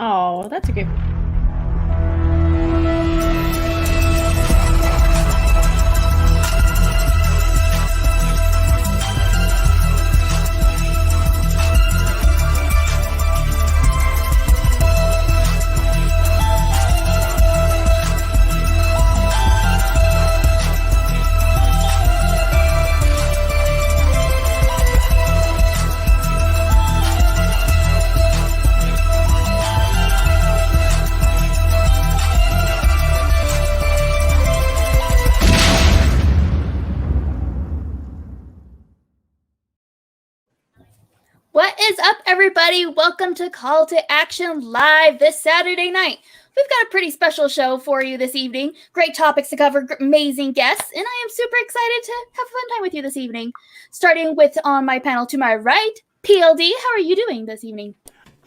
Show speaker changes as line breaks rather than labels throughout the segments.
Oh, that's a good. What is up, everybody? Welcome to Call to Action Live this Saturday night. We've got a pretty special show for you this evening. Great topics to cover, amazing guests, and I am super excited to have a fun time with you this evening. Starting with on my panel to my right, PLD, how are you doing this evening?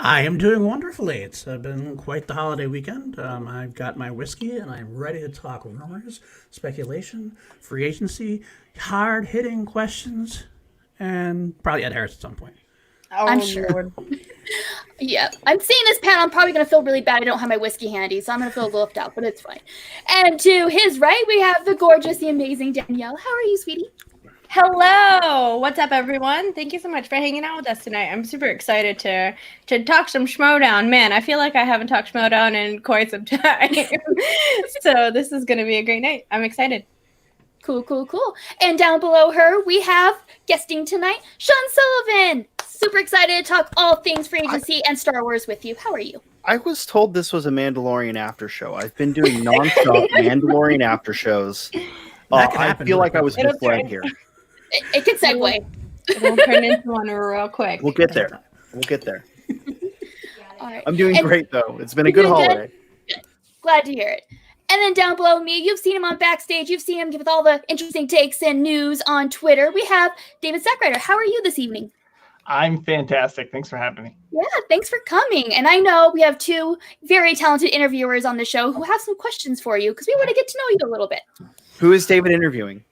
I am doing wonderfully. It's been quite the holiday weekend. I've got my whiskey and I'm ready to talk rumors, speculation, free agency, hard-hitting questions, and probably Ed Harris at some point.
Oh, I'm sure. Lord. Yeah, I'm seeing this panel. I'm probably going to feel really bad. I don't have my whiskey handy, so I'm going to feel left out, but it's fine. And to his right, we have the gorgeous, the amazing Danielle. How are you, sweetie?
Hello. What's up, everyone? Thank you so much for hanging out with us tonight. I'm super excited to talk some Schmodown. Man, I feel like I haven't talked Schmodown in quite some time. So this is going to be a great night. I'm excited.
Cool. And down below her, we have guesting tonight, Sean Sullivan. Super excited to talk all things free agency and Star Wars with you. How are you?
I was told this was a Mandalorian after show. I've been doing nonstop Mandalorian after shows. I feel like I was misled here.
It can segue.
It'll turn into one real quick.
We'll get there.
All right.
I'm doing great, though. It's been a good holiday.
Good. Glad to hear it. And then down below me, you've seen him on Backstage. You've seen him with all the interesting takes and news on Twitter. We have David Sackrider. How are you this evening?
I'm fantastic. Thanks for having me.
Yeah, thanks for coming. And I know we have two very talented interviewers on the show who have some questions for you because we want to get to know you a little bit.
Who is David interviewing?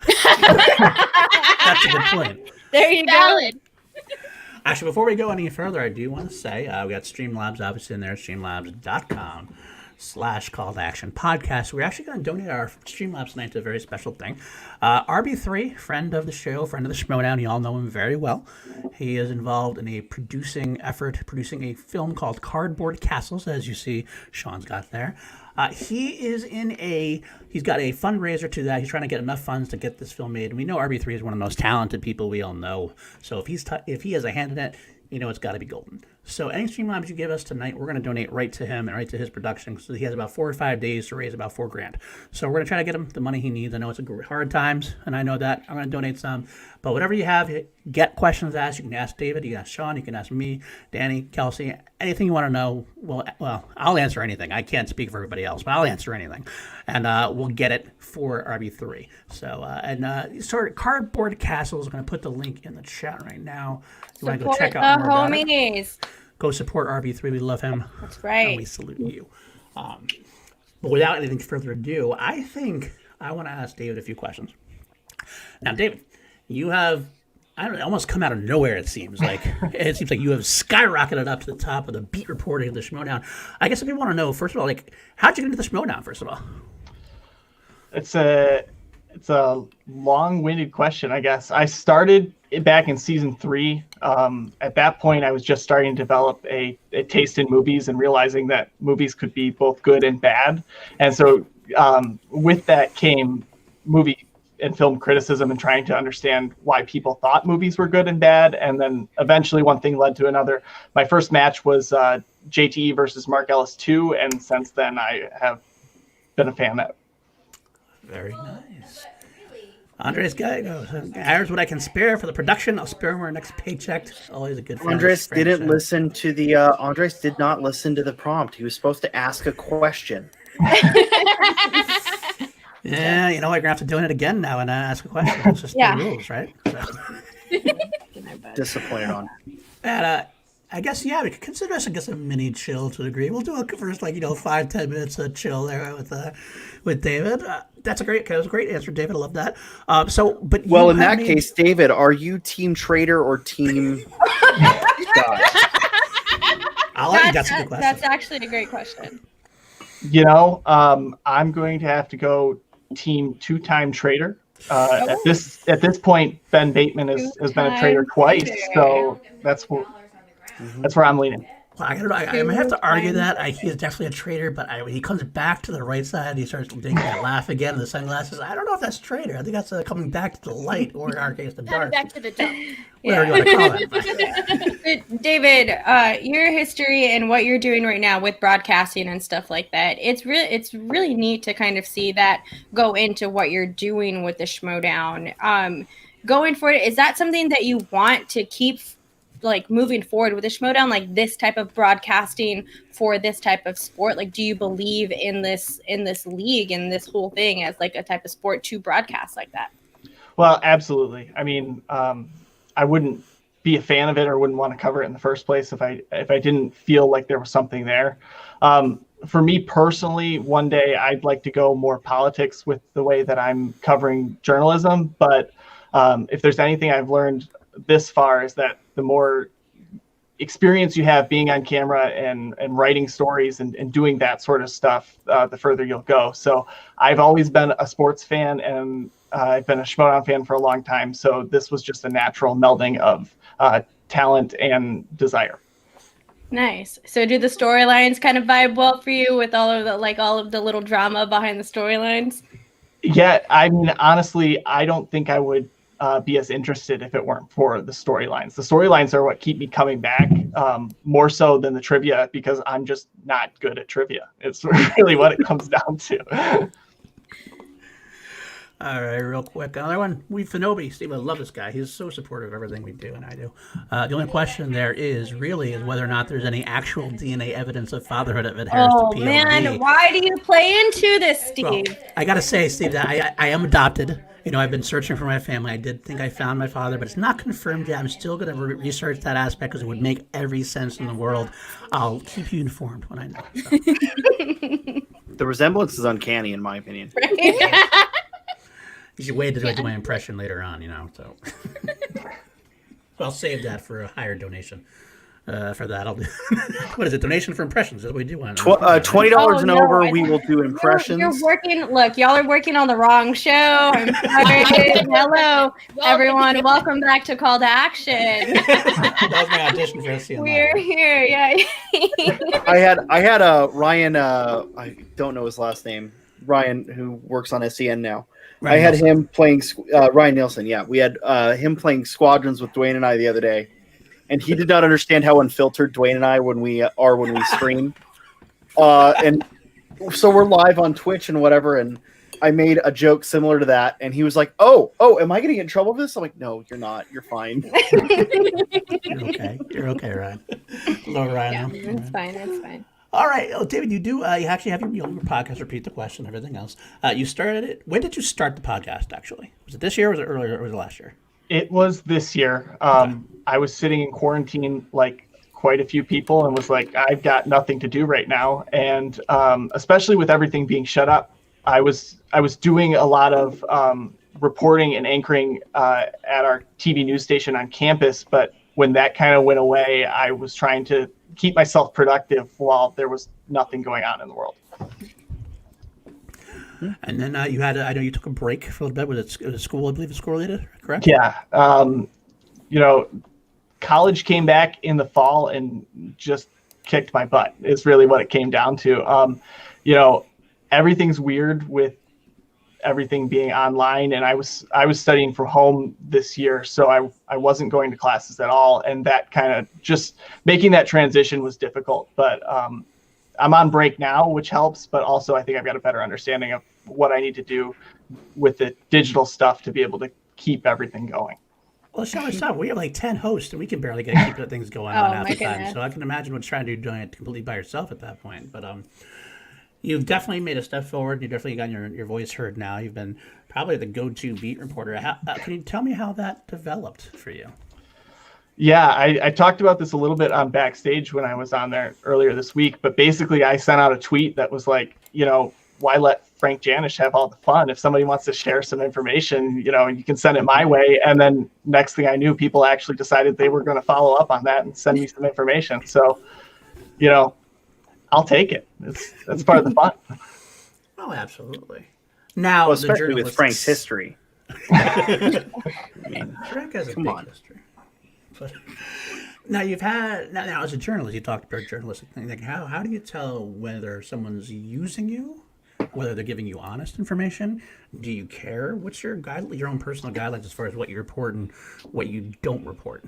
That's a good point.
There you
Valid.
go.
Actually, before we go any further, I do want to say we got Streamlabs obviously in there, streamlabs.com/call to action podcast. We're actually going to donate our Streamlabs tonight to a very special thing. RB3, friend of the show, friend of the Schmodown, you all know him very well. He is involved in a producing a film called Cardboard Castles, as you see Sean's got there. He's got a fundraiser to that. He's trying to get enough funds to get this film made. And we know RB3 is one of the most talented people we all know. So if he has a hand in it, you know it's got to be golden. So any Streamlabs you give us tonight, we're going to donate right to him and right to his production. So he has about 4 or 5 days to raise about $4,000. So we're going to try to get him the money he needs. I know it's hard times, and I know that. I'm going to donate some. But whatever you have, get questions asked. You can ask David, you can ask Sean, you can ask me, Danie, Kelsey, anything you want to know. Well, I'll answer anything. I can't speak for everybody else, but I'll answer anything. And we'll get it for RB3. So, Cardboard Castles, I'm going to put the link in the chat right now. You want to go check out more about it? Go support RB3. We love him.
That's right.
And we salute you. But without anything further ado, I think I want to ask David a few questions. Now, David, you have, almost come out of nowhere, it seems like. It seems like you have skyrocketed up to the top of the beat reporting of the Schmodown. I guess if you want to know, first of all, how'd you get into the Schmodown, first of all?
It's a long-winded question, I guess. I started back in season 3. At that point, I was just starting to develop a taste in movies and realizing that movies could be both good and bad. And so with that came movie and film criticism and trying to understand why people thought movies were good and bad. And then eventually one thing led to another. My first match was JTE versus Mark Ellis 2. And since then, I have been a fan of it.
Very nice. Andres goes, here's what I can spare for the production. I'll spare him our next paycheck. Always a good friend.
Andres did not listen to the prompt. He was supposed to ask a question.
Yeah, you know what? You're going to have to do it again now and ask a question. It's just the rules, right? So.
Disappointed on.
And I guess, we could consider this, a mini chill to a degree. We'll do a first, 5-10 minutes of chill there with David. That was a great answer, David. I love that.
In that case, David, are you Team Trader or Team Scott?
I'll let you guess the question.
That's actually a great question.
You know, I'm going to have to go team two-time trader. At this point, Ben Bateman has been a trader twice, so that's where I'm leaning.
Well, I might have to argue that. He is definitely a traitor, but he comes back to the right side. He starts doing that laugh again in the sunglasses. I don't know if that's traitor. I think that's coming back to the light, or in our case, the dark.
Back to the jump.
Whatever you want to call it.
David, your history and what you're doing right now with broadcasting and stuff like that, it's really neat to kind of see that go into what you're doing with the Schmodown. Going forward, is that something that you want to keep like moving forward with the Schmodown, like this type of broadcasting for this type of sport? Like, do you believe in this league and this whole thing as like a type of sport to broadcast like that?
Well, absolutely. I mean, I wouldn't be a fan of it or wouldn't want to cover it in the first place if I didn't feel like there was something there. For me personally, one day I'd like to go more politics with the way that I'm covering journalism. But if there's anything I've learned this far is that the more experience you have being on camera and writing stories and doing that sort of stuff, the further you'll go. So I've always been a sports fan, and I've been a Schmodown fan for a long time. So this was just a natural melding of talent and desire.
Nice. So do the storylines kind of vibe well for you with all of the little drama behind the storylines?
Yeah, I mean, honestly, I don't think I would be as interested if it weren't for the storylines. The storylines are what keep me coming back, more so than the trivia, because I'm just not good at trivia. It's really what it comes down to.
All right, real quick. Another one. Fanobi. Steve, I love this guy. He's so supportive of everything we do, and I do. The only question there is whether or not there's any actual DNA evidence of fatherhood of adherence to PLD. Oh,
man. Why do you play into this, Steve? Well,
I got to say, Steve, that I am adopted. You know, I've been searching for my family. I did think I found my father, but it's not confirmed yet. I'm still going to research that aspect because it would make every sense in the world. I'll keep you informed when I know. So.
The resemblance is uncanny, in my opinion.
You should wait to do my impression later on, you know. So I'll save that for a higher donation. For that, I'll do. What is it? Donation for impressions? That's what we do on
$20 and over. We will do impressions.
You're working. Look, y'all are working on the wrong show. I'm sorry. Hello, everyone. Welcome back to Call to Action.
That was my audition for SCN.
We're here. Yeah.
I had a Ryan. I don't know his last name. Ryan, who works on SCN now. Ryan Nielsen. Him playing Ryan Nielsen. Yeah, we had him playing Squadrons with Dwayne and I the other day, and he did not understand how unfiltered Dwayne and I when we stream. And so we're live on Twitch and whatever, and I made a joke similar to that, and he was like, "Oh, am I going to get in trouble for this?" I'm like, "No, you're not. You're fine."
You're okay, Ryan. Hello, Ryan.
Yeah, it's fine. It's fine.
All right, David, you do. You actually have your podcast. Repeat the question. Everything else. You started it. When did you start the podcast? Actually, was it this year? Or was it earlier? Or was it last year?
It was this year. I was sitting in quarantine, like quite a few people, and was like, I've got nothing to do right now. And especially with everything being shut up, I was doing a lot of reporting and anchoring at our TV news station on campus. But when that kind of went away, I was trying to keep myself productive while there was nothing going on in the world.
And then I know you took a break for a little bit. Was it school? I believe it's school related, correct?
Yeah. College came back in the fall and just kicked my butt. Is really what it came down to. Everything's weird with everything being online, and I was studying from home this year, so I wasn't going to classes at all, and that kind of just making that transition was difficult. But I'm on break now, which helps, but also I think I've got a better understanding of what I need to do with the digital stuff to be able to keep everything going.
Well, we have like 10 hosts, and we can barely keep things going on half the time.
Goodness.
So I can imagine what's trying to do doing it completely by yourself at that point. But you've definitely made a step forward. You've definitely gotten your voice heard now. You've been probably the go-to beat reporter. Can you tell me how that developed for you?
Yeah, I talked about this a little bit on Backstage when I was on there earlier this week, but basically I sent out a tweet that was like, why let Frank Janish have all the fun? If somebody wants to share some information, you can send it my way. And then next thing I knew, people actually decided they were going to follow up on that and send me some information. So I'll take it. That's part of the fun.
Oh, absolutely. Now,
Well, especially with Frank's history.
I mean, Frank has a
Come
big
on.
history. But now you've had now as a journalist, you talked about journalistic things. Like how do you tell whether someone's using you, whether they're giving you honest information? Do you care? What's your your own personal guidelines as far as what you report and what you don't report?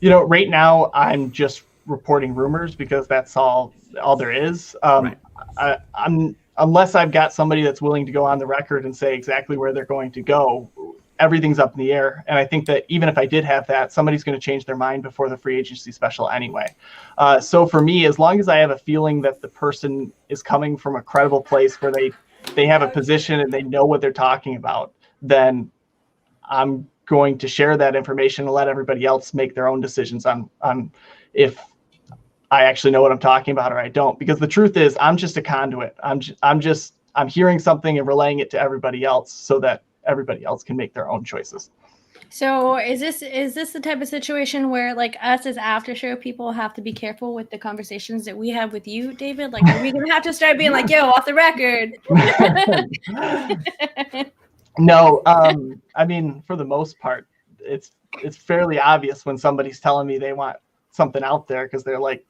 Right now I'm just reporting rumors because that's all there is.
Right.
I'm unless I've got somebody that's willing to go on the record and say exactly where they're going to go, everything's up in the air. And I think that even if I did have that, somebody's going to change their mind before the free agency special anyway. So for me, as long as I have a feeling that the person is coming from a credible place where they have a position and they know what they're talking about, then I'm going to share that information and let everybody else make their own decisions on if I actually know what I'm talking about or I don't. Because the truth is, I'm just a conduit. I'm hearing something and relaying it to everybody else so that everybody else can make their own choices.
So is this the type of situation where like us as after show people have to be careful with the conversations that we have with you, David? Like, are we gonna have to start being like, yo, off the record?
No, I mean, for the most part, it's fairly obvious when somebody's telling me they want something out there because they're like,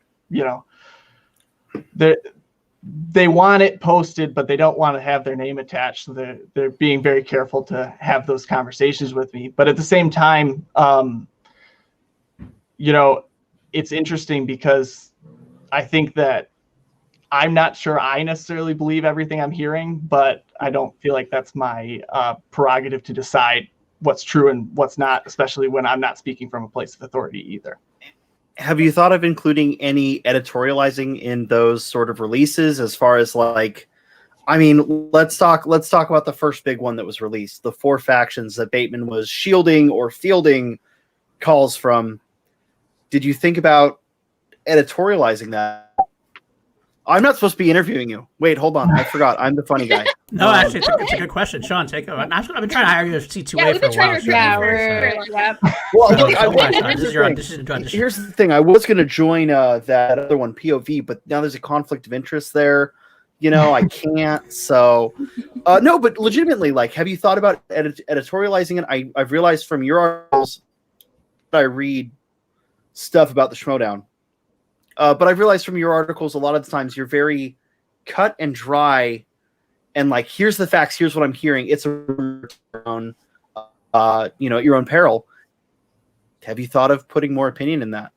they want it posted, but they don't want to have their name attached. So they're being very careful to have those conversations with me. But at the same time, it's interesting because I think that I'm not sure I necessarily believe everything I'm hearing, but I don't feel like that's my prerogative to decide what's true and what's not, especially when I'm not speaking from a place of authority either.
Have you thought of including any editorializing in those sort of releases as far as like, I mean, let's talk about the first big one that was released, the 4 factions that Bateman was shielding or fielding calls from. Did you think about editorializing that? I'm not supposed to be interviewing you. Wait, hold on. I forgot. I'm the funny guy.
No, actually, it's a good question. Sean, take over. I've been trying to hire you to C2A
Yeah, we've
for
been
a
trying
while.
to
Sean.
Yeah,
Well,
No,
look,
don't worry, Sean.
here's the thing. I was going to join that other one, POV, but now there's a conflict of interest there. I can't. So, no, but legitimately, like, have you thought about editorializing it? I've realized from your articles that I read stuff about the Schmodown. But I've realized from your articles, a lot of the times you're very cut and dry and like, here's the facts. Here's what I'm hearing. It's your own peril. Have you thought of putting more opinion in that?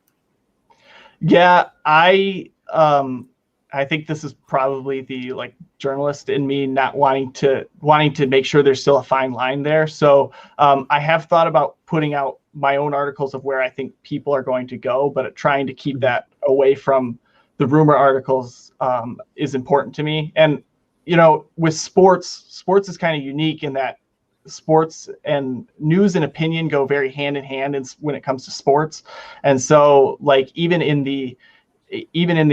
Yeah, I think this is probably the like journalist in me not wanting to make sure there's still a fine line there. So I have thought about putting out my own articles of where I think people are going to go, but trying to keep that away from the rumor articles is important to me. And with sports is kind of unique in that sports and news and opinion go very hand in hand when it comes to sports. And so like even in the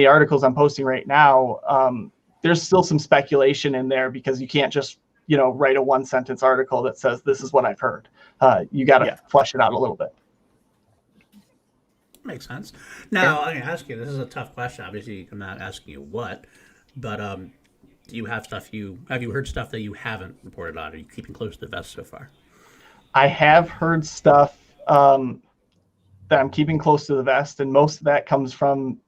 articles I'm posting right now, there's still some speculation in there because you can't just write a 1-sentence article that says this is what I've heard. You got to flesh it out a little bit.
Makes sense. Now, I'm going to ask you, this is a tough question. Obviously, I'm not asking you what, but do you have have you heard stuff that you haven't reported on? Are you keeping close to the vest so far?
I have heard stuff that I'm keeping close to the vest, and most of that comes from,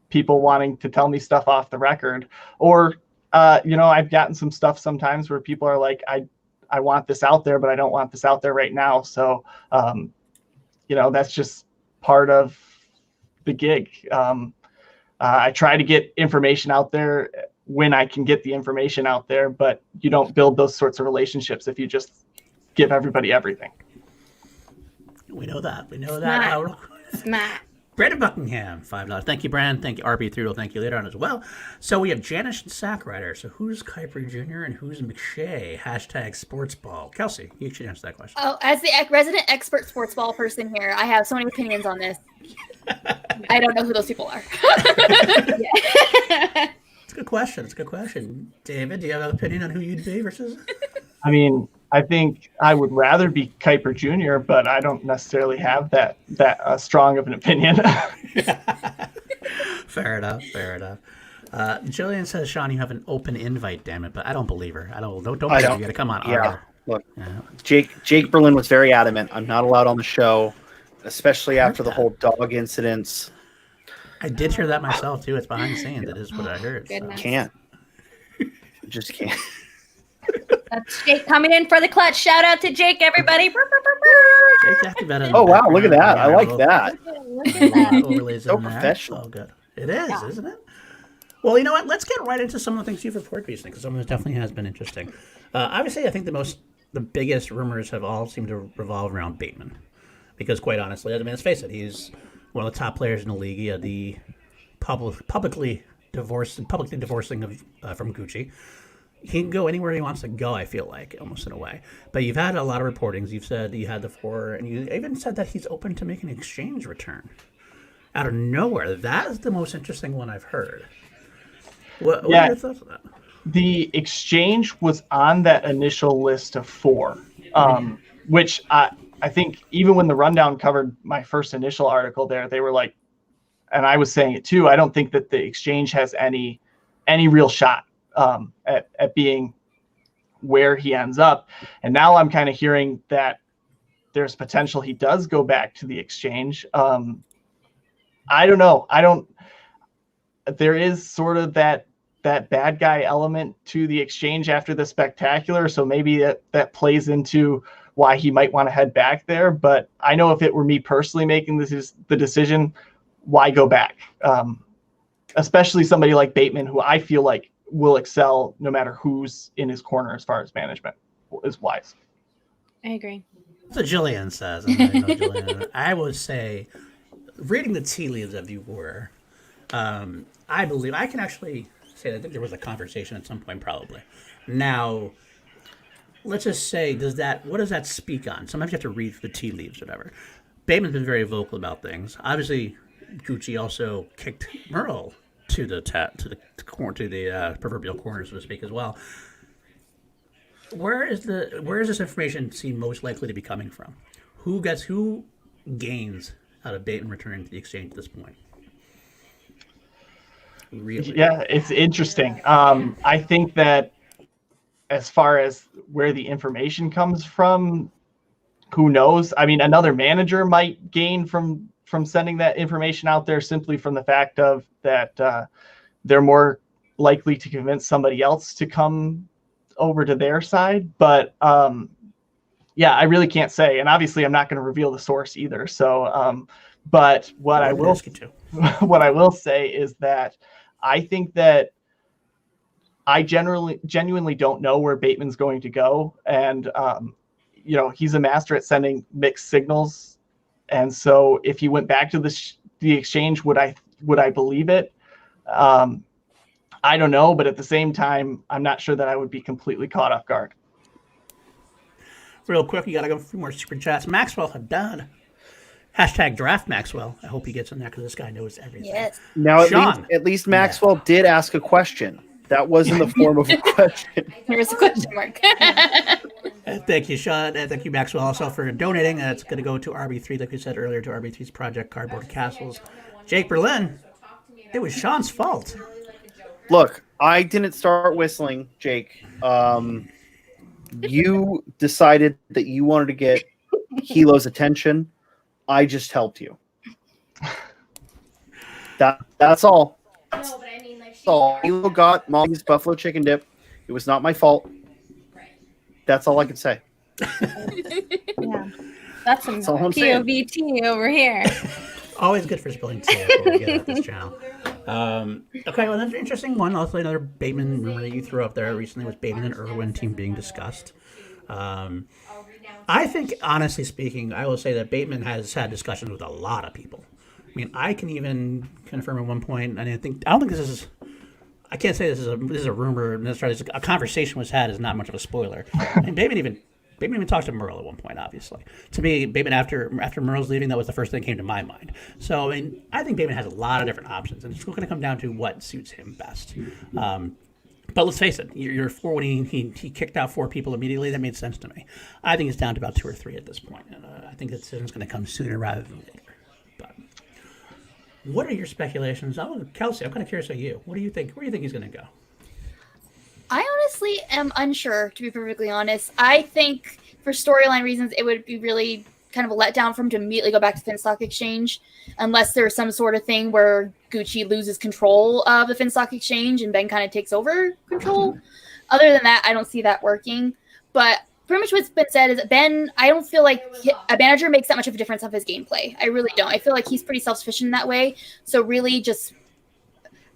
people wanting to tell me stuff off the record. Or, I've gotten some stuff sometimes where people are like, I want this out there, but I don't want this out there right now. So, that's just part of the gig. I try to get information out there when I can get the information out there, but you don't build those sorts of relationships if you just give everybody everything.
We know that.
Smart.
Brandon Buckingham, $5. Thank you, Brandon. Thank you, RB3. We'll thank you later on as well. So we have Janish and Sackrider. So who's Kuiper Jr. and who's McShay? #sportsball. Kelsey, you should answer that question.
Oh, as the resident expert sports ball person here, I have so many opinions on this. I don't know who those people are.
It's a good question. David, do you have an opinion on who you'd be versus?
I mean, I think I would rather be Kuiper Jr., but I don't necessarily have that strong of an opinion.
Fair enough. Jillian says, Sean, you have an open invite, damn it, but I don't believe her. Don't believe her. You gotta come on.
Yeah. Look, Jake Berlin was very adamant. I'm not allowed on the show, especially after the whole dog incidents.
I did hear that myself too. It's behind the scenes. It is what I heard. So.
Can't. Just can't.
That's Jake coming in for the clutch. Shout out to Jake, everybody.
Oh wow, look at that. I like that.
Look at that.
So professional.
Oh, good. It is, isn't it? Well, you know what? Let's get right into some of the things you've reported recently, because some of it definitely has been interesting. Obviously, I think the biggest rumors have all seemed to revolve around Bateman, because quite honestly, I mean, let's face it, he's one of the top players in the league. He had the publicly divorcing from Gucci. He can go anywhere he wants to go, I feel like, almost in a way. But you've had a lot of reportings. You've said you had the 4, and you even said that he's open to making an exchange return. Out of nowhere. That is the most interesting one I've heard. What are your thoughts on that?
The exchange was on that initial list of 4, which I think even when the rundown covered my first initial article there, they were like, and I was saying it too, I don't think that the exchange has any real shot at being where he ends up. And now I'm kind of hearing that there's potential he does go back to the exchange. I don't know. There is sort of that bad guy element to the exchange after the spectacular. So maybe that plays into why he might want to head back there. But I know if it were me personally making the decision, why go back? Especially somebody like Bateman, who I feel like will excel no matter who's in his corner as far as management is wise.
I agree.
That's what Jillian says. And I know Jillian, I would say, reading the tea leaves of you were, I believe I can actually say that I think there was a conversation at some point, probably. Now, let's just say, what does that speak on? Sometimes you have to read the tea leaves, whatever. Bateman's been very vocal about things. Obviously, Gucci also kicked Merle to the proverbial corner, so to speak, as well. Where is this information seen most likely to be coming from? Who gains out of Bateman returning to the exchange at this point? Really?
Yeah, it's interesting. I think that as far as where the information comes from, who knows? I mean, another manager might gain from sending that information out there simply from the fact of that they're more likely to convince somebody else to come over to their side. But yeah, I really can't say. And obviously I'm not going to reveal the source either. So, but what I will say is that I think that I genuinely don't know where Bateman's going to go. And, he's a master at sending mixed signals. And so if he went back to the exchange, would I believe it? I don't know. But at the same time, I'm not sure that I would be completely caught off guard.
Real quick, you got to go for a few more super chats. Maxwell Haddad. Hashtag draft Maxwell. I hope he gets in there because this guy knows everything.
Yes.
Now, at least Maxwell did ask a question. That was in the form of a question.
There was a question mark.
Thank you, Sean. And thank you, Maxwell, also for donating. It's going to go to RB3, like we said earlier, to RB3's project, Cardboard Castles. Jake Berlin, it was Sean's fault.
Look, I didn't start whistling, Jake. You decided that you wanted to get Hilo's attention. I just helped you. That's all.
No, but I mean, like,
all. Hilo got Molly's buffalo chicken dip. It was not my fault. That's all I can say.
Yeah. That's some POV tea over here.
Always good for spilling tea before we get at this channel. Okay, well, another interesting one. Also, another Bateman rumor that you threw up there recently was Bateman and Irwin team being discussed. I think, honestly speaking, I will say that Bateman has had discussions with a lot of people. I mean, I can even confirm at one point, and I don't think this is. I can't say this is a rumor. Necessarily, a conversation was had is not much of a spoiler. And Bateman even talked to Merle at one point. Obviously, to me, Bateman after Merle's leaving, that was the first thing that came to my mind. So, I mean, I think Bateman has a lot of different options, and it's going to come down to what suits him best. But let's face it, you're 4 when he kicked out 4 people immediately. That made sense to me. I think it's down to about 2 or 3 at this point, and I think the decision's going to come sooner rather than later. But What are your speculations? Kelsey, I'm kind of curious about you. What do you think? Where do you think he's going to go?
I honestly am unsure, to be perfectly honest. I think for storyline reasons, it would be really kind of a letdown for him to immediately go back to Finstock Exchange, unless there's some sort of thing where Gucci loses control of the Finstock Exchange and Ben kind of takes over control. Other than that, I don't see that working. But pretty much what's been said is that Ben, I don't feel like a manager makes that much of a difference of his gameplay. I really don't. I feel like he's pretty self-sufficient in that way. So really just,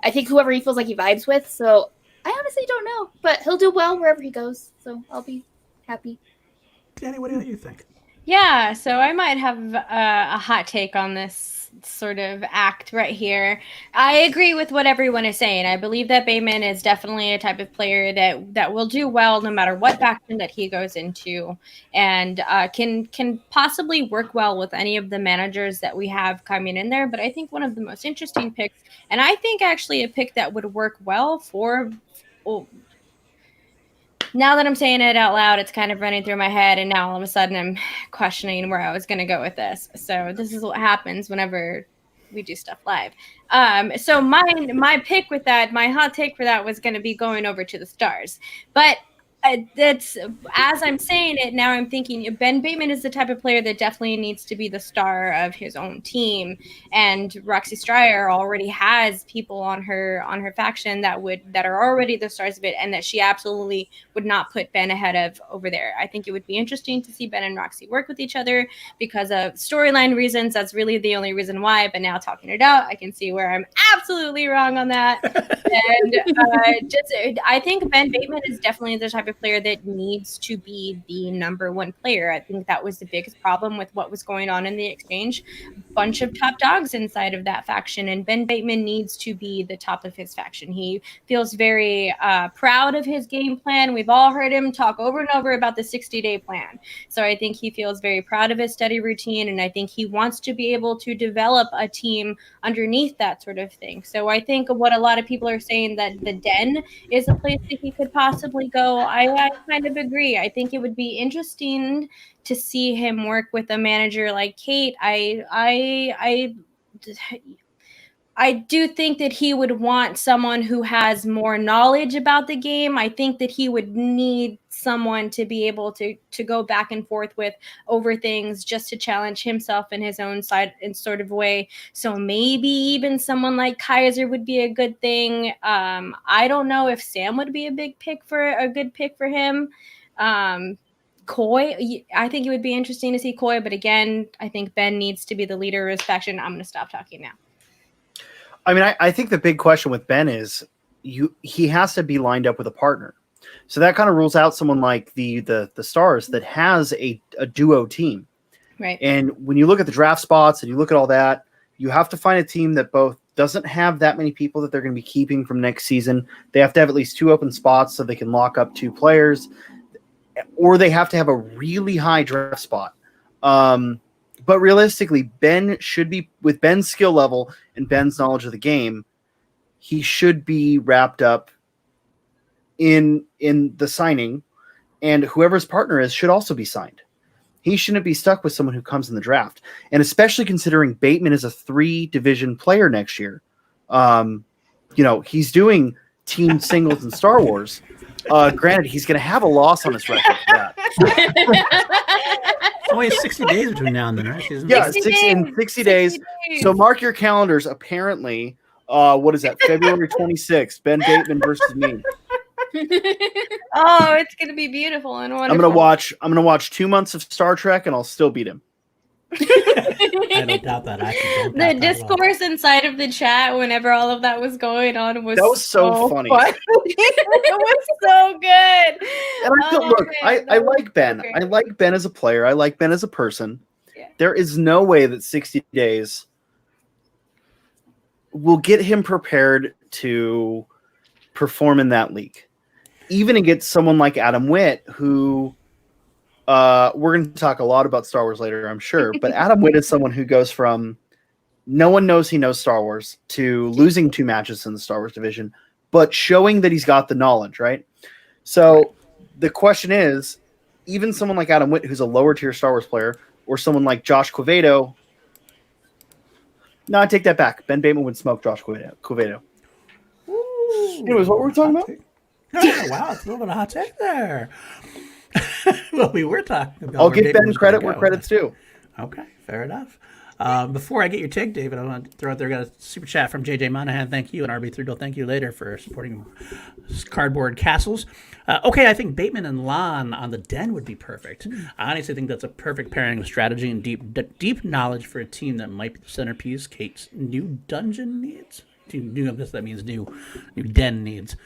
I think whoever he feels like he vibes with. So I honestly don't know, but he'll do well wherever he goes. So I'll be happy.
Danie, what do you think?
Yeah, so I might have a hot take on this sort of act right here. I agree with what everyone is saying. I believe that Bateman is definitely a type of player that will do well no matter what faction that he goes into, and can possibly work well with any of the managers that we have coming in there. But I think one of the most interesting picks, and I think actually a pick that would work well for... now that I'm saying it out loud, it's kind of running through my head, and now all of a sudden I'm questioning where I was going to go with this. So this is what happens whenever we do stuff live. So my pick with that, my hot take for that was going to be going over to the Stars. But that's, as I'm saying it now, I'm thinking Ben Bateman is the type of player that definitely needs to be the star of his own team, and Roxy Stryer already has people on her faction that are already the stars of it, and that she absolutely would not put Ben ahead of over there. I think it would be interesting to see Ben and Roxy work with each other because of storyline reasons. That's really the only reason why. But now talking it out, I can see where I'm absolutely wrong on that. And I think Ben Bateman is definitely the type of player that needs to be the number one player. I think that was the biggest problem with what was going on in the exchange. Bunch of top dogs inside of that faction, and Ben Bateman needs to be the top of his faction. He feels very proud of his game plan. We've all heard him talk over and over about the 60-day plan. So I think he feels very proud of his study routine, and I think he wants to be able to develop a team underneath that sort of thing. So I think what a lot of people are saying, that the Den is a place that he could possibly go. I kind of agree. I think it would be interesting to see him work with a manager like Kate. I do think that he would want someone who has more knowledge about the game. I think that he would need someone to be able to go back and forth with over things, just to challenge himself in his own side in sort of way. So maybe even someone like Kaiser would be a good thing. I don't know if Sam would be a good pick for him. Coy, I think it would be interesting to see Coy, but again, I think Ben needs to be the leader of his faction. I'm going to stop talking now.
I mean, I think the big question with Ben is he has to be lined up with a partner. So that kind of rules out someone like the Stars that has a duo team.
Right.
And when you look at the draft spots and you look at all that, you have to find a team that both doesn't have that many people that they're going to be keeping from next season. They have to have at least 2 open spots so they can lock up 2 players, or they have to have a really high draft spot. But realistically, Ben should be, with Ben's skill level and Ben's knowledge of the game, he should be wrapped up in the signing, and whoever his partner is should also be signed. He shouldn't be stuck with someone who comes in the draft. And especially considering Bateman is a 3-division player next year. He's doing team singles in Star Wars. Granted, he's going to have a loss on his record for that.
Only 60 days between now and then, right?
Yeah, 60 days. So mark your calendars. Apparently, what is that? February 26th, Ben Bateman versus me.
Oh, it's going to be beautiful and wonderful.
I'm gonna watch 2 months of Star Trek, and I'll still beat him.
I don't doubt that.
The discourse inside of the chat whenever all of that was going on was
so funny.
It was so good.
And I like Ben. I like Ben as a player. I like Ben as a person.
Yeah.
There is no way that 60 days will get him prepared to perform in that league. Even against someone like Adam Witt, who we're going to talk a lot about Star Wars later, I'm sure. But Adam Witt is someone who goes from no one knows he knows Star Wars to losing 2 matches in the Star Wars division, but showing that he's got the knowledge, right? So the question is, even someone like Adam Witt, who's a lower tier Star Wars player, or someone like Josh Quevedo, No, I take that back. Ben Bateman would smoke Josh Cueto. Anyways, what were we talking about?
Oh, wow, it's a little bit of a hot take there. Well, we were talking about.
I'll give Ben credit where credit's due.
Okay, fair enough. Before I get your take, David, I want to throw out there, got a super chat from JJ Monahan. Thank you. And RB3 will thank you later for supporting Cardboard Castles. Okay, I think Bateman and Lon on the Den would be perfect. I honestly think that's a perfect pairing of strategy and deep knowledge for a team that might be the centerpiece Kate's new dungeon needs. I guess that means new den needs.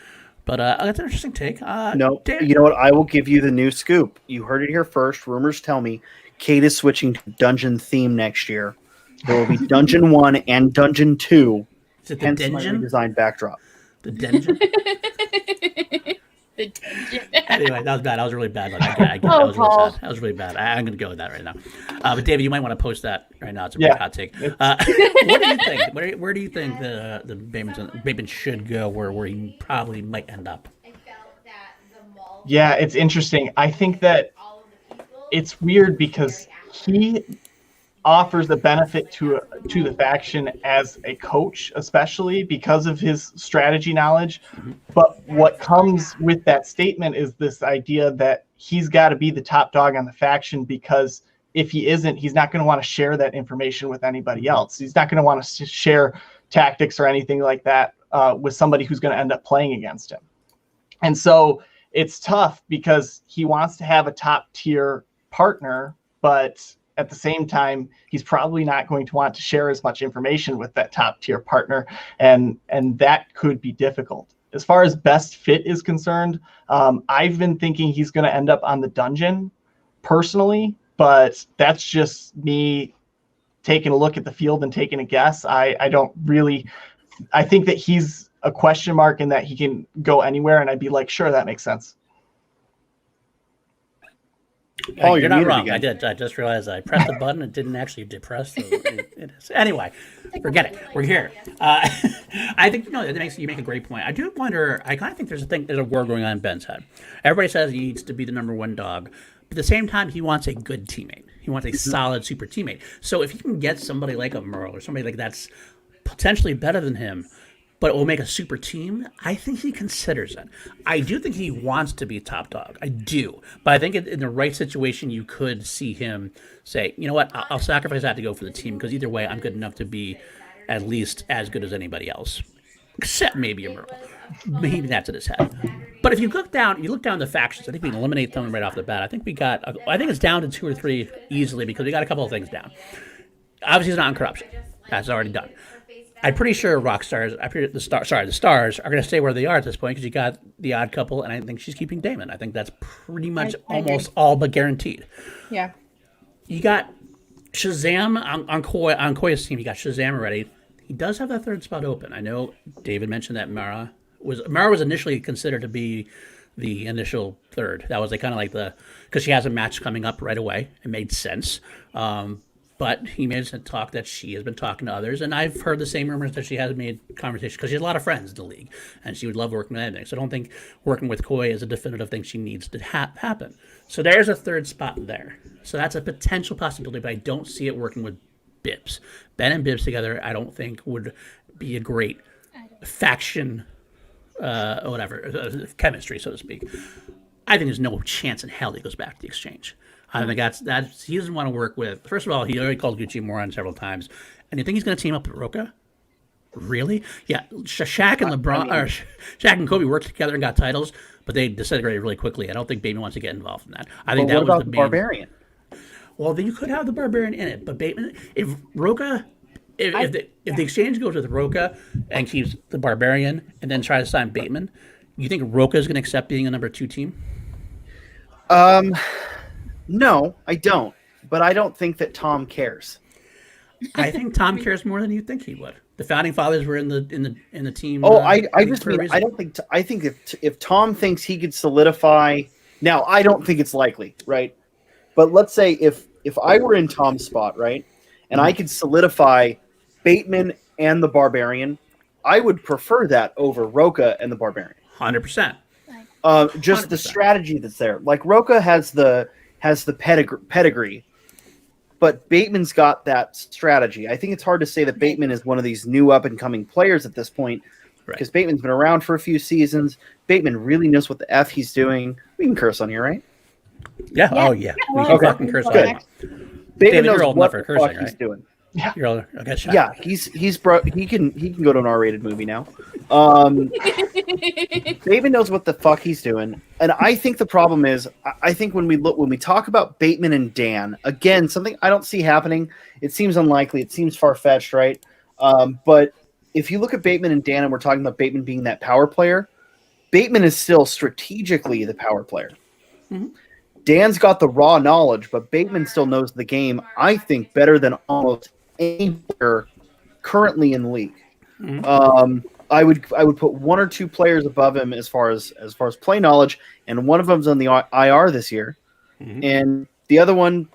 But that's an interesting take.
No, you know what? I will give you the new scoop. You heard it here first. Rumors tell me Kate is switching to dungeon theme next year. There will be Dungeon 1 and Dungeon 2.
Is it the dungeon?
Designed backdrop.
The dungeon?
The dungeon.
Anyway, that was bad. That was really bad. That was really bad. I'm going to go with that right now. But David, you might want to post that right now. It's a pretty hot take. What do you think? Where do you think the Bateman should go? Where he probably might end up?
Yeah, it's interesting. I think that it's weird because he offers the benefit to the faction as a coach, especially because of his strategy knowledge. But what comes with that statement is this idea that he's got to be the top dog on the faction, because if he isn't, he's not going to want to share that information with anybody else. He's not going to want to share tactics or anything like that with somebody who's going to end up playing against him. And so it's tough because he wants to have a top tier partner, but at the same time, he's probably not going to want to share as much information with that top tier partner, and that could be difficult. As far as best fit is concerned, I've been thinking he's going to end up on the dungeon personally, but that's just me taking a look at the field and taking a guess. I think that he's a question mark and that he can go anywhere, and I'd be like, sure, that makes sense.
Oh, you're not wrong. Again. I just realized I pressed the button. It didn't actually depress. So it is. Anyway, forget it. We're here. I think you make a great point. I do wonder. I kind of think there's a war going on in Ben's head. Everybody says he needs to be the number one dog, but at the same time, he wants a good teammate. He wants a solid super teammate. So if he can get somebody like a Merle or somebody like that's potentially better than him, but it will make a super team, I think he considers it. I do think he wants to be top dog. I do. But I think in the right situation, you could see him say, you know what, I'll sacrifice that to go for the team, because either way, I'm good enough to be at least as good as anybody else. Except maybe a Merle. Maybe that's in his head. But if you look down the factions, I think we can eliminate them right off the bat. I think it's down to 2 or 3 easily, because we got a couple of things down. Obviously, it's not in corruption. That's already done. I'm pretty sure the Stars are going to stay where they are at this point, because you got the Odd Couple, and I think she's keeping Damon. I think that's pretty much almost all but guaranteed.
Yeah.
You got Shazam on Koya's team. You got Shazam already. He does have that third spot open. I know David mentioned that Mara was initially considered to be the initial third. That was because she has a match coming up right away. It made sense. But he made a talk that she has been talking to others, and I've heard the same rumors that she has made conversations, because she has a lot of friends in the league, and she would love working with anything. So I don't think working with Koi is a definitive thing she needs to happen. So there's a third spot there. So that's a potential possibility, but I don't see it working with Bibbs. Ben and Bibbs together, I don't think would be a great faction, chemistry, so to speak. I think there's no chance in hell he goes back to the Exchange. I think that's he doesn't want to work with. First of all, he already called Gucci a moron several times, and you think he's going to team up with Roka? Really? Yeah, Shaq and Kobe worked together and got titles, but they disintegrated really quickly. I don't think Bateman wants to get involved in that. I think that was the
Barbarian.
Well, then you could have the Barbarian in it, but Bateman, if the Exchange goes with Roka and keeps the Barbarian and then try to sign Bateman, you think Roka is going to accept being a number 2 team?
No, I don't. But I don't think that Tom cares.
I think Tom cares more than you think he would. The founding fathers were in the team.
Oh, I don't think. I think if Tom thinks he could solidify, now I don't think it's likely, right? But let's say if I were in Tom's spot, right, and I could solidify Bateman and the Barbarian, I would prefer that over Roka and the Barbarian.
100%.
Just 100%. The strategy that's there. Like Roka has the pedigree but Bateman's got that strategy. I think it's hard to say that Bateman is one of these new up-and-coming players at this point, because Bateman's been around for a few seasons. Bateman really knows what the F he's doing. We can curse on here, right?
Yeah. Oh, yeah. We can fucking curse on it.
Bateman knows
you're old
what
enough for
the fuck
cursing,
he's doing.
Yeah.
You're all okay. Shut
Yeah, he can go to an R-rated movie now. Bateman knows what the fuck he's doing, and I think the problem is, I think when we talk about Bateman and Dan, again, something I don't see happening. It seems unlikely. It seems far-fetched, right? But if you look at Bateman and Dan, and we're talking about Bateman being that power player, Bateman is still strategically the power player. Mm-hmm. Dan's got the raw knowledge, but Bateman still knows the game, I think, better than almost any player currently in the league. Mm-hmm. I would put one or two players above him as far as play knowledge, and one of them's on the IR this year, and the other one,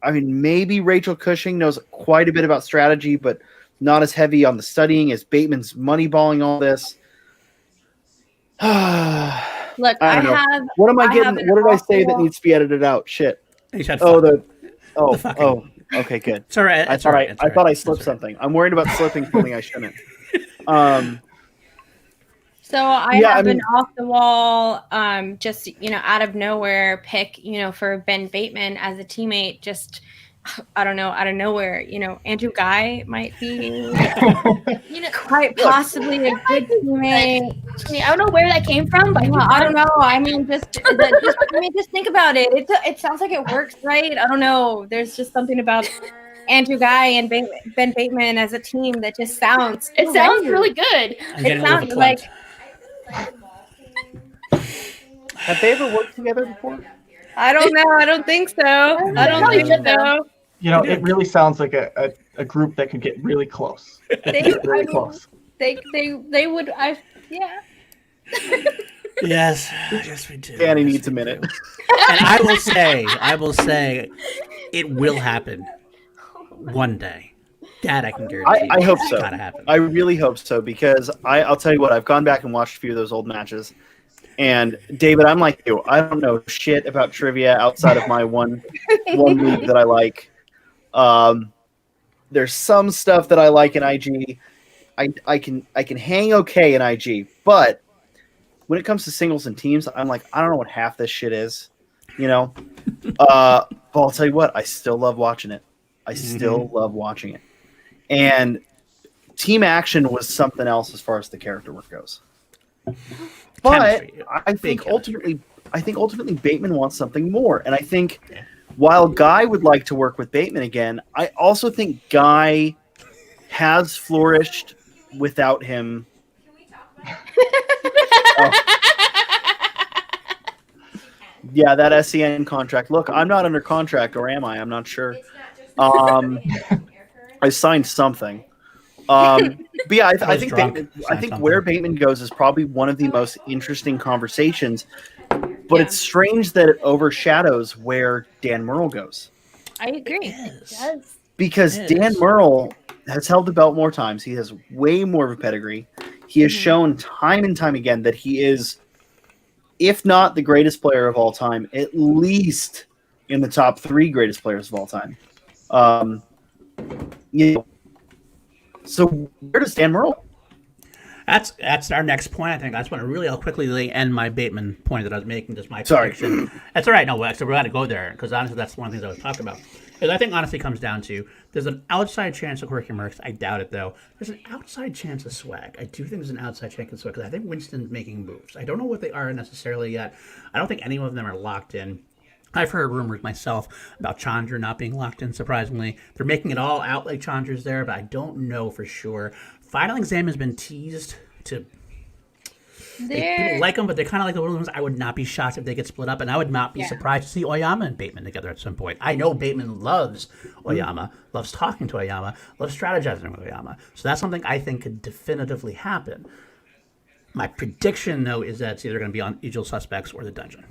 I mean, maybe Rachel Cushing knows quite a bit about strategy, but not as heavy on the studying as Bateman's moneyballing all this.
Look,
I don't know. What am I getting? What did I say that needs to be edited out? Shit.
You said
okay, good.
It's all right.
I thought I slipped something. I'm worried about slipping something I shouldn't.
So I have an off the wall, just out of nowhere pick, for Ben Bateman as a teammate. Just I don't know, out of nowhere, Andrew Guy might be, quite possibly a good teammate.
I don't know where that came from, but
I don't know. I mean, just think about it. It sounds like it works, right? I don't know. There's just something about Andrew Guy and Ben Bateman as a team that just sounds.
It sounds really good.
It sounds like.
Have they ever worked together before?
I don't know. I don't think so. I don't think so.
It really sounds like a group that could get really close. Close.
They would. Yeah.
Yes, we do.
Danie needs a minute.
And I will say, it will happen one day. That I can guarantee.
I hope so.
Gotta happen.
I really hope so, because I'll tell you what, I've gone back and watched a few of those old matches. And David, I'm like you. I don't know shit about trivia outside of my one league that I like. There's some stuff that I like in IG. I can hang okay in IG, but when it comes to singles and teams, I'm like, I don't know what half this shit is, But I'll tell you what, I still love watching it. I still love watching it. And team action was something else as far as the character work goes. But I think ultimately Bateman wants something more. And I think while Guy would like to work with Bateman again, I also think Guy has flourished without him. Yeah, that SEN contract. Look, I'm not under contract, or am I? I'm not sure. I signed something. But yeah, I think where Bateman goes is probably one of the most interesting conversations. But it's strange that it overshadows where Dan Murrell goes.
I agree.
It does.
Because Dan Murrell has held the belt more times. He has way more of a pedigree. He has shown time and time again that he is, if not the greatest player of all time, at least in the top 3 greatest players of all time. So where does Dan Murrell?
That's our next point. I think that's when I'll quickly end my Bateman point that I was making. Just my prediction. That's all right. No, so we're going to go there because honestly, that's one of the things I was talking about. Because I think honestly comes down to there's an outside chance of Quirky Mercs. I doubt it though. There's an outside chance of Swag. I do think there's an outside chance of Swag because I think Winston's making moves. I don't know what they are necessarily yet. I don't think any of them are locked in. I've heard rumors myself about Chandra not being locked in, surprisingly. They're making it all out like Chandra's there, but I don't know for sure. Final Exam has been teased to... People like them, but they're kind of like the ones I would not be shocked if they get split up, and I would not be surprised to see Oyama and Bateman together at some point. I know Bateman loves Oyama, loves talking to Oyama, loves strategizing with Oyama. So that's something I think could definitively happen. My prediction, though, is that it's either going to be on Usual Suspects or the Dungeon.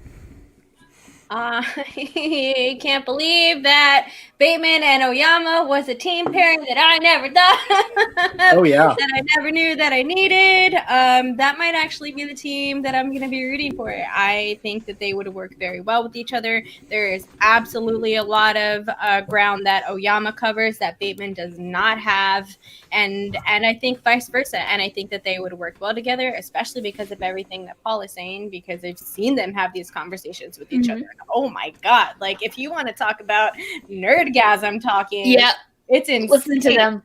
I can't believe that Bateman and Oyama was a team pairing that I never thought.
Oh yeah.
That I never knew that I needed. That might actually be the team that I'm going to be rooting for. I think that they would work very well with each other. There is absolutely a lot of ground that Oyama covers that Bateman does not have, and I think vice versa. And I think that they would work well together, especially because of everything that Paul is saying, because I've seen them have these conversations with each other. Oh my god! Like, if you want to talk about nerdgasm talking,
Yeah,
it's insane.
listen to them.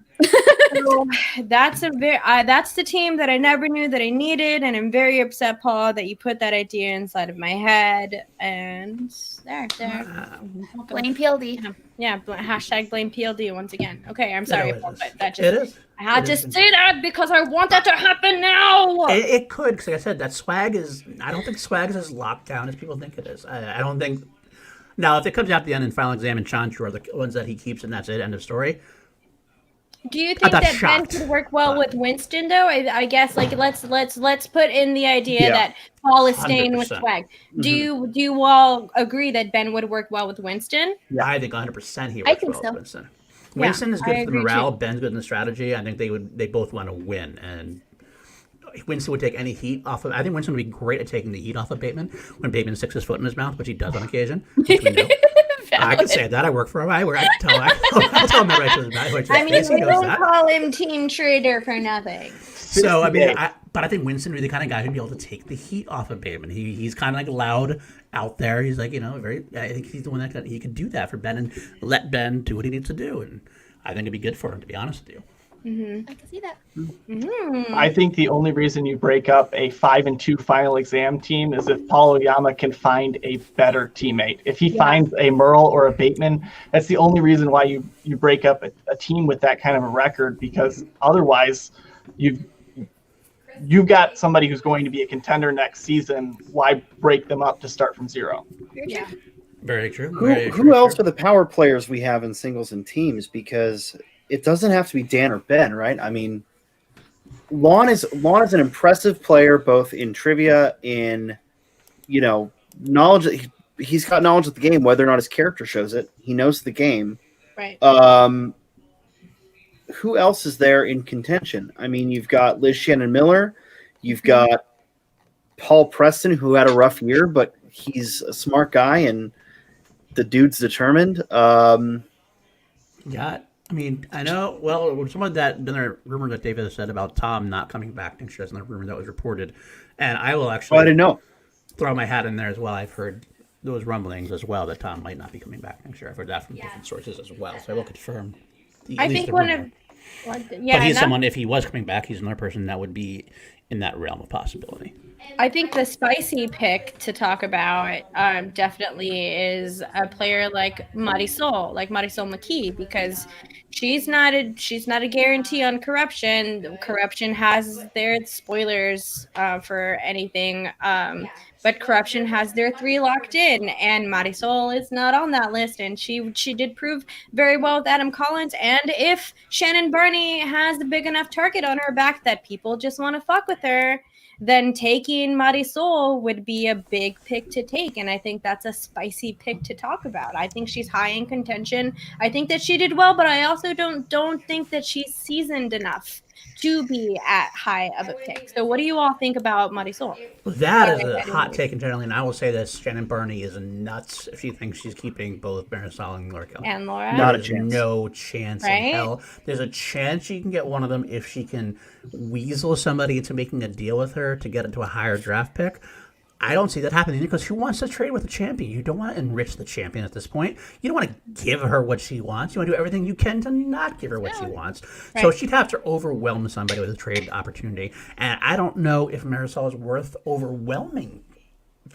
So that's that's the team that I never knew that I needed, and I'm very upset, Paul, that you put that idea inside of my head. And there.
Blame PLD.
Yeah, hashtag blame PLD once again. Okay, I'm sorry, Paul, but that just
It is.
I had to say that because I want that to happen now.
It could, because like I said, that swag is. I don't think swag is as locked down as people think it is. I don't think. Now, if it comes out at the end and final exam and Chandru are the ones that he keeps and that's it, end of story.
Do you think that Ben could work well with Winston, though? I guess, like, let's put in the idea that Paul is staying with swag. Do you all agree that Ben would work well with Winston?
Yeah, I think 100% he works well with Winston. Winston is good for the morale. Ben's good in the strategy. I think they both want to win, and Winston would take any heat off of. I think Winston would be great at taking the heat off of Bateman when Bateman sticks his foot in his mouth, which he does on occasion. Which we know. I can say that. I work for him. I tell him that right to his back.
I mean, we don't call him Team Trader for nothing.
So, I mean, but I think Winston would be the kind of guy who'd be able to take the heat off of Bateman. He's kind of like loud out there. He's like, I think he's the one that he could do that for Ben and let Ben do what he needs to do. And I think it'd be good for him, to be honest with you.
I can see that.
I think the only reason you break up a 5-2 final exam team is if Paul Oyama can find a better teammate. If he finds a Merle or a Bateman, that's the only reason why you break up a team with that kind of a record, because otherwise you've got somebody who's going to be a contender next season. Why break them up to start from zero?
Yeah.
Very true.
Who else are the power players we have in singles and teams? Because it doesn't have to be Dan or Ben, right? I mean, Lon is an impressive player, both in trivia, in knowledge. He's got knowledge of the game, whether or not his character shows it. He knows the game.
Right.
Who else is there in contention? I mean, you've got Liz Shannon Miller, you've got Paul Preston, who had a rough year, but he's a smart guy and the dude's determined.
I mean, I know. Well, someone that been a rumor that David has said about Tom not coming back next year. That's another rumor that was reported, and I will actually.
I didn't know.
Throw my hat in there as well. I've heard those rumblings as well that Tom might not be coming back next year. I've heard that from different sources as well, so I will confirm.
I think one of.
But he's someone. If he was coming back, he's another person that would be in that realm of possibility.
I think the spicy pick to talk about definitely is a player like Marisol McKee, because she's not a guarantee on corruption. Corruption has their spoilers for anything, but corruption has their 3 locked in, and Marisol is not on that list, and she did prove very well with Adam Collins. And if Shannon Barney has a big enough target on her back that people just want to fuck with her, then taking Marisol would be a big pick to take. And I think that's a spicy pick to talk about. I think she's high in contention. I think that she did well, but I also don't think that she's seasoned enough to be at high of a pick. So what do you all think about Marisol?
That is a hot take in general, and I will say this: Shannon Barney is nuts if she thinks she's keeping both Marisol and Laura Kelly.
And Laura?
Not a chance.
No chance in hell. There's a chance she can get one of them if she can weasel somebody into making a deal with her to get into a higher draft pick. I don't see that happening because she wants to trade with the champion. You don't want to enrich the champion at this point. You don't want to give her what she wants. You want to do everything you can to not give her what she wants. Right. So she'd have to overwhelm somebody with a trade opportunity. And I don't know if Marisol is worth overwhelming.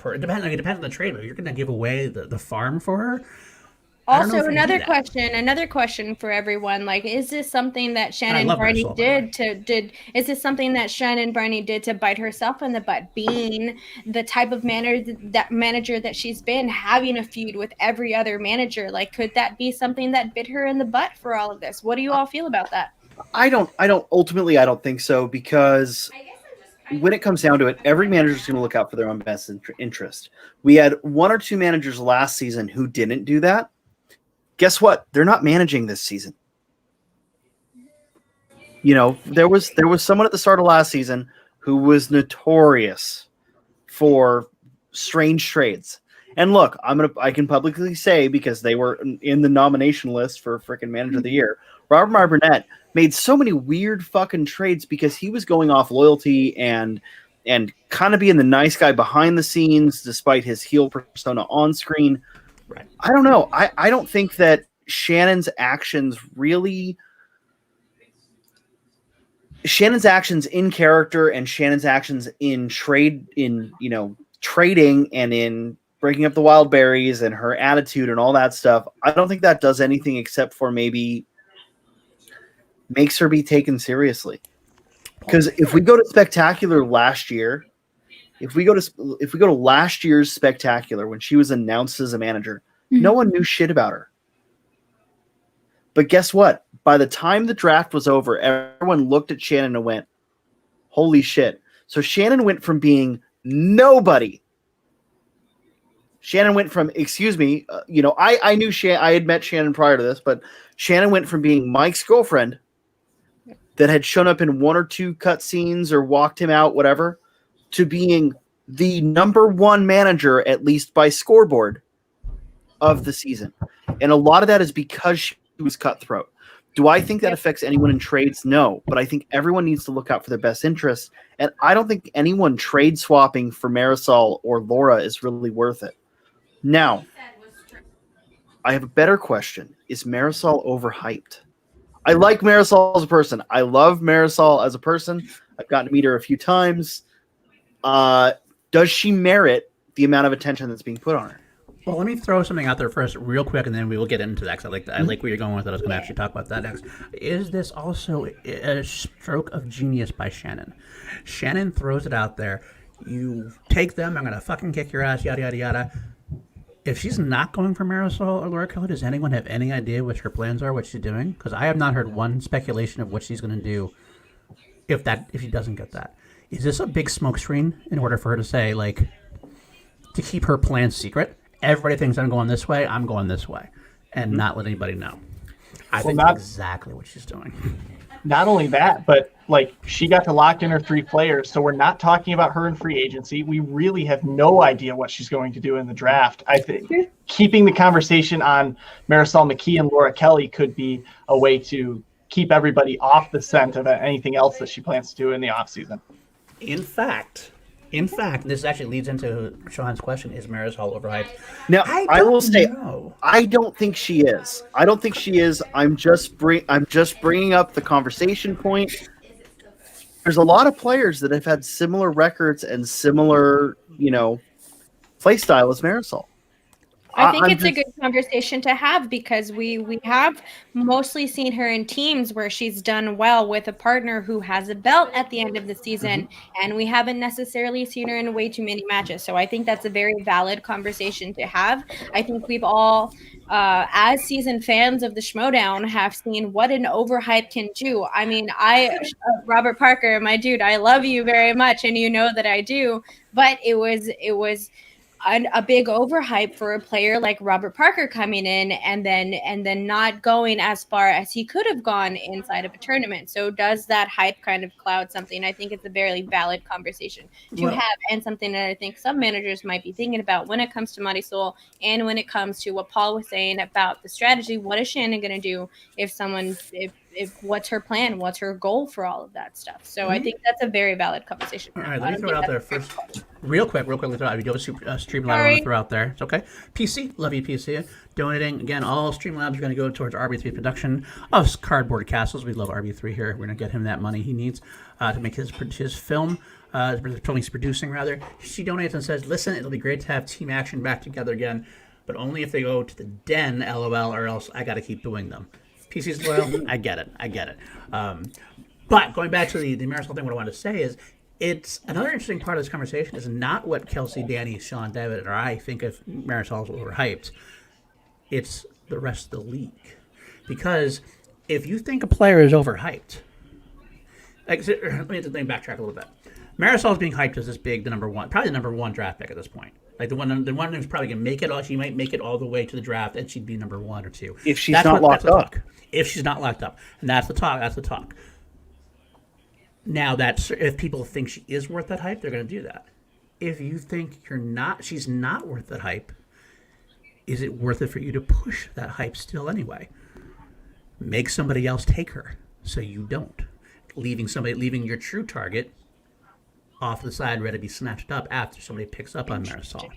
It depends on the trade. But if you're going to give away the farm for her.
Also, another question for everyone. Like, is this something that Shannon Barney is this something that Shannon Barney did to bite herself in the butt, being the type of manager that she's been, having a feud with every other manager? Like, could that be something that bit her in the butt for all of this? What do you all feel about that?
I don't think so, because when it comes down to it, every manager is going to look out for their own best interest. We had one or two managers last season who didn't do that. Guess what? They're not managing this season. You know, there was someone at the start of last season who was notorious for strange trades. And look, I can publicly say, because they were in the nomination list for freaking Manager of the Year, Robert Burnett made so many weird fucking trades because he was going off loyalty and kind of being the nice guy behind the scenes despite his heel persona on screen.
Right.
I don't know. I don't think that Shannon's actions in character and Shannon's actions in trading and in breaking up the wild berries and her attitude and all that stuff, I don't think that does anything except for maybe makes her be taken seriously. Because if we go to Spectacular last year, if we go to last year's Spectacular when she was announced as a manager, no one knew shit about her. But guess what? By the time the draft was over, everyone looked at Shannon and went, holy shit. So Shannon went from being nobody. Shannon went from, I knew I had met Shannon prior to this, but Shannon went from being Mike's girlfriend that had shown up in one or two cutscenes or walked him out, whatever, to being the number one manager, at least by scoreboard, of the season. And a lot of that is because she was cutthroat. Do I think that affects anyone in trades? No, but I think everyone needs to look out for their best interests. And I don't think anyone trade swapping for Marisol or Laura is really worth it. Now, I have a better question. Is Marisol overhyped? I like Marisol as a person. I love Marisol as a person. I've gotten to meet her a few times. Does she merit the amount of attention that's being put on her?
Well, let me throw something out there first, real quick, and then we will get into that. 'Cause I like where you're going with it. I was going to actually talk about that next. Is this also a stroke of genius by Shannon? Shannon throws it out there. You take them. I'm going to fucking kick your ass. Yada yada yada. If she's not going for Marisol or Laura Kelly, does anyone have any idea what her plans are? What she's doing? Because I have not heard one speculation of what she's going to do. If she doesn't get that, is this a big smokescreen in order for her to say to keep her plans secret? Everybody thinks I'm going this way, I'm going this way, and not let anybody know. I think that's exactly what she's doing.
Not only that, but she got to lock in her 3 players, so we're not talking about her in free agency. We really have no idea what she's going to do in the draft. I think keeping the conversation on Marisol McKee and Laura Kelly could be a way to keep everybody off the scent of anything else that she plans to do in the offseason.
In fact, this actually leads into Sean's question: is Marisol overhyped?
Now, I will say, I don't think she is. I'm just bringing up the conversation point. There's a lot of players that have had similar records and similar, play style as Marisol.
I think it's a good conversation to have because we have mostly seen her in teams where she's done well with a partner who has a belt at the end of the season, and we haven't necessarily seen her in way too many matches. So I think that's a very valid conversation to have. I think we've all, as seasoned fans of the Schmodown, have seen what an overhype can do. I mean, Robert Parker, my dude, I love you very much, and you know that I do, but it was a big overhype for a player like Robert Parker coming in and then not going as far as he could have gone inside of a tournament. So does that hype kind of cloud something? I think it's a very valid conversation to have, and something that I think some managers might be thinking about when it comes to Marisol and when it comes to what Paul was saying about the strategy. What is Shannon going to do if what's her plan? What's her goal for all of that stuff? So I think that's a very valid conversation.
All right, let me throw it out there first. Real quick. We do have a Streamlab I want to throw out there. It's okay. PC, love you, PC. Donating. Again, all Streamlabs are going to go towards RB3 production of Cardboard Castles. We love RB3 here. We're going to get him that money he needs to make his film. Film he's producing, rather. She donates and says, listen, it'll be great to have Team Action back together again, but only if they go to the den, LOL, or else I got to keep doing them. PC's loyal. I get it. But going back to the Marisol thing, what I wanted to say is, it's another interesting part of this conversation is not what Kelsey, Danie, Sean, David, or I think of Marisol's overhyped. It's the rest of the league. Because if you think a player is overhyped, let me backtrack a little bit. Marisol's being hyped as this big, probably the number one draft pick at this point. Like the one who's probably gonna make it all. She might make it all the way to the draft, and she'd be number 1 or 2
if she's not locked up.
If she's not locked up, and that's the talk. That's the talk. Now if people think she is worth that hype, they're gonna do that. If you think she's not worth that hype, is it worth it for you to push that hype still anyway? Make somebody else take her so you don't. Leaving your true target off the side ready to be snatched up after somebody picks up on Marisol.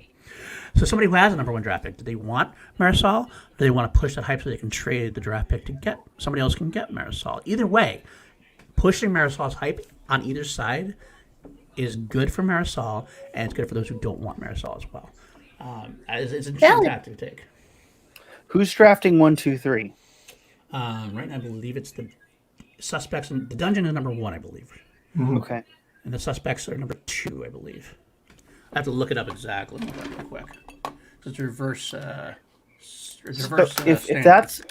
So somebody who has a number 1 draft pick, do they want Marisol? Do they want to push the hype so they can trade the draft pick to get somebody else can get Marisol? Either way, pushing Marisol's hype on either side is good for Marisol, and it's good for those who don't want Marisol as well. It's an interesting tactic to take.
Who's drafting 1, 2, 3?
Right now, I believe it's the suspects. And the dungeon is number 1, I believe.
Mm-hmm.
Okay.
And the suspects are number 2, I believe. I have to look it up exactly real quick. It's reverse.
If that's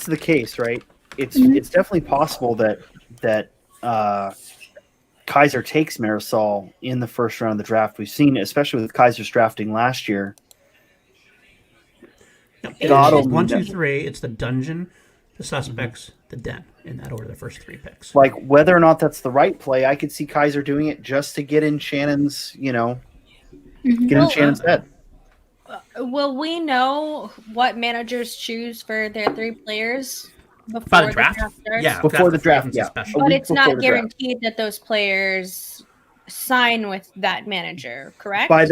the case, right? It's definitely possible that Kaiser takes Marisol in the first round of the draft. We've seen, especially with Kaiser's drafting last year.
It's 1, 2, 3. It's the dungeon, the suspects, the den, in that order. The first 3 picks.
Like whether or not that's the right play, I could see Kaiser doing it just to get in Shannon's, Shannon's head.
Will we know what managers choose for their 3 players before
By the draft?
starts?
Yeah,
before the draft. Yeah,
special.
But it's not
draft.
guaranteed that those players sign with that manager, correct?
By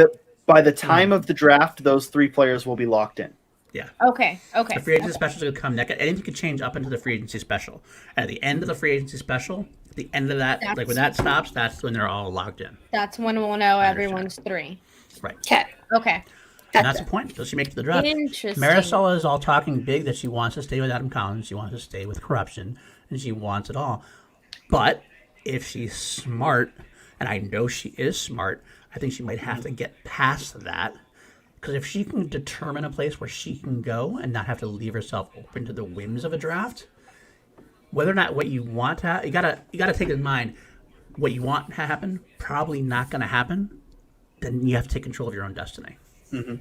the time of the draft, those 3 players will be locked in.
Yeah.
Okay.
The free agency special is going to come next. Anything could change up into the free agency special. And at the end of the free agency special, at the end of that, when that stops, that's when they're all locked in.
That's when we'll know everyone's 3.
Right.
Okay.
And that's the point. Does she make it to the draft?
Interesting.
Marisol is all talking big that she wants to stay with Adam Collins. She wants to stay with corruption. And she wants it all. But if she's smart, and I know she is smart, I think she might have to get past that. Because if she can determine a place where she can go and not have to leave herself open to the whims of a draft, whether or not what you want to you gotta take in mind what you want to happen, probably not going to happen. Then you have to take control of your own destiny.
Mm-hmm.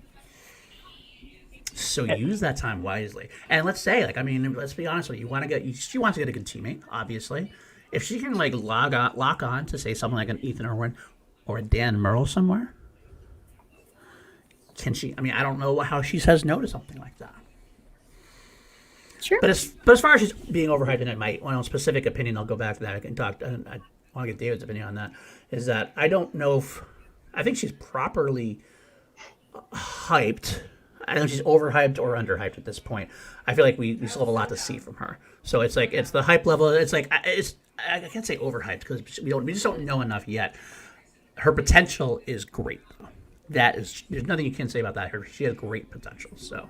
So use that time wisely. And let's say, let's be honest with you. She wants to get a good teammate, obviously. If she can lock on to say someone like an Ethan Irwin or a Dan Merle somewhere, can she? I don't know how she says no to something like that.
Sure.
But as far as she's being overhyped, and my own specific opinion, I'll go back to that. I can talk. I want to get David's opinion on that. Is that I don't know if I think she's properly hyped. I don't know if she's overhyped or underhyped at this point. I feel like we still have a lot to see from her. So it's the hype level. It's I can't say overhyped because we just don't know enough yet. Her potential is great. There's nothing you can say about that. She has great potential. So,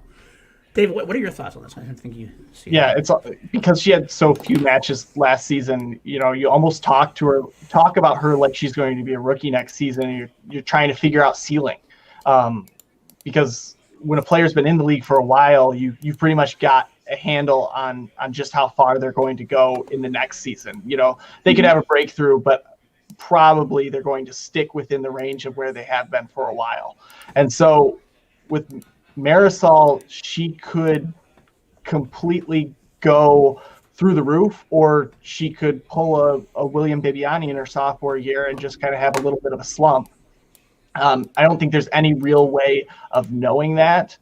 Dave, what are your thoughts on this? I don't think you see.
Yeah, it's because she had so few matches last season. You almost talk about her like she's going to be a rookie next season. You're trying to figure out ceiling, because when a player's been in the league for a while, you've pretty much got a handle on just how far they're going to go in the next season. They could have a breakthrough, but probably they're going to stick within the range of where they have been for a while. And so with Marisol, she could completely go through the roof, or she could pull a William Bibiani in her sophomore year and just kind of have a little bit of a slump. I don't think there's any real way of knowing that.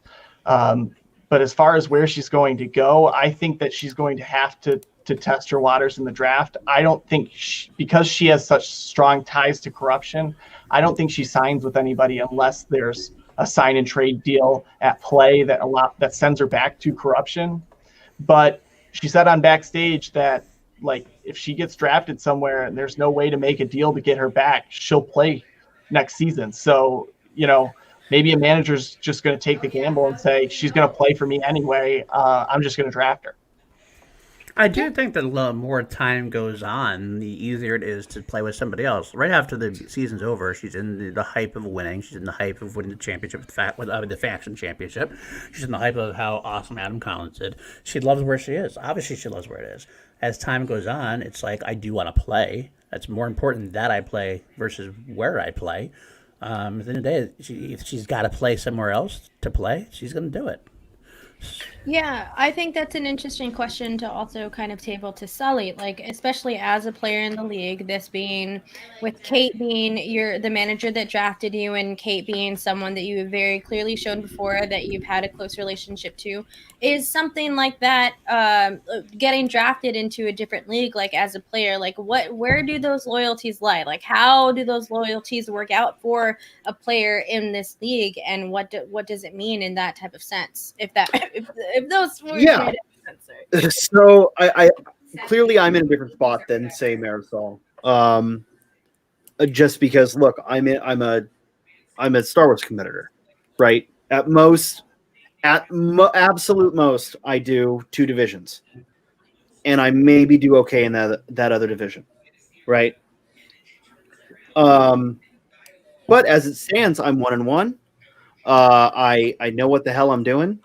But as far as where she's going to go, I think that she's going to have to test her waters in the draft. I don't think because she has such strong ties to corruption, I don't think she signs with anybody unless there's a sign and trade deal at play that sends her back to corruption. But she said on backstage that if she gets drafted somewhere and there's no way to make a deal to get her back, she'll play next season. So, maybe a manager's just going to take the gamble and say, she's going to play for me anyway. I'm just going to draft her.
I do think that the more time goes on, the easier it is to play with somebody else. Right after the season's over, she's in the hype of winning. She's in the hype of winning the championship, the faction championship. She's in the hype of how awesome Adam Collins did. She loves where she is. Obviously, she loves where it is. As time goes on, it's like, I do want to play. It's more important that I play versus where I play. At the end of the day, if she's got to play somewhere else to play, she's going to do it.
Yeah, I think that's an interesting question to also kind of table to Sully, like especially as a player in the league, this being with Kate being the manager that drafted you and Kate being someone that you have very clearly shown before that you've had a close relationship to, is something like that getting drafted into a different league, like as a player, like where do those loyalties lie? Like how do those loyalties work out for a player in this league, and what does it mean in that type of sense? If those words
Yeah.
made any sense.
So I clearly I'm in a different spot than say Marisol. Just because look, I'm a Star Wars competitor, right? At most, absolute most, I do 2 divisions, and I maybe do okay in that other division, right? But as it stands, I'm 1-1. I know what the hell I'm doing.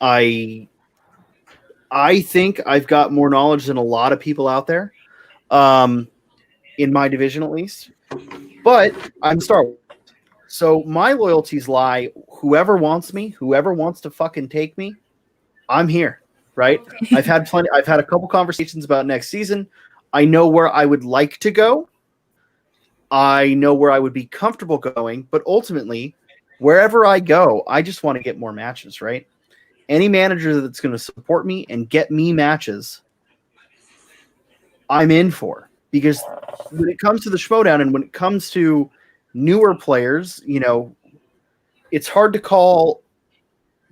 I think I've got more knowledge than a lot of people out there, in my division at least. But I'm Star Wars, so my loyalties lie. Whoever wants me, whoever wants to fucking take me, I'm here, right? I've had a couple conversations about next season. I know where I would like to go. I know where I would be comfortable going, but ultimately, wherever I go, I just want to get more matches, right? Any manager that's going to support me and get me matches, I'm in for. Because when it comes to the Schmodown and when it comes to newer players, it's hard to call.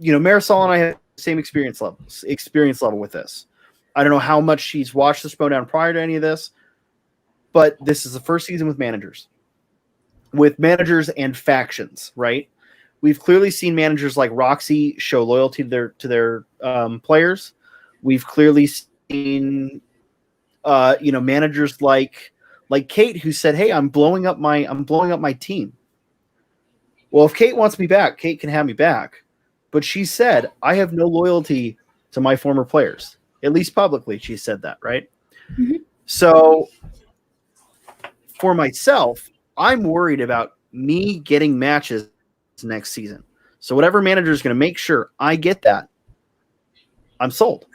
Marisol and I have the same experience level with this. I don't know how much she's watched the Schmodown prior to any of this, but this is the first season with managers and factions, right? We've clearly seen managers like Roxy show loyalty to their players. We've clearly seen managers like Kate, who said, "Hey, I'm blowing up my team." Well, if Kate wants me back, Kate can have me back. But she said, "I have no loyalty to my former players." At least publicly, she said that, right?
Mm-hmm.
So for myself, I'm worried about me getting matches next season. So whatever manager is going to make sure I get that, I'm sold.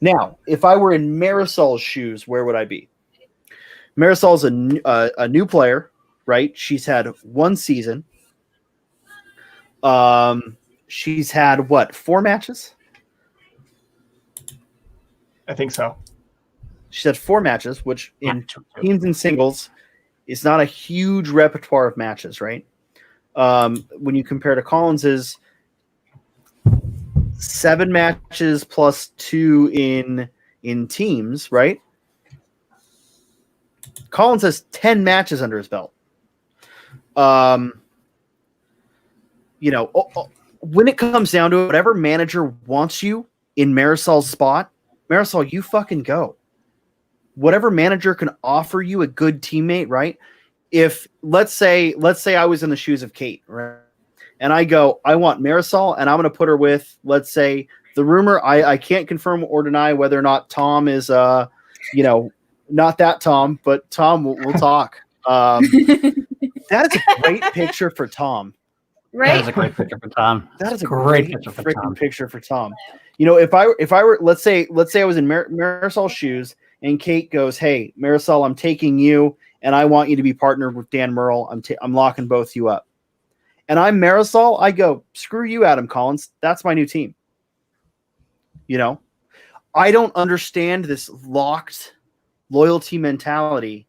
Now, if I were in Marisol's shoes, where would I be? Marisol's a new player, right? She's had 1 season. She's had, 4 matches?
I think so.
She's had 4 matches, which in teams and singles is not a huge repertoire of matches, right? When you compare to Collins's 7 matches plus 2 in teams, right? Collins has 10 matches under his belt. When it comes down to it, whatever manager wants you in Marisol's spot, Marisol, you fucking go. Whatever manager can offer you a good teammate, right? If let's say I was in the shoes of Kate, right? And I go, I want Marisol, and I'm going to put her with, let's say, the rumor. I can't confirm or deny whether or not Tom is, not that Tom, but Tom, we'll talk. That is a great picture for Tom.
Right? That is a great picture for Tom.
That is a great picture for Tom. If I were, let's say I was in Marisol's shoes, and Kate goes, "Hey, Marisol, I'm taking you, and I want you to be partnered with Dan Merle. I'm locking both you up." And I'm Marisol, I go, "Screw you, Adam Collins. That's my new team." I don't understand this locked loyalty mentality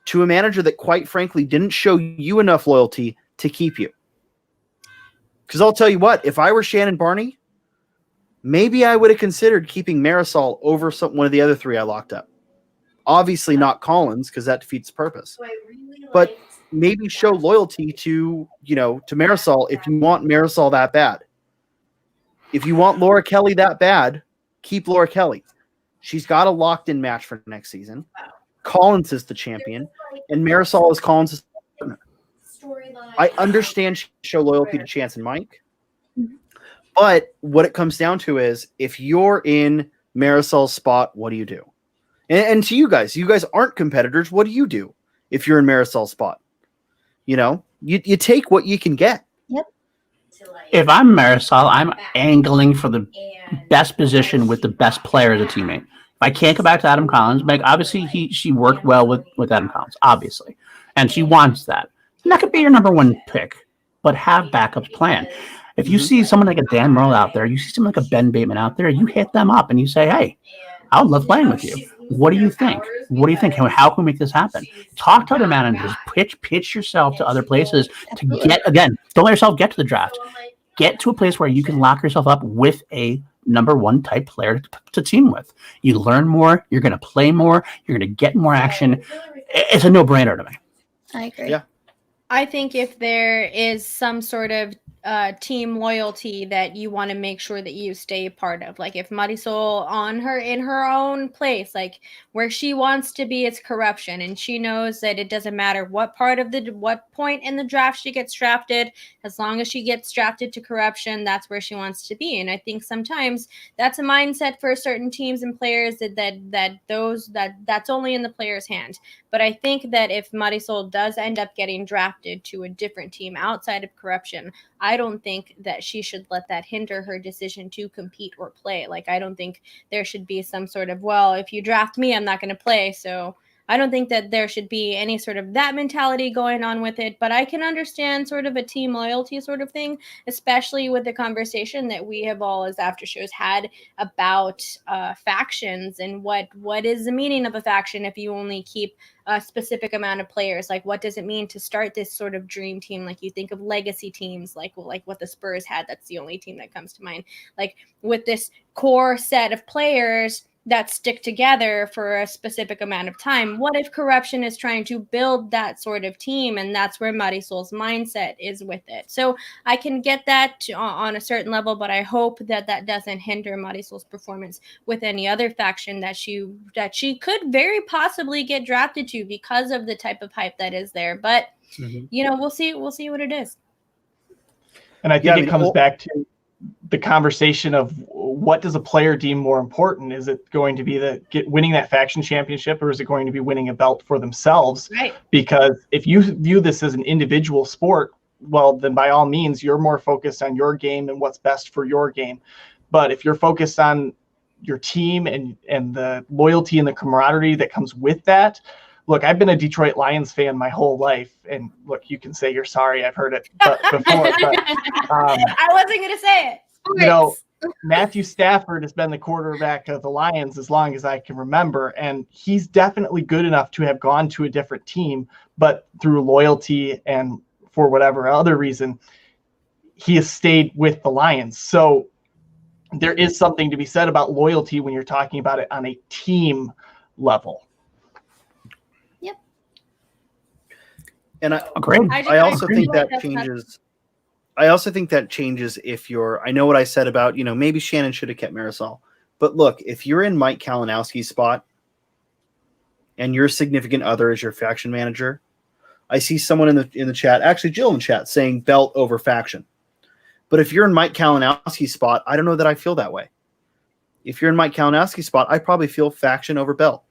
to a manager that, quite frankly, didn't show you enough loyalty to keep you. Because I'll tell you what, if I were Shannon Barney, maybe I would have considered keeping Marisol over one of the other 3 I locked up. Obviously not Collins, because that defeats the purpose. But maybe show loyalty to Marisol if you want Marisol that bad. If you want Laura Kelly that bad, keep Laura Kelly. She's got a locked-in match for next season. Collins is the champion, and Marisol is Collins' partner. I understand show loyalty to Chance and Mike, but what it comes down to is if you're in Marisol's spot, what do you do? And to you guys aren't competitors. What do you do if you're in Marisol's spot? You take what you can get.
If I'm Marisol, I'm angling for the best position with the best player as a teammate. If I can't go back to Adam Collins, Meg, obviously she worked well with Adam Collins, obviously, and she wants that. And that could be your number one pick, but have backups plan. If you see someone like a Dan Merle out there, you see someone like a Ben Bateman out there, you hit them up and you say, hey, I would love playing with you. What do you think? What do you think? How can we make this happen? Talk to other managers. Pitch yourself to other places to get, again, don't let yourself get to the draft. Get to a place where you can lock yourself up with a number one type player to team with. You learn more. You're going to play more. You're going to get more action. It's a no-brainer to me.
I agree.
Yeah.
I think if there is some sort of team loyalty that you want to make sure that you stay part of, like if Marisol in her own place, like where she wants to be, it's corruption, and she knows that it doesn't matter what point in the draft she gets drafted, as long as she gets drafted to corruption, that's where she wants to be. And I think sometimes that's a mindset for certain teams and players that's only in the player's hand. But I think that if Marisol does end up getting drafted to a different team outside of corruption, I don't think that she should let that hinder her decision to compete or play. Like, I don't think there should be some sort of, well, if you draft me, I'm not going to play. So I don't think that there should be any sort of that mentality going on with it. But I can understand sort of a team loyalty sort of thing, especially with the conversation that we have all as after shows had about factions and what is the meaning of a faction if you only keep a specific amount of players. Like, what does it mean to start this sort of dream team? Like, you think of legacy teams, like what the Spurs had. That's the only team that comes to mind. Like, with this core set of players that stick together for a specific amount of time. What if corruption is trying to build that sort of team? And that's where Marisol's mindset is with it. So I can get that on a certain level, but I hope that that doesn't hinder Marisol's performance with any other faction that she could very possibly get drafted to because of the type of hype that is there. But we'll see what it is.
And I think it comes back to the conversation of what does a player deem more important? Is it going to be winning that faction championship, or is it going to be winning a belt for themselves?
Right.
Because if you view this as an individual sport, well, then by all means, you're more focused on your game and what's best for your game. But if you're focused on your team and the loyalty and the camaraderie that comes with that, look, I've been a Detroit Lions fan my whole life, and look, you can say you're sorry. I've heard it before. But,
I wasn't going to say it.
Matthew Stafford has been the quarterback of the Lions as long as I can remember, and he's definitely good enough to have gone to a different team, but through loyalty and for whatever other reason, he has stayed with the Lions. So there is something to be said about loyalty when you're talking about it on a team level.
And I also think that changes. I also think that changes if you're. I know what I said about maybe Shannon should have kept Marisol, but look, if you're in Mike Kalinowski's spot, and your significant other is your faction manager, I see someone in the chat, actually Jill in chat, saying belt over faction. But if you're in Mike Kalinowski's spot, I don't know that I feel that way. If you're in Mike Kalinowski's spot, I probably feel faction over belt,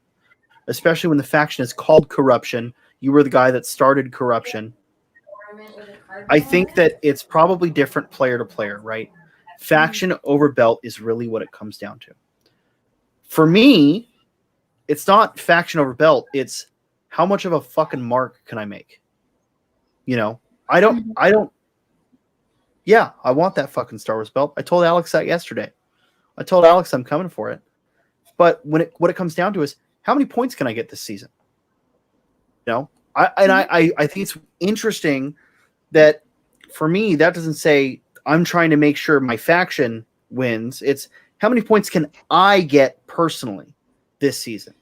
especially when the faction is called corruption. You were the guy that started corruption. I think that it's probably different player to player, right? Faction over belt is really what it comes down to. For me, it's not faction over belt. It's how much of a fucking mark can I make? I want that fucking Star Wars belt. I told Alex that yesterday. I told Alex I'm coming for it. But what it comes down to is how many points can I get this season? I think it's interesting that for me, that doesn't say I'm trying to make sure my faction wins. It's how many points can I get personally this season?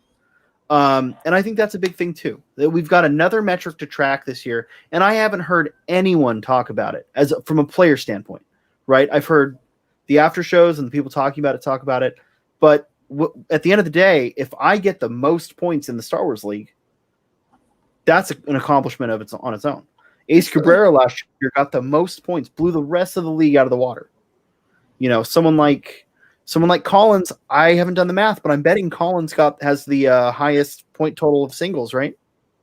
And I think that's a big thing too, that we've got another metric to track this year. And I haven't heard anyone talk about it from a player standpoint, right? I've heard the after shows and the people talking about it talk about it. But at the end of the day, if I get the most points in the Star Wars League, that's an accomplishment on its own. Ace Cabrera last year got the most points, blew the rest of the league out of the water. Someone like Someone like Collins, I haven't done the math, but I'm betting Collins has the highest point total of singles, right?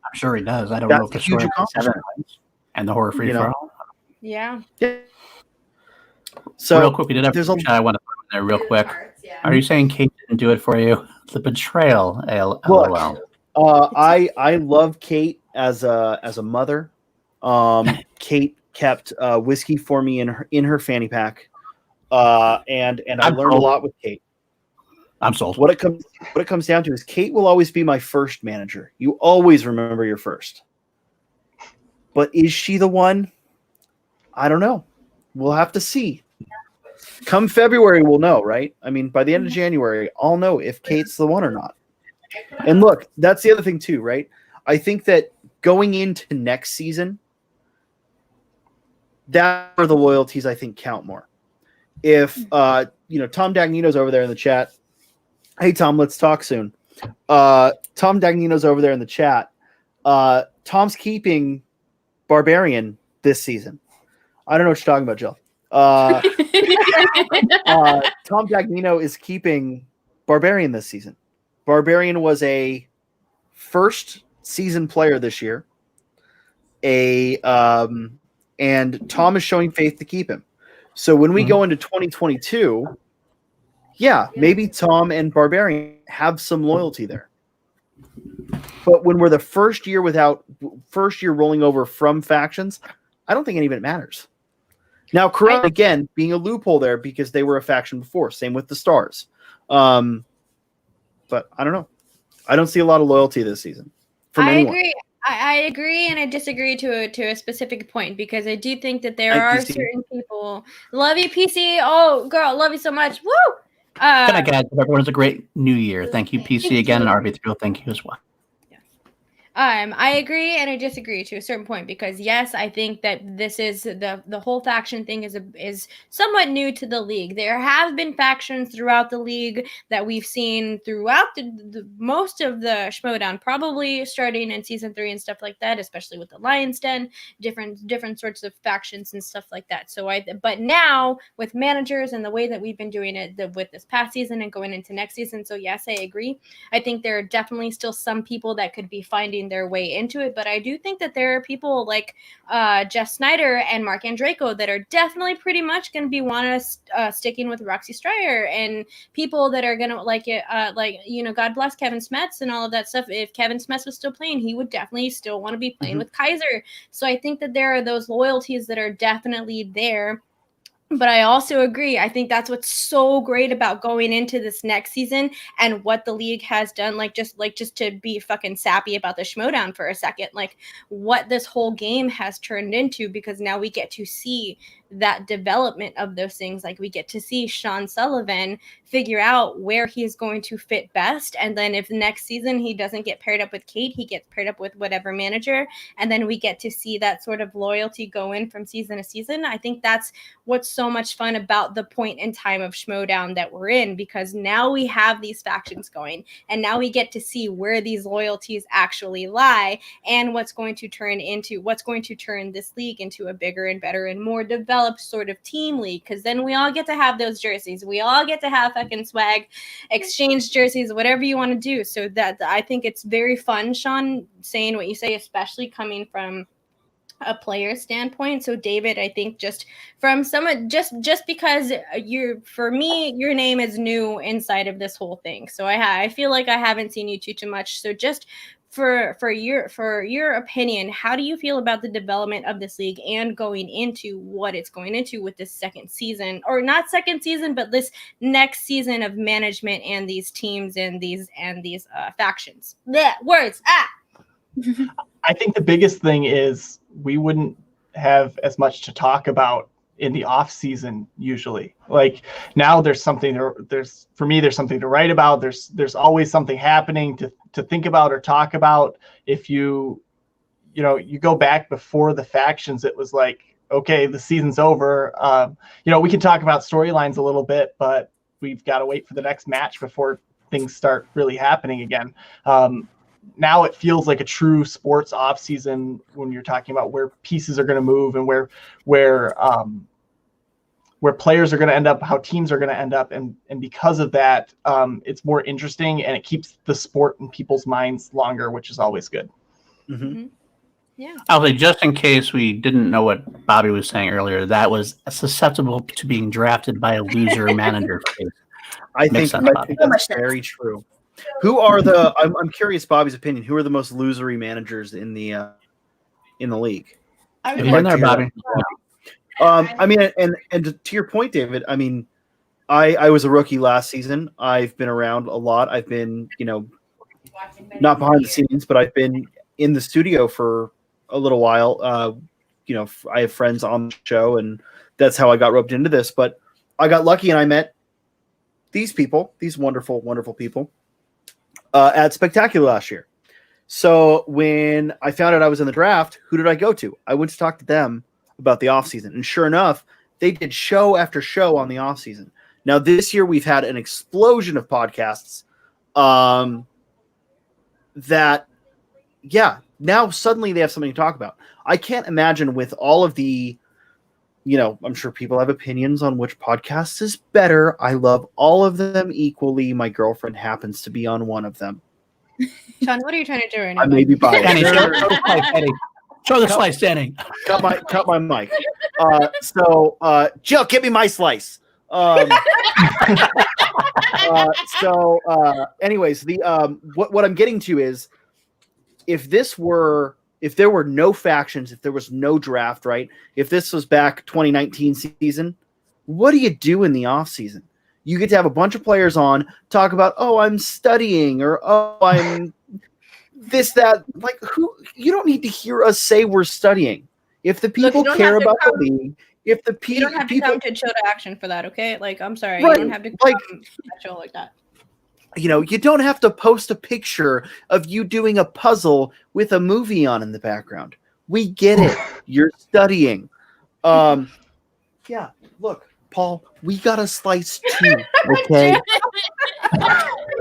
I'm sure he does. I don't know if
That's
the
a huge
story
accomplishment.
and the horror free
You know.
for all.
Yeah.
So
real quick, we did have a chat I want to throw in there real quick. Are you saying Kate didn't do it for you? The betrayal, LOL.
I love Kate as a mother. Kate kept whiskey for me in her fanny pack, and I learned a lot with Kate.
I'm sold.
What it comes down to is Kate will always be my first manager. You always remember your first. But is she the one? I don't know. We'll have to see. Come February, we'll know, right? I mean, by the end of January, I'll know if Kate's the one or not. And look, that's the other thing too, right? I think that going into next season, that's where the loyalties I think count more. If Tom Dagnino's over there in the chat. Hey Tom, let's talk soon. Tom Dagnino's over there in the chat. Tom's keeping Barbarian this season. I don't know what you're talking about, Jill. Tom Dagnino is keeping Barbarian this season. Barbarian was a first season player this year. And Tom is showing faith to keep him. So when we go into 2022, maybe Tom and Barbarian have some loyalty there. But when we're the first year rolling over from factions, I don't think any of it matters. Now, Corona, again, being a loophole there because they were a faction before. Same with the Stars. But I don't know. I don't see a lot of loyalty this season from anyone.
Agree. I agree and I disagree to a specific point because I do think that there are certain people. Love you, PC. Oh, girl, love you so much. Woo!
Can I get everyone has a great new year. Thank you, PC, again, and RB3. Thank you as well.
I agree and I disagree to a certain point because yes, I think that this is the whole faction thing is somewhat new to the league. There have been factions throughout the league that we've seen throughout the most of the Schmodown, probably starting in season 3 and stuff like that, especially with the Lion's Den, different sorts of factions and stuff like that. But now with managers and the way that we've been doing it with this past season and going into next season, so yes, I agree. I think there are definitely still some people that could be finding their way into it, but I do think that there are people like Jeff Snyder and Mark Andraco that are definitely pretty much going to be sticking with Roxy Stryer, and people that are going to like it, God bless Kevin Smets and all of that stuff. If Kevin Smets was still playing, he would definitely still want to be playing with Kaiser. So I think that there are those loyalties that are definitely there. But I also agree. I think that's what's so great about going into this next season and what the league has done. Just to be fucking sappy about the Schmodown for a second, like what this whole game has turned into, because now we get to see that development of those things. Like we get to see Sean Sullivan figure out where he is going to fit best. And then if next season he doesn't get paired up with Kate, he gets paired up with whatever manager. And then we get to see that sort of loyalty go in from season to season. I think that's what's so much fun about the point in time of Schmodown that we're in, because now we have these factions going and now we get to see where these loyalties actually lie and what's going to turn this league into a bigger and better and more developed sort of team league, because then we all get to have those jerseys, we all get to have fucking swag, exchange jerseys, whatever you want to do. So that I think it's very fun, Sean, saying what you say, especially coming from a player standpoint. So David, I think just from someone, just because for me, your name is new inside of this whole thing. So I feel like I haven't seen you too much. So just for your opinion, how do you feel about the development of this league and going into what it's going into with this second season, or not second season, but this next season of management and these teams and these factions? Words.
I think the biggest thing is we wouldn't have as much to talk about in the off season usually. Like now there's something to write about. There's always something happening to think about or talk about. If you go back before the factions, it was like, okay, the season's over. We can talk about storylines a little bit, but we've got to wait for the next match before things start really happening again. Now it feels like a true sports off season when you're talking about where pieces are going to move and where where players are going to end up, how teams are going to end up, and because of that, it's more interesting and it keeps the sport in people's minds longer, which is always good.
Mm-hmm.
Yeah.
I'll say, just in case we didn't know what Bobby was saying earlier, that was susceptible to being drafted by a loser manager.
I think
So
that's
much sense.
very true. Who are the? I'm curious, Bobby's opinion. Who are the most losery managers in the league?
I
If
would
you're in
like
there,
to hear
Bobby.
I mean, and to your point, David. I mean, I was a rookie last season. I've been around a lot. I've been, not behind the scenes, but I've been in the studio for a little while. I have friends on the show, and that's how I got roped into this. But I got lucky, and I met these people, these wonderful, wonderful people, at Spectacular last year. So when I found out I was in the draft, who did I go to? I went to talk to them about the offseason. And sure enough, they did show after show on the offseason. Now, this year we've had an explosion of podcasts now suddenly they have something to talk about. I can't imagine with all of the, I'm sure people have opinions on which podcast is better. I love all of them equally. My girlfriend happens to be on one of them.
Sean, what are you trying to do right now?
I may be biased.
Danny, show the slice, Danny. Show the slice, Danny.
Cut my mic. Jill, give me my slice. Anyways, what I'm getting to is, if there were no factions, if there was no draft, right? If this was back 2019 season, what do you do in the off season? You get to have a bunch of players on, talk about, oh, I'm studying, or oh, I'm this, that. Like, who? You don't need to hear us say we're studying. If the people care about the league, if the
you don't have to come to Chill to Action for that, okay? Like, I'm sorry,
right,
you don't have to come to a show like that.
You don't have to post a picture of you doing a puzzle with a movie on in the background. We get it. You're studying. Yeah, look, Paul, we got a slice too, okay?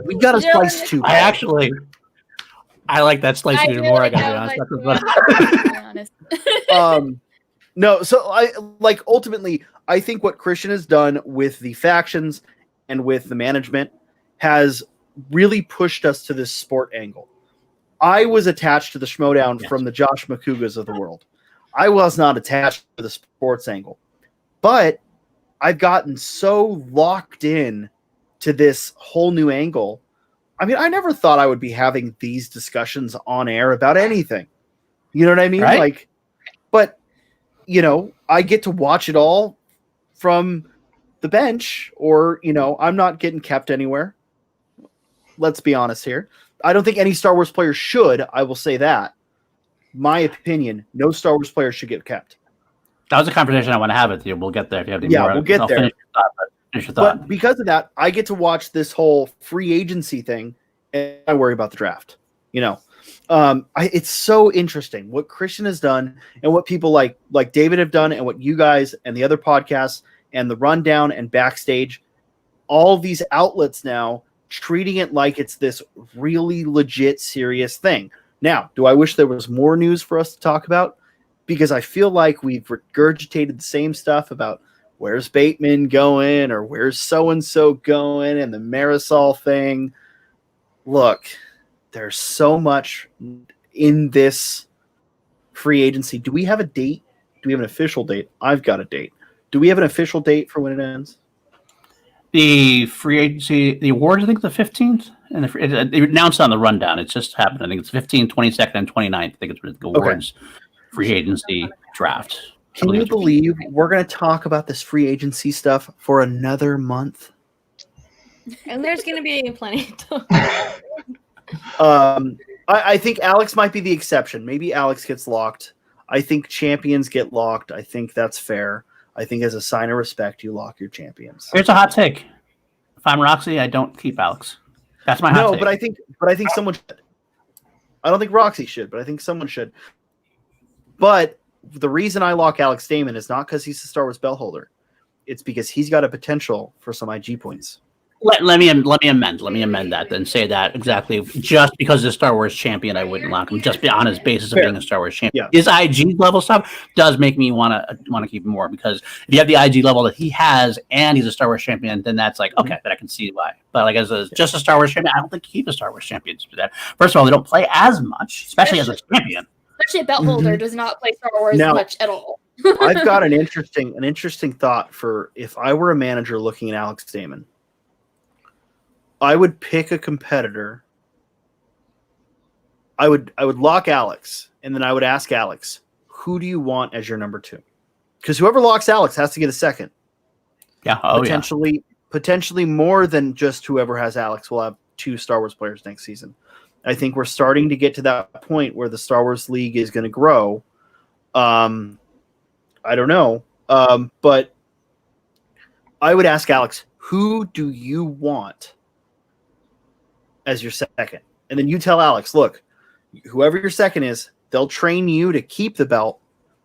We got a slice too.
I like that slice even more, I gotta be honest.
No, so ultimately, I think what Christian has done with the factions and with the management has really pushed us to this sport angle. I was attached to the Schmodown from the Josh McCougas of the world. I was not attached to the sports angle. But I've gotten so locked in to this whole new angle. I mean, I never thought I would be having these discussions on air about anything. You know what I mean?
Right?
But, I get to watch it all from the bench, or, I'm not getting kept anywhere. Let's be honest here. I don't think any Star Wars player should. I will say that. My opinion, no Star Wars player should get kept.
That was a conversation I want to have with you. We'll get there if you have any more.
We'll get there.
Finish your thought.
But because of that, I get to watch this whole free agency thing, and I worry about the draft. It's so interesting what Christian has done, and what people like David have done, and what you guys and the other podcasts and the Rundown and Backstage, all these outlets now treating it like it's this really legit, serious thing. Now, do I wish there was more news for us to talk about? Because I feel like we've regurgitated the same stuff about where's Bateman going, or where's so-and-so going, and the Marisol thing. Look, there's so much in this free agency. Do we have a date? Do we have an official date? I've got a date. Do we have an official date for when it ends?
The free agency, the awards, I think, the 15th. And it announced on the Rundown. It's just happened. I think it's 15th, 22nd, and 29th. I think it's the awards free agency draft.
Can you believe we're going to talk about this free agency stuff for another month?
And there's going to be plenty to
I think Alex might be the exception. Maybe Alex gets locked. I think champions get locked. I think that's fair. I think as a sign of respect, you lock your champions.
Here's a hot take. If I'm Roxy, I don't keep Alex. That's my hot take.
But I think someone should. I don't think Roxy should, but I think someone should. But the reason I lock Alex Damon is not because he's a Star Wars bell holder. It's because he's got a potential for some IG points.
Let me amend that. Then say that exactly. Just because he's a Star Wars champion, I wouldn't lock him. Just on his basis of
Fair.
being a Star Wars champion.
Yeah.
His IG level stuff does make me want to keep him more, because if you have the IG level that he has and he's a Star Wars champion, then that's like okay, then I can see why. But like just a Star Wars champion, I don't think you keep a Star Wars champion to do that. First of all, they don't play as much, especially as a champion.
Especially a belt holder does not play Star Wars
Now-
much at all.
I've got an interesting thought for if I were a manager looking at Alex Damon. I would pick a competitor. I would lock Alex, and then I would ask Alex, who do you want as your number 2? Because whoever locks Alex has to get a second.
Yeah,
Potentially more than just whoever has Alex will have 2 Star Wars players next season. I think we're starting to get to that point where the Star Wars League is going to grow. I don't know. But I would ask Alex, who do you want as your second? And then you tell Alex, look, whoever your second is, they'll train you to keep the belt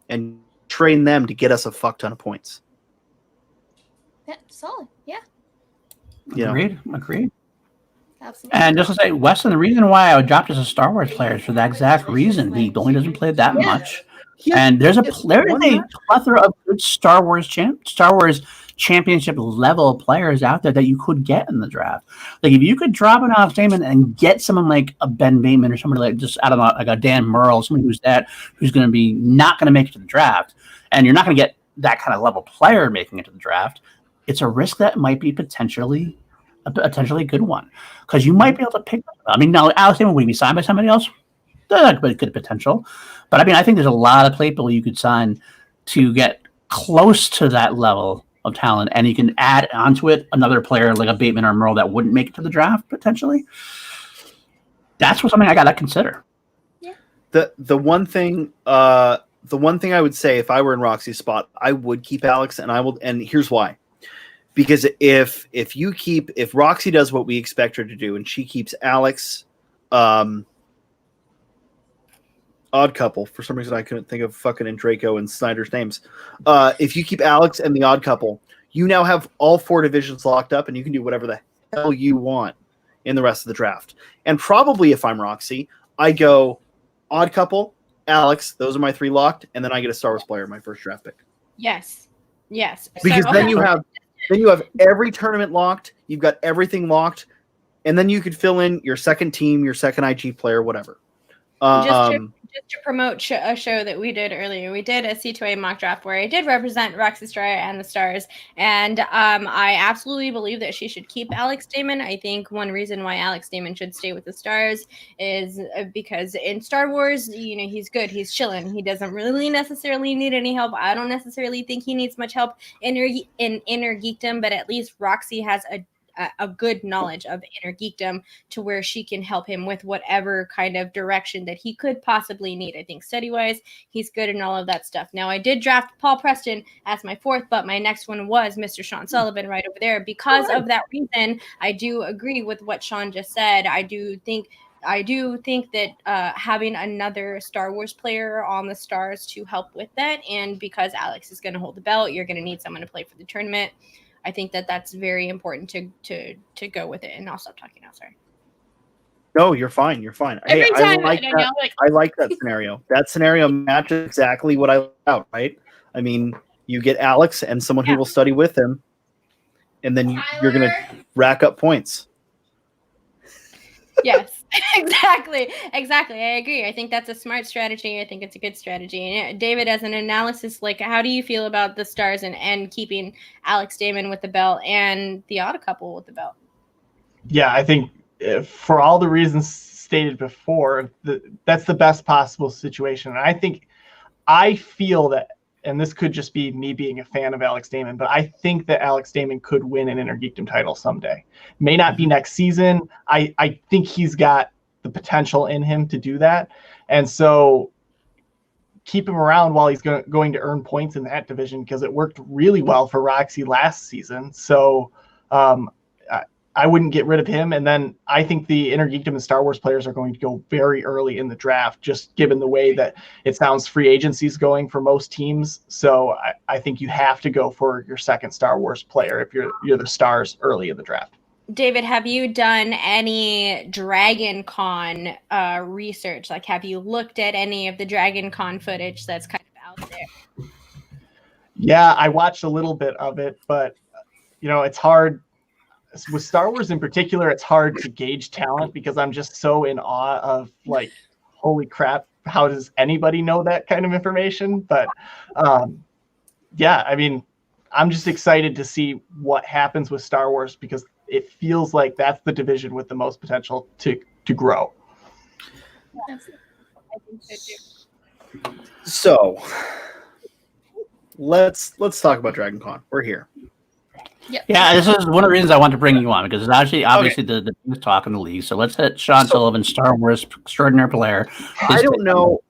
and train them to get us a fuck ton of points.
Yeah, solid. Yeah,
You know?
Agreed.
absolutely.
And just to say, Weston, the reason why I would drop as a Star Wars player is for that exact reason. He only doesn't play that much. And there is a plethora of good Star Wars championship level players out there that you could get in the draft. Like if you could drop an Alex Damon and get someone like a Ben Bateman or somebody like just I don't know, like a Dan Murrell, someone who's going to be not going to make it to the draft, and you're not going to get that kind of level player making it to the draft. It's a risk that might be potentially a good one, because you might be able to pick. I mean, now Alex Damon, would he be signed by somebody else? That's a good potential. But I mean, I think there's a lot of people you could sign to get close to that level of talent, and you can add onto it another player like a Bateman or Merle that wouldn't make it to the draft potentially. That's something I got to consider.
Yeah.
The one thing I would say if I were in Roxy's spot, I would keep Alex, and here's why. Because if Roxy does what we expect her to do, and she keeps Alex, Odd Couple. For some reason, I couldn't think of fucking Draco and Snyder's names. If you keep Alex and the Odd Couple, you now have all 4 divisions locked up, and you can do whatever the hell you want in the rest of the draft. And probably, if I'm Roxy, I go Odd Couple, Alex. Those are my 3 locked, and then I get a Star Wars player, my first draft pick.
Yes.
Because then you have every tournament locked. You've got everything locked, and then you could fill in your second team, your second IG player, whatever.
Just to promote a show that we did earlier, we did a C2A mock draft where I did represent Roxy Straya and the Stars, and I absolutely believe that she should keep Alex Damon. I think one reason why Alex Damon should stay with the Stars is because in Star Wars, he's good, he's chilling, he doesn't really necessarily need any help. I don't necessarily think he needs much help in inner geekdom, but at least Roxy has a good knowledge of inner geekdom to where she can help him with whatever kind of direction that he could possibly need. I think study-wise, he's good in all of that stuff. Now, I did draft Paul Preston as my 4th, but my next one was Mr. Sean Sullivan right over there. Because of that reason, I do agree with what Sean just said. I do think that having another Star Wars player on the Stars to help with that, and because Alex is going to hold the belt, you're going to need someone to play for the tournament. I think that that's very important to go with it. And I'll stop talking now. Sorry.
No, you're fine.
Every time
I like that scenario. That scenario matches exactly what I laid out, right? I mean, you get Alex and someone who will study with him, and then you're going to rack up points.
Yes, exactly. I agree. I think that's a smart strategy. I think it's a good strategy. And David, as an analysis, like, how do you feel about the Stars and keeping Alex Damon with the belt and the Odd Couple with the belt?
Yeah, I think for all the reasons stated before, that's the best possible situation. And I feel that, and this could just be me being a fan of Alex Damon, but I think that Alex Damon could win an Inner Geekdom title someday. May not be next season. I think he's got the potential in him to do that. And so keep him around while he's going to earn points in that division, because it worked really well for Roxy last season. So I wouldn't get rid of him. And then I think the Inner Geekdom and Star Wars players are going to go very early in the draft, just given the way that it sounds free agency is going for most teams. So I think you have to go for your second Star Wars player if you're the Stars early in the draft.
David, have you done any Dragon Con research? Like, have you looked at any of the Dragon Con footage that's kind of out there?
Yeah, I watched a little bit of it, but it's hard with Star Wars in particular. It's hard to gauge talent because I'm just so in awe of like, holy crap, how does anybody know that kind of information? But yeah, I mean, I'm just excited to see what happens with Star Wars because it feels like that's the division with the most potential to grow.
I think so too.
So let's talk about Dragon Con. We're here.
Yep.
Yeah, this is one of the reasons I wanted to bring you on, because it's actually obviously the biggest talk in the league. So let's hit Sean Sullivan, Star Wars extraordinary player.
I don't know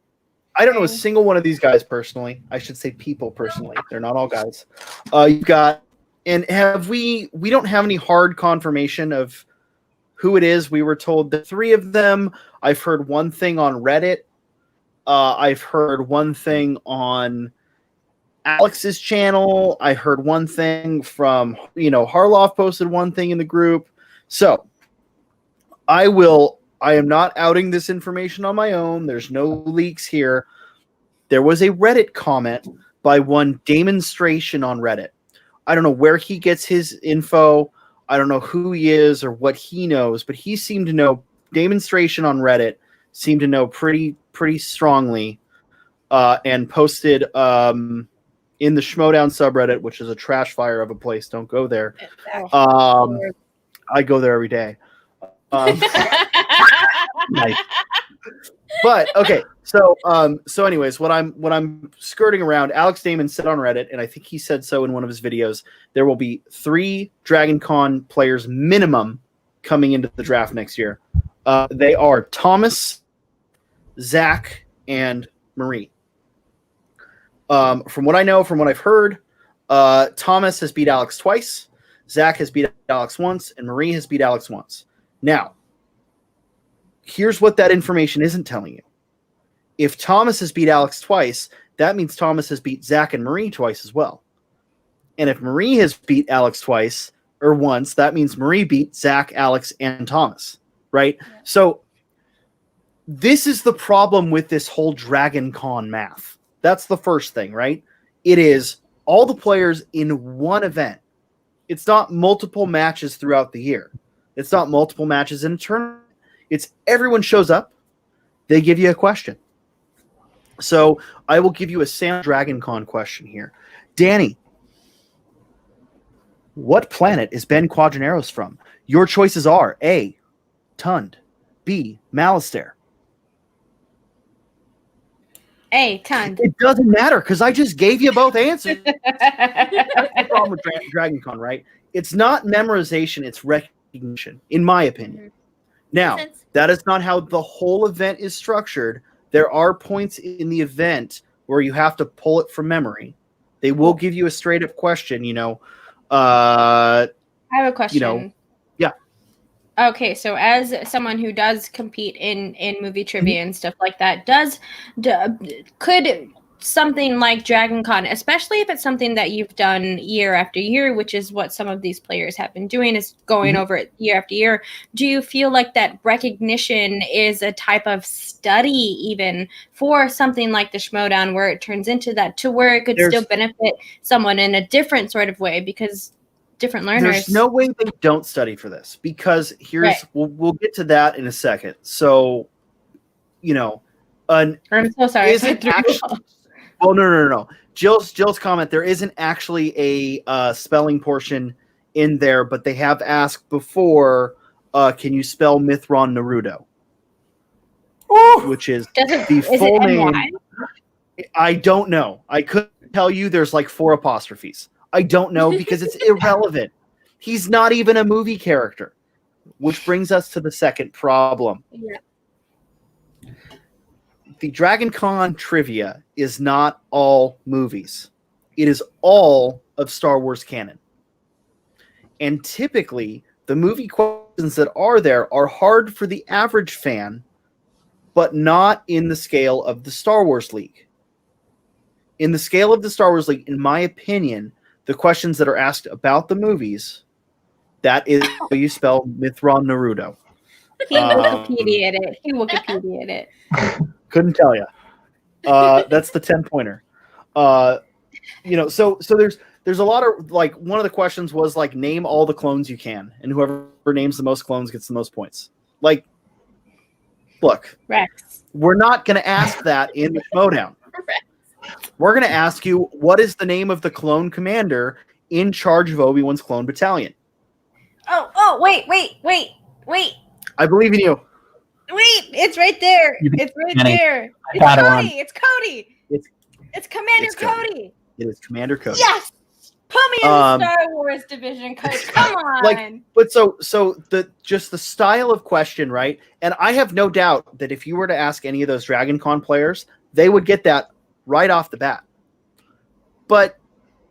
a single one of these guys personally. I should say people personally. They're not all guys. You've got, and we don't have any hard confirmation of who it is. We were told the three of them. I've heard one thing on Reddit. I've heard one thing on Alex's channel. I heard one thing from, Harloff posted one thing in the group. So I am not outing this information on my own. There's no leaks here. There was a Reddit comment by one Demonstration on Reddit. I don't know where he gets his info. I don't know who he is or what he knows, but he seemed to know. Demonstration on Reddit seemed to know pretty strongly, and posted in the Schmodown subreddit, which is a trash fire of a place. Don't go there. I go there every day. Nice. But okay, so anyways, what I'm skirting around, Alex Damon said on Reddit, and I think he said so in one of his videos, there will be 3 Dragon Con players minimum coming into the draft next year. They are Thomas, Zach, and Marie. From what I know, from what I've heard, Thomas has beat Alex twice, Zach has beat Alex once, and Marie has beat Alex once. Now, here's what that information isn't telling you. If Thomas has beat Alex twice, that means Thomas has beat Zach and Marie twice as well. And if Marie has beat Alex twice or once, that means Marie beat Zach, Alex, and Thomas, right? Yeah. So this is the problem with this whole Dragon Con math. That's the first thing, right? It is all the players in one event. It's not multiple matches throughout the year. It's not multiple matches in a tournament. It's everyone shows up. They give you a question. So I will give you a Sam Dragon Con question here. Danie, what planet is Ben Quadraneros from? Your choices are A, Tund, B, Malastare.
A, Tund.
It doesn't matter because I just gave you both answers. That's the problem with Dragon Con, right? It's not memorization, it's recognition, in my opinion. Now, that is not how the whole event is structured. There are points in the event where you have to pull it from memory. They will give you a straight-up question,
I have a question.
Yeah.
Okay, so as someone who does compete in movie trivia and stuff like that, could something like Dragon Con, especially if it's something that you've done year after year, which is what some of these players have been doing, is going over it year after year, do you feel like that recognition is a type of study even for something like the Schmodown, where it turns into that, to where it could still benefit someone in a different sort of way, because different learners.
There's no way they don't study for this, because here's right. we'll get to that in a second. So,
I'm so sorry.
Oh no. Jill's comment. There isn't actually a spelling portion in there, but they have asked before. Can you spell Mithron Naruto? Which is the full name. I don't know. I couldn't tell you. There's like 4 apostrophes. I don't know because it's irrelevant. He's not even a movie character, which brings us to the second problem.
Yeah.
The Dragon Con trivia is not all movies. It is all of Star Wars canon. And typically, the movie questions that are there are hard for the average fan, but not in the scale of the Star Wars League. In the scale of the Star Wars League, in my opinion, the questions that are asked about the movies, That is how you spell Mithra Naruto.
He Wikipedia'd it. He Wikipedia'd it.
Couldn't tell you. That's the 10-pointer. So there's a lot of like, one of the questions was like, name all the clones you can, and whoever names the most clones gets the most points. Like, look,
Rex.
We're not going to ask that in the Schmodown. We're going to ask you, what is the name of the clone commander in charge of Obi-Wan's clone battalion?
Oh, wait.
I believe in you.
Wait, it's right there. It's right there. It's Cody. It's Cody. It's Commander Cody.
It is Commander Cody.
Yes. Put me in the Star Wars division, Coach. Come on.
But so the style of question, right? And I have no doubt that if you were to ask any of those Dragon Con players, they would get that right off the bat. But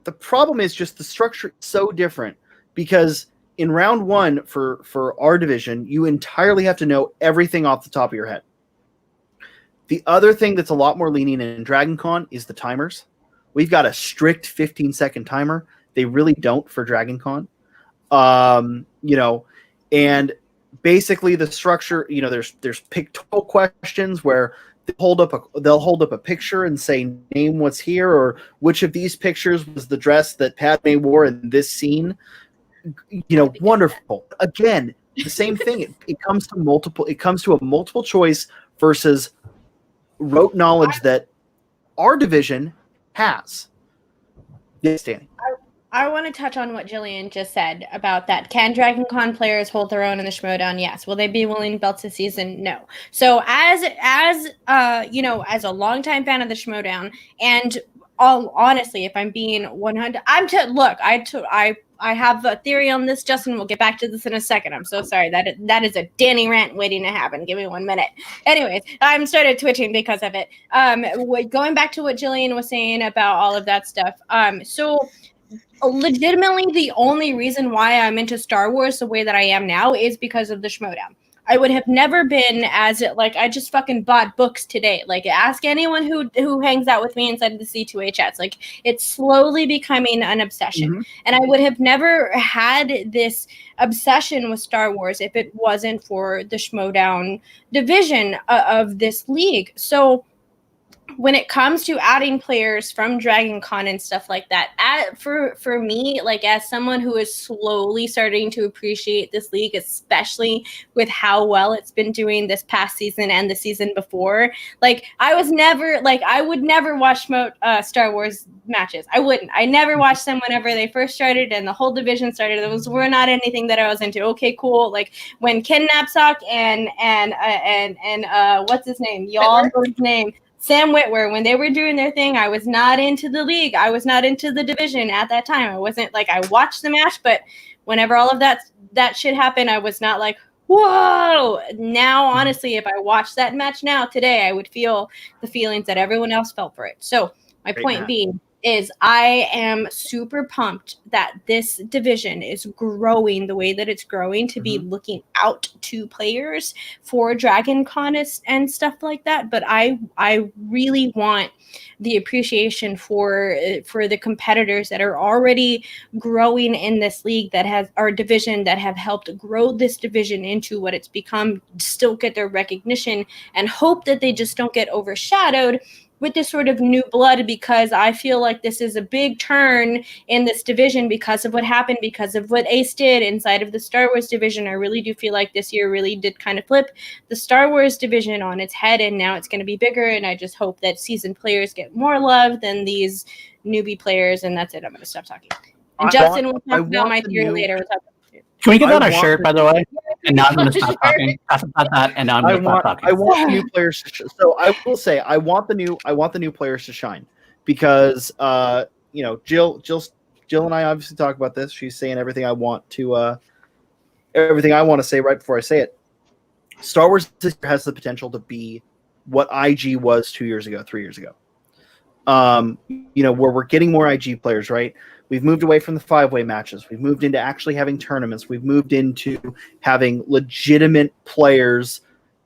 the problem is just the structure is so different, because in round one for our division, you entirely have to know everything off the top of your head. The other thing that's a lot more lenient in Dragon Con is the timers. We've got a strict 15-second timer. They really don't for Dragon Con. And basically the structure, there's pictorial questions where they'll hold up a picture and say, name what's here, or which of these pictures was the dress that Padme wore in this scene. Wonderful. Again, the same thing. It comes to a multiple choice versus rote knowledge that our division has. Yes, Danie.
I want to touch on what Jillian just said about that. Can Dragon Con players hold their own in the Schmodown? Yes. Will they be winning belts this season? No. So as a longtime fan of the Schmodown, and honestly, if I'm being 100, I have a theory on this, Justin. We'll get back to this in a second. I'm so sorry. That is a Danie rant waiting to happen. Give me 1 minute. Anyways, I'm started twitching because of it. Going back to what Jillian was saying about all of that stuff. So legitimately, the only reason why I'm into Star Wars the way that I am now is because of the Schmodown. I would have never been I just fucking bought books today. Like, ask anyone who hangs out with me inside of the C2A chats. Like, it's slowly becoming an obsession. Mm-hmm. And I would have never had this obsession with Star Wars if it wasn't for the Schmodown division of this league. So when it comes to adding players from Dragon Con and stuff like that, for me, like, as someone who is slowly starting to appreciate this league, especially with how well it's been doing this past season and the season before, like, I would never watch Star Wars matches. I wouldn't. I never watched them whenever they first started and the whole division started. Those were not anything that I was into. Okay, cool. Like, when Ken Knapsack and what's his name? Y'all know his name. Sam Witwer, when they were doing their thing, I was not into the league. I was not into the division at that time. I wasn't like, I watched the match, but whenever all of that shit happened, I was not like, whoa. Now, honestly, if I watched that match now today, I would feel the feelings that everyone else felt for it. So my point being is I am super pumped that this division is growing the way that it's growing to be looking out to players for Dragon Con and stuff like that. But I really want the appreciation for the competitors that are already growing in this league, that has our division, that have helped grow this division into what it's become, still get their recognition, and hope that they just don't get overshadowed with this sort of new blood, because I feel like this is a big turn in this division because of what happened, because of what Ace did inside of the Star Wars division. I really do feel like this year really did kind of flip the Star Wars division on its head, and now it's going to be bigger, and I just hope that seasoned players get more love than these newbie players, and that's it. I'm going to stop talking. And Justin will talk about my theory later.
Can we get that on our shirt, by the way? And now I'm going to stop talking. About that, and now I'm going to stop talking.
I want the new players to so I will say I want the new players to shine, because Jill and I obviously talk about this. She's saying everything I want to say right before I say it. Star Wars has the potential to be what IG was 2 years ago, 3 years ago. Where we're getting more IG players, right? We've moved away from the 5-way matches. We've moved into actually having tournaments. We've moved into having legitimate players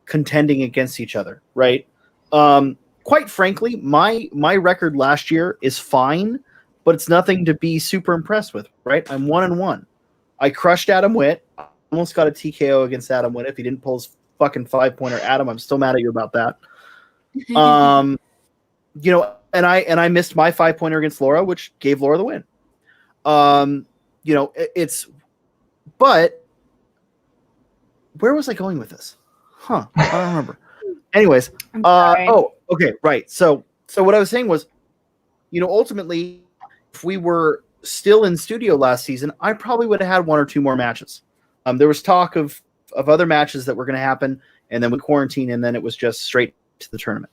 contending against each other, right? Quite frankly, my record last year is fine, but it's nothing to be super impressed with, right? I'm 1-1. I crushed Adam Witt. I almost got a TKO against Adam Witt. If he didn't pull his fucking 5-pointer, Adam, I'm still mad at you about that. You know, and I missed my 5-pointer against Laura, which gave Laura the win. You know, but where was I going with this? I don't remember. Anyways, okay, right. So what I was saying was, you know, ultimately, if we were still in studio last season, I probably would have had 1 or 2 more matches. There was talk of other matches that were going to happen, and then we quarantined, and then it was just straight to the tournament.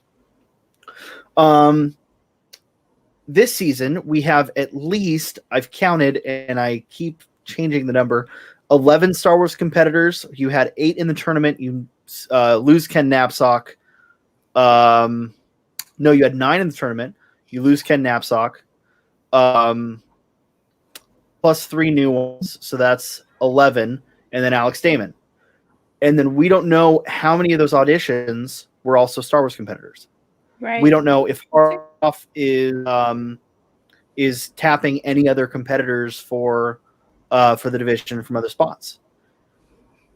This season, we have at least, I've counted, and I keep changing the number, 11 Star Wars competitors. You had 8 in the tournament. You lose Ken Knapsack. No, you had 9 in the tournament. You lose Ken Knapsack. Plus 3 new ones. So that's 11. And then Alex Damon. And then we don't know how many of those auditions were also Star Wars competitors.
Right.
We don't know if Harloff is tapping any other competitors for the division from other spots.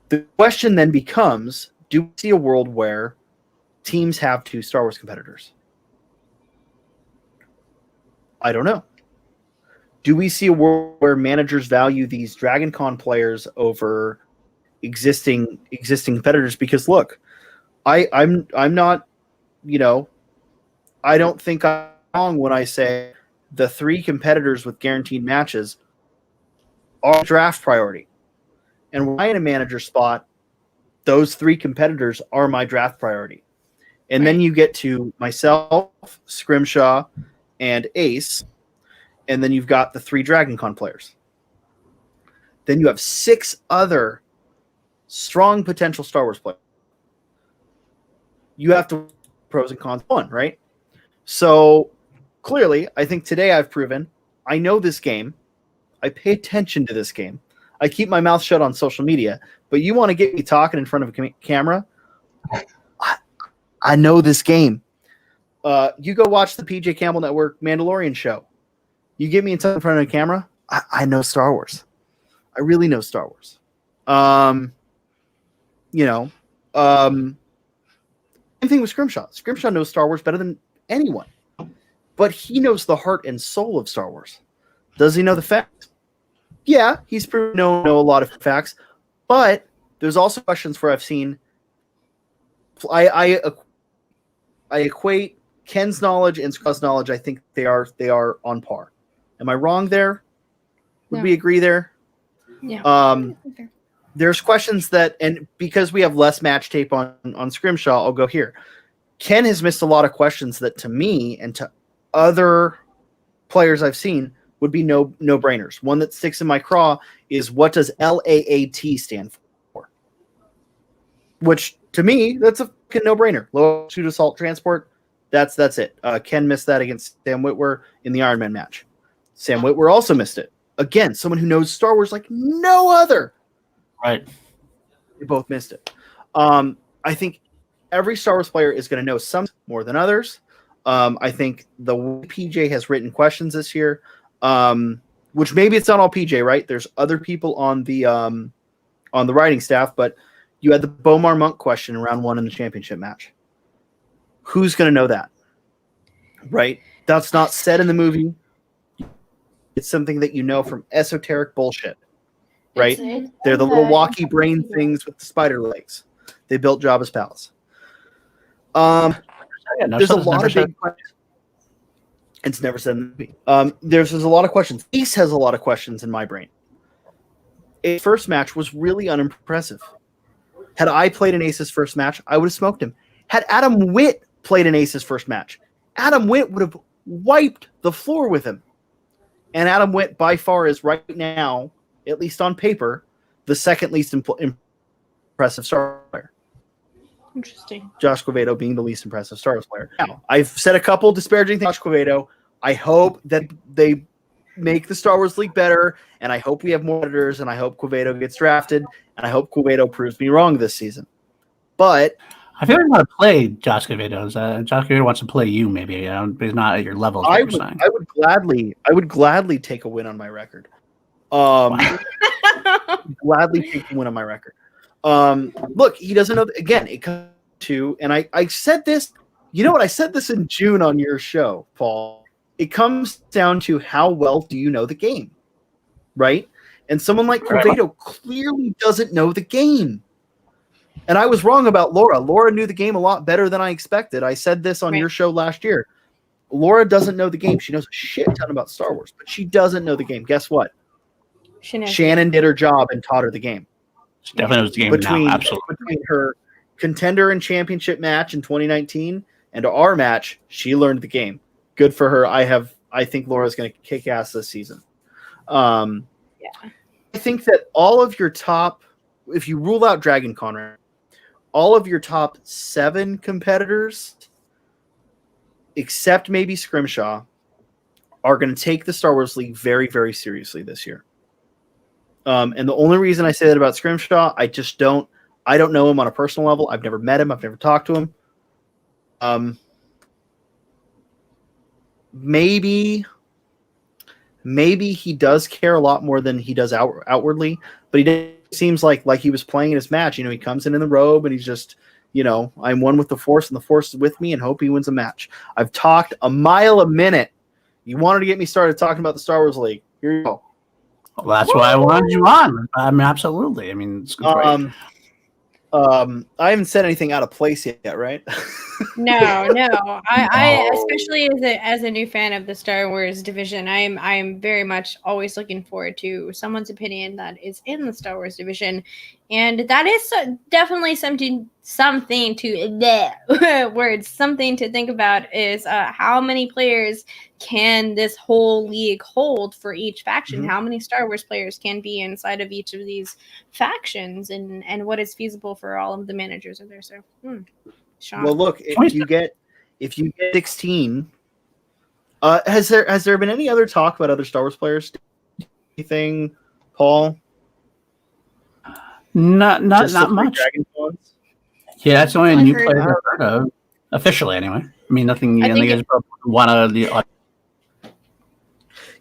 The question then becomes, do we see a world where teams have 2 Star Wars competitors? I don't know. Do we see a world where managers value these Dragon Con players over existing competitors? Because look, I'm not, you know, I don't think I'm wrong when I say the 3 competitors with guaranteed matches are draft priority. And when I'm in a manager spot, those 3 competitors are my draft priority. And then you get to myself, Scrimshaw, and Ace, and then you've got the 3 Dragon Con players. Then you have 6 other strong potential Star Wars players. You have to pros and cons one, right? So clearly, I think today I've proven I know this game. I pay attention to this game. I keep my mouth shut on social media, but you want to get me talking in front of a camera? I know this game. You go watch the PJ Campbell Network Mandalorian show. You get me in front of a camera, I know Star Wars. I really know Star Wars. You know, same thing with Scrimshaw. Scrimshaw knows Star Wars better than anyone, but he knows the heart and soul of Star Wars. Does he know the facts? Yeah, he's proven to know a lot of facts, but there's also questions where I've seen. I equate Ken's knowledge and Scott's knowledge. I think they are on par. Am I wrong there? Would we agree there?
Yeah.
There's questions that, and because we have less match tape on Scrimshaw, I'll go here. Ken has missed a lot of questions that to me and to other players I've seen would be no-brainers. One that sticks in my craw is, what does LAAT stand for? Which, to me, that's a no-brainer. Low altitude assault transport, that's it. Ken missed that against Sam Witwer in the Iron Man match. Sam Witwer also missed it. Again, someone who knows Star Wars like no other.
Right.
They both missed it. I think every Star Wars player is going to know some more than others. I think the PJ has written questions this year, which maybe it's not all PJ, right? There's other people on the writing staff, but you had the Bomar Monk question in round 1 in the championship match. Who's going to know that? Right? That's not said in the movie. It's something that you know from esoteric bullshit. Right? They're the little walkie brain things with the spider legs. They built Jabba's palace. There's a lot of big questions. It's never said in the movie. There's a lot of questions. Ace has a lot of questions in my brain. Ace's first match was really unimpressive. Had I played an Ace's first match, I would have smoked him. Had Adam Witt played an Ace's first match, Adam Witt would have wiped the floor with him. And Adam Witt, by far, is right now, at least on paper, the second least impressive Star Wars player.
Interesting.
Josh Quevedo being the least impressive Star Wars player. Now, I've said a couple disparaging things about Josh Quevedo. I hope that they make the Star Wars League better, and I hope we have more editors, and I hope Quevedo gets drafted, and I hope Quevedo proves me wrong this season. But
I feel like I want to play Josh Quevedo. Josh Quevedo wants to play you, maybe. But he's not at your level.
I would gladly take a win on my record. Gladly take the win on my record. Look, he doesn't know. Again, it comes to, and I said this. You know what? I said this in June on your show, Paul. It comes down to how well do you know the game, right? And someone like Corvado clearly doesn't know the game. And I was wrong about Laura. Laura knew the game a lot better than I expected. I said this on your show last year. Laura doesn't know the game. She knows a shit ton about Star Wars, but she doesn't know the game. Guess what? Shannon did her job and taught her the game.
She definitely knows the game now. Absolutely.
Between her contender and championship match in 2019 and our match, she learned the game. Good for her. I think Laura's going to kick ass this season. I think that all of your top, if you rule out Dragon Con, all of your top 7 competitors, except maybe Scrimshaw, are going to take the Star Wars League very, very seriously this year. And the only reason I say that about Scrimshaw, I don't know him on a personal level. I've never met him. I've never talked to him. Maybe he does care a lot more than he does outwardly, but he seems like he was playing in his match. He comes in the robe and he's just, I'm one with the Force and the Force is with me, and hope he wins a match. I've talked a mile a minute. You wanted to get me started talking about the Star Wars League. Here you go.
Well, that's why I wanted you on. I mean, absolutely. I mean, it's great.
I haven't said anything out of place yet, right?
No. I especially as a new fan of the Star Wars division, I'm very much always looking forward to someone's opinion that is in the Star Wars division, and that is definitely something to words. Something to think about is how many players can this whole league hold for each faction?
Mm-hmm.
How many Star Wars players can be inside of each of these factions, and what is feasible for all of the managers of there? So, Sean.
Well, look, if you get 16, has there been any other talk about other Star Wars players? Anything, Paul?
Not much. Yeah, that's the only new player I've heard of, officially anyway. I mean, nothing. I think one of the.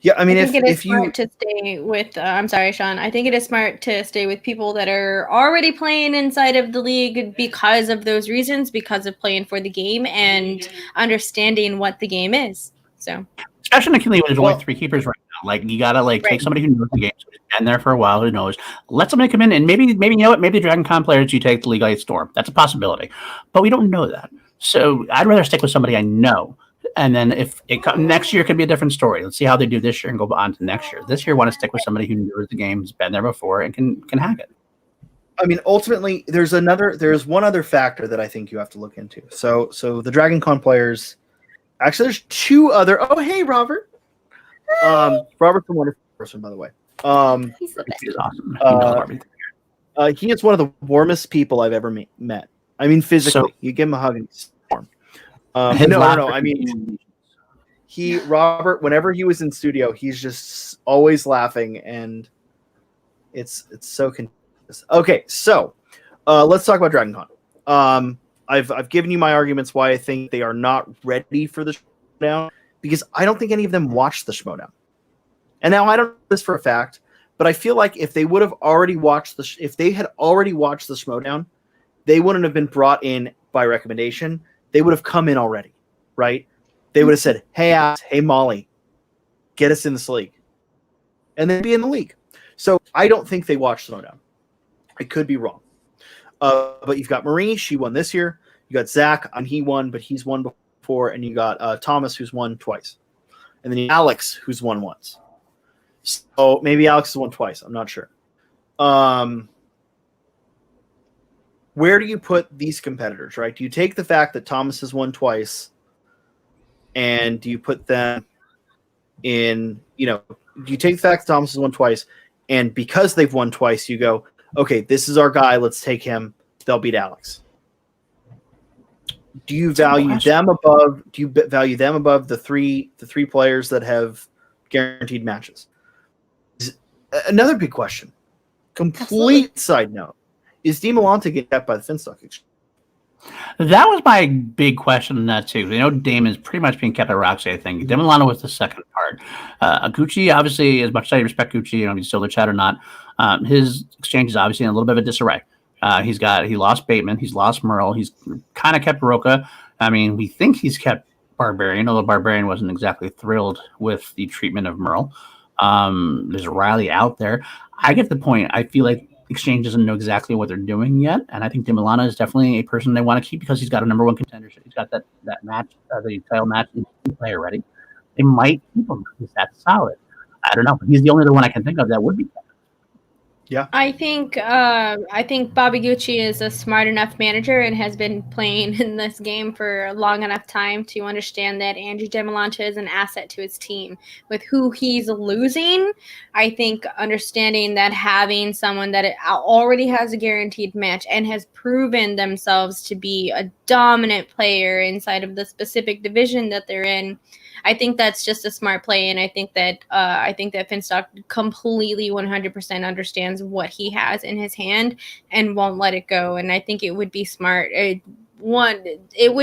Yeah, I mean,
I think it is smart to stay with. I'm sorry, Sean. I think it is smart to stay with people that are already playing inside of the league because of those reasons, because of playing for the game and understanding what the game is. So,
especially in the league, there's only 3 keepers right now. Like, you gotta take somebody who knows the game, who's been there for a while, who knows. Let somebody come in, and maybe you know what? Maybe the Dragon Con players you take the League Ice Storm. That's a possibility, but we don't know that. So I'd rather stick with somebody I know. And then if it comes next year, it could be a different story. Let's see how they do this year and go on to next year. This year, I want to stick with somebody who knows the game, has been there before, and can hack it.
I mean, ultimately, there's one other factor that I think you have to look into. So the Dragon Con players, actually, there's 2 other. Oh, hey, Robert. Robert's a wonderful person, by the way.
He's the best.
He's awesome. He knows everything.
He is one of the warmest people I've ever met. I mean, physically, you give him a hug and he's warm. No. I mean, Robert, whenever he was in studio, he's just always laughing, and it's so contagious. Okay, so let's talk about Dragon Con. I've given you my arguments why I think they are not ready for the Schmodown, because I don't think any of them watched the Schmodown. And now I don't know this for a fact, but I feel like if they would have already watched if they had already watched the Schmodown, they wouldn't have been brought in by recommendation. They would have come in already, right? They would have said, hey, Alex, hey, Molly, get us in this league. And then be in the league. So I don't think they watched Schmodown. I could be wrong. But you've got Marie, she won this year. You got Zach, he won, but he's won before. And you got Thomas, who's won twice. And then Alex, who's won once. So maybe Alex has won twice. I'm not sure. Where do you put these competitors, right? Do you take the fact that Thomas has won twice, and do you put them in, do you take the fact that Thomas has won twice, and because they've won twice, you go, okay, this is our guy, let's take him, they'll beat Alex. Do you value them above the three players that have guaranteed matches? Another big question. Complete side note. Is DiMolante getting kept by the Finstock Exchange?
That was my big question in that too. You know, Damon's pretty much being kept at Roxy, I think. Milano was the second part. Gucci, obviously, as much as I respect Gucci, you know, he's still the chat or not, his exchange is obviously in a little bit of a disarray. He lost Bateman, he's lost Merle, he's kind of kept Roca. I mean, we think he's kept Barbarian, although Barbarian wasn't exactly thrilled with the treatment of Merle. There's Riley out there. I get the point. I feel like Exchange doesn't know exactly what they're doing yet, and I think Demilana is definitely a person they want to keep because he's got a number one contender. He's got that match, the title match player ready. They might keep him because that's solid. I don't know, but he's the only other one I can think of that would be.
Yeah,
I think Bobby Gucci is a smart enough manager and has been playing in this game for a long enough time to understand that Andrew Demolanta is an asset to his team. With who he's losing, I think understanding that having someone that already has a guaranteed match and has proven themselves to be a dominant player inside of the specific division that they're in, I think that's just a smart play, and I think that Finstock completely 100% understands what he has in his hand and won't let it go. And I think it would be smart. I would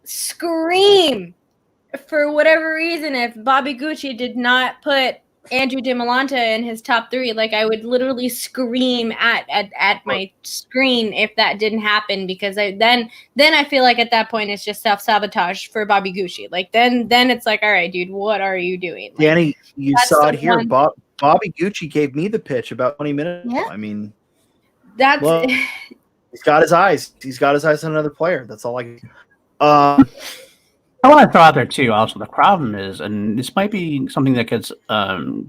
scream for whatever reason if Bobby Gucci did not put Andrew Demolanta in his top 3. Like, I would literally scream at my screen if that didn't happen, because then I feel like at that point it's just self-sabotage for Bobby Gucci. Like, then it's like, all right, dude, what are you doing? Like,
Danie, you saw it here. Bobby Gucci gave me the pitch about 20 minutes ago. I mean,
that's
he's got his eyes. He's got his eyes on another player. That's all I.
I want to throw out there too. Also, the problem is, and this might be something that gets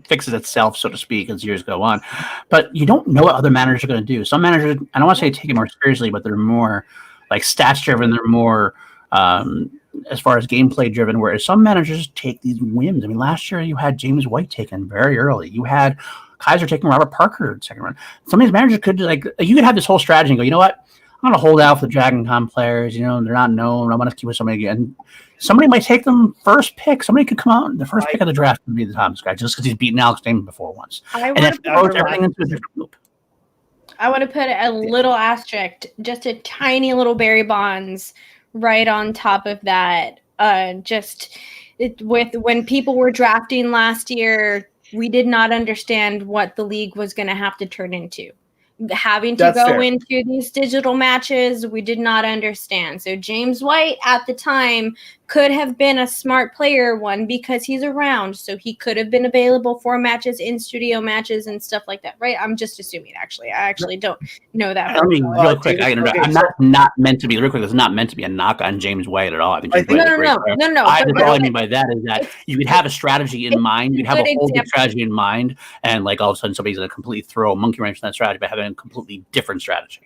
fixes itself, so to speak, as years go on. But you don't know what other managers are going to do. Some managers, I don't want to say take it more seriously, but they're more like stats driven. They're more as far as gameplay driven. Whereas some managers take these whims. I mean, last year you had James White taken very early. You had Kaiser taking Robert Parker second round. Some of these managers could you could have this whole strategy and go, you know what? I'm going to hold out for the Dragon Con players. You know, they're not known. I'm going to keep with somebody again. Somebody might take them first pick. Somebody could come out. The first pick of the draft would be the Thomas guy just because he's beaten Alex Damon before once. And it throws everything into a different loop.
I want to put a little asterisk, just a tiny little Barry Bonds right on top of that. When people were drafting last year, we did not understand what the league was going to have to turn into. Having to go into these digital matches, we did not understand. So James White at the time could have been a smart player, one, because he's around, so he could have been available for matches, in studio matches and stuff like that, right? I'm just assuming, actually. I actually don't know that.
I mean, real quick, I'm not meant to be, real quick, it's not meant to be a knock on James White at all. I think
no.
All I mean by that is that you could have a strategy in mind, you'd have a whole big strategy in mind, and like all of a sudden somebody's going to completely throw a monkey wrench in that strategy by having a completely different strategy.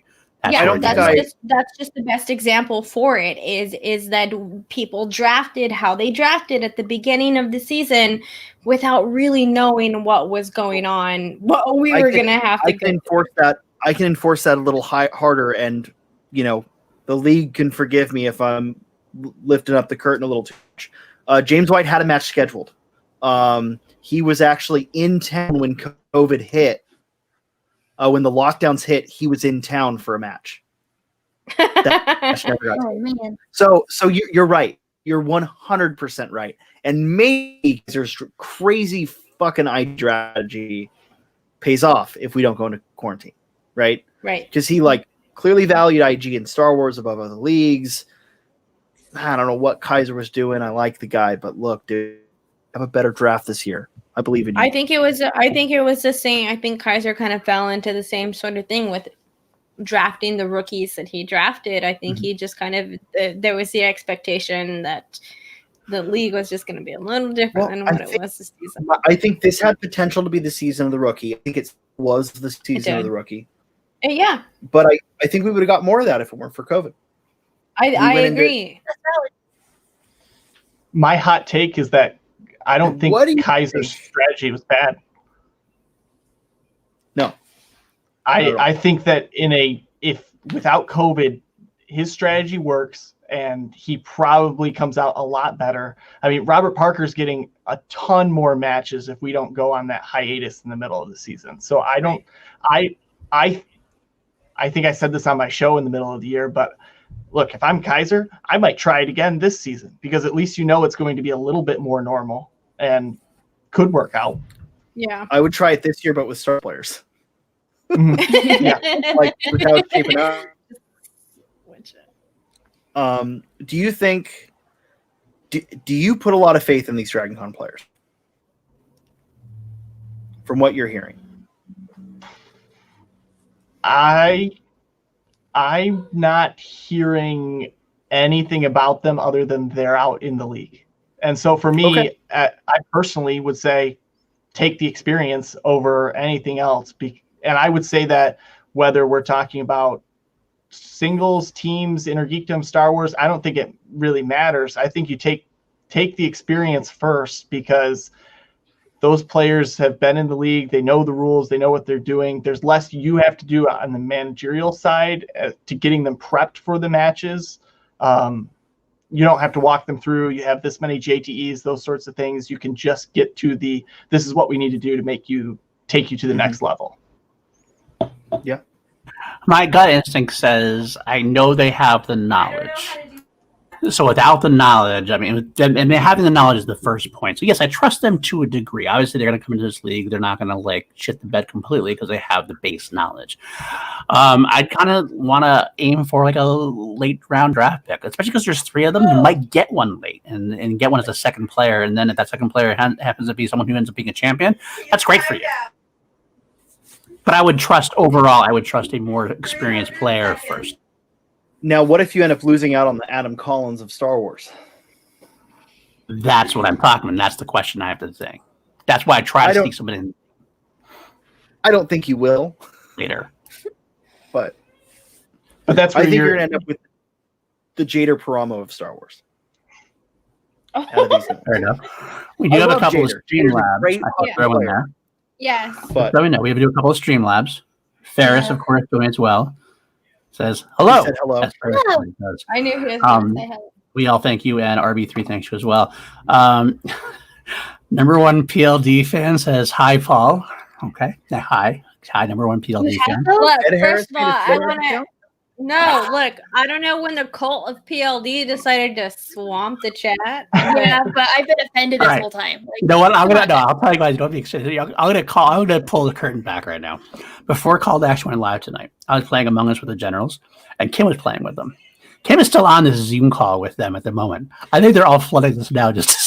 That's just the best example for it is that people drafted how they drafted at the beginning of the season without really knowing what was going on, what we were going to have to go through.
I can enforce that a little harder, and you know, the league can forgive me if I'm lifting up the curtain a little too much. James White had a match scheduled. He was actually in town when COVID hit. When the lockdowns hit, he was in town for a match.
Oh man!
So you're right. You're 100% right. And maybe there's crazy fucking ID strategy pays off if we don't go into quarantine, right?
Right.
Because he clearly valued IG and Star Wars above other leagues. I don't know what Kaiser was doing. I like the guy, but look, dude, have a better draft this year. I believe in you.
I think it was the same. I think Kaiser kind of fell into the same sort of thing with drafting the rookies that he drafted. I think he just kind of there was the expectation that the league was just going to be a little different than what it was this season.
I think this had potential to be the season of the rookie. I think it was the season of the rookie.
Yeah.
But I think we would have got more of that if it weren't for COVID.
I agree.
My hot take is that I don't think Kaiser's strategy was bad.
No.
I think that if without COVID, his strategy works and he probably comes out a lot better. I mean, Robert Parker's getting a ton more matches if we don't go on that hiatus in the middle of the season. So I think I said this on my show in the middle of the year, but look, if I'm Kaiser, I might try it again this season because at least it's going to be a little bit more normal and could work out.
Yeah.
I would try it this year, but with star players.
Yeah.
Like with how it's shaping up. Do you think? Do you put a lot of faith in these DragonCon players? From what you're hearing,
I'm not hearing anything about them other than they're out in the league. And so for me, I personally would say take the experience over anything else. And I would say that whether we're talking about singles, teams, Intergeekdom, Star Wars, I don't think it really matters. I think you take the experience first because those players have been in the league. They know the rules. They know what they're doing. There's less you have to do on the managerial side to getting them prepped for the matches. You don't have to walk them through. You have this many JTEs, those sorts of things. You can just get to this is what we need to do to take you to the next level.
Yeah.
My gut instinct says I know they have the knowledge. So without the knowledge, I mean, and having the knowledge is the first point. So yes, I trust them to a degree. Obviously, they're going to come into this league. They're not going to shit the bed completely because they have the base knowledge. I kind of want to aim for a late round draft pick, especially because there's 3 of them. You might get one late and get one as a second player. And then if that second player happens to be someone who ends up being a champion, that's great for you. But I would trust a more experienced player first.
Now, what if you end up losing out on the Adam Collins of Star Wars?
That's what I'm talking about. That's the question I have to think. That's why I try to sneak someone in.
I don't think you will
Later.
But
that's where
I think you're going to end up with the Jader Paramo of Star Wars.
Fair enough. We do have a couple of Streamlabs.
Yes.
But let me know. We have to do a couple of Streamlabs. Ferris, of course, doing as well. Says hello.
He said hello.
I knew he was going to say hello.
We all thank you, and RB3 thanks you as well. Number 1 PLD fan says hi, Paul. Okay, hi, number 1 PLD fan.
Look, first of all, I want to. No, look, I don't know when the cult of PLD decided to swamp the chat.
Yeah, but I've been offended this whole time.
You know what? I'll tell you guys. Don't be excited. I'm gonna pull the curtain back right now. Before Call to Action went live tonight, I was playing Among Us with the Generals, and Kim was playing with them. Kim is still on this Zoom call with them at the moment. I think they're all flooding this now just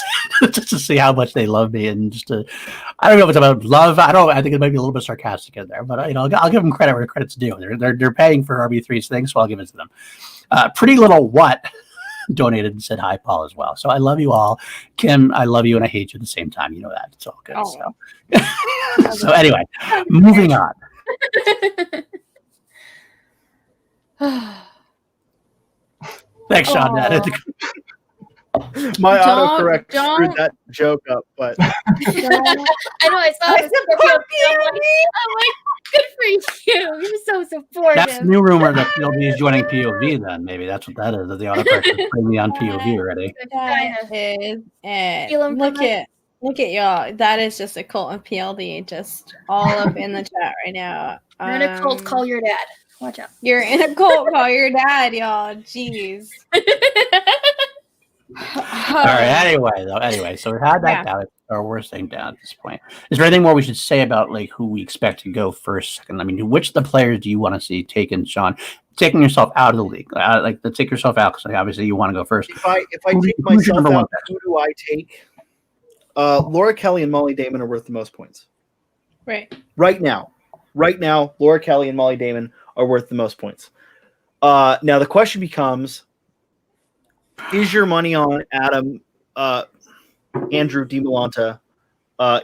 to see how much they love me and just to. I don't know if it's about love. I think it might be a little bit sarcastic in there, but I'll give them credit where credit's due. They're paying for RB3's thing, so I'll give it to them. Pretty Little What donated and said hi, Paul, as well. So I love you all. Kim, I love you and I hate you at the same time. You know that. It's all good. Oh. So anyway, moving on. Thanks, Sean.
My autocorrect screwed that joke up, but
I know I saw it. I'm like, good for you. You're so supportive.
That's the new rumor that POV is joining POV. Then maybe that's what that is. That the autocorrect is putting me on POV already.
That is it. Look at y'all. That is just a cult of PLD, just all up in the chat right now.
You're in a cult. Call your dad. Watch out.
You're in a cult. Call your dad, y'all. Jeez.
All right. Anyway, so we had that down. It's our worst thing down at this point. Is there anything more we should say about who we expect to go first, second? I mean, which of the players do you want to see taken, Sean? Taking yourself out of the league, to take yourself out because obviously you want to go first.
If I take myself out, who do I take? Laura Kelly and Molly Damon are worth the most points. Right now, Laura Kelly and Molly Damon are worth the most points. Now the question becomes: is your money on Andrew DiMolanta?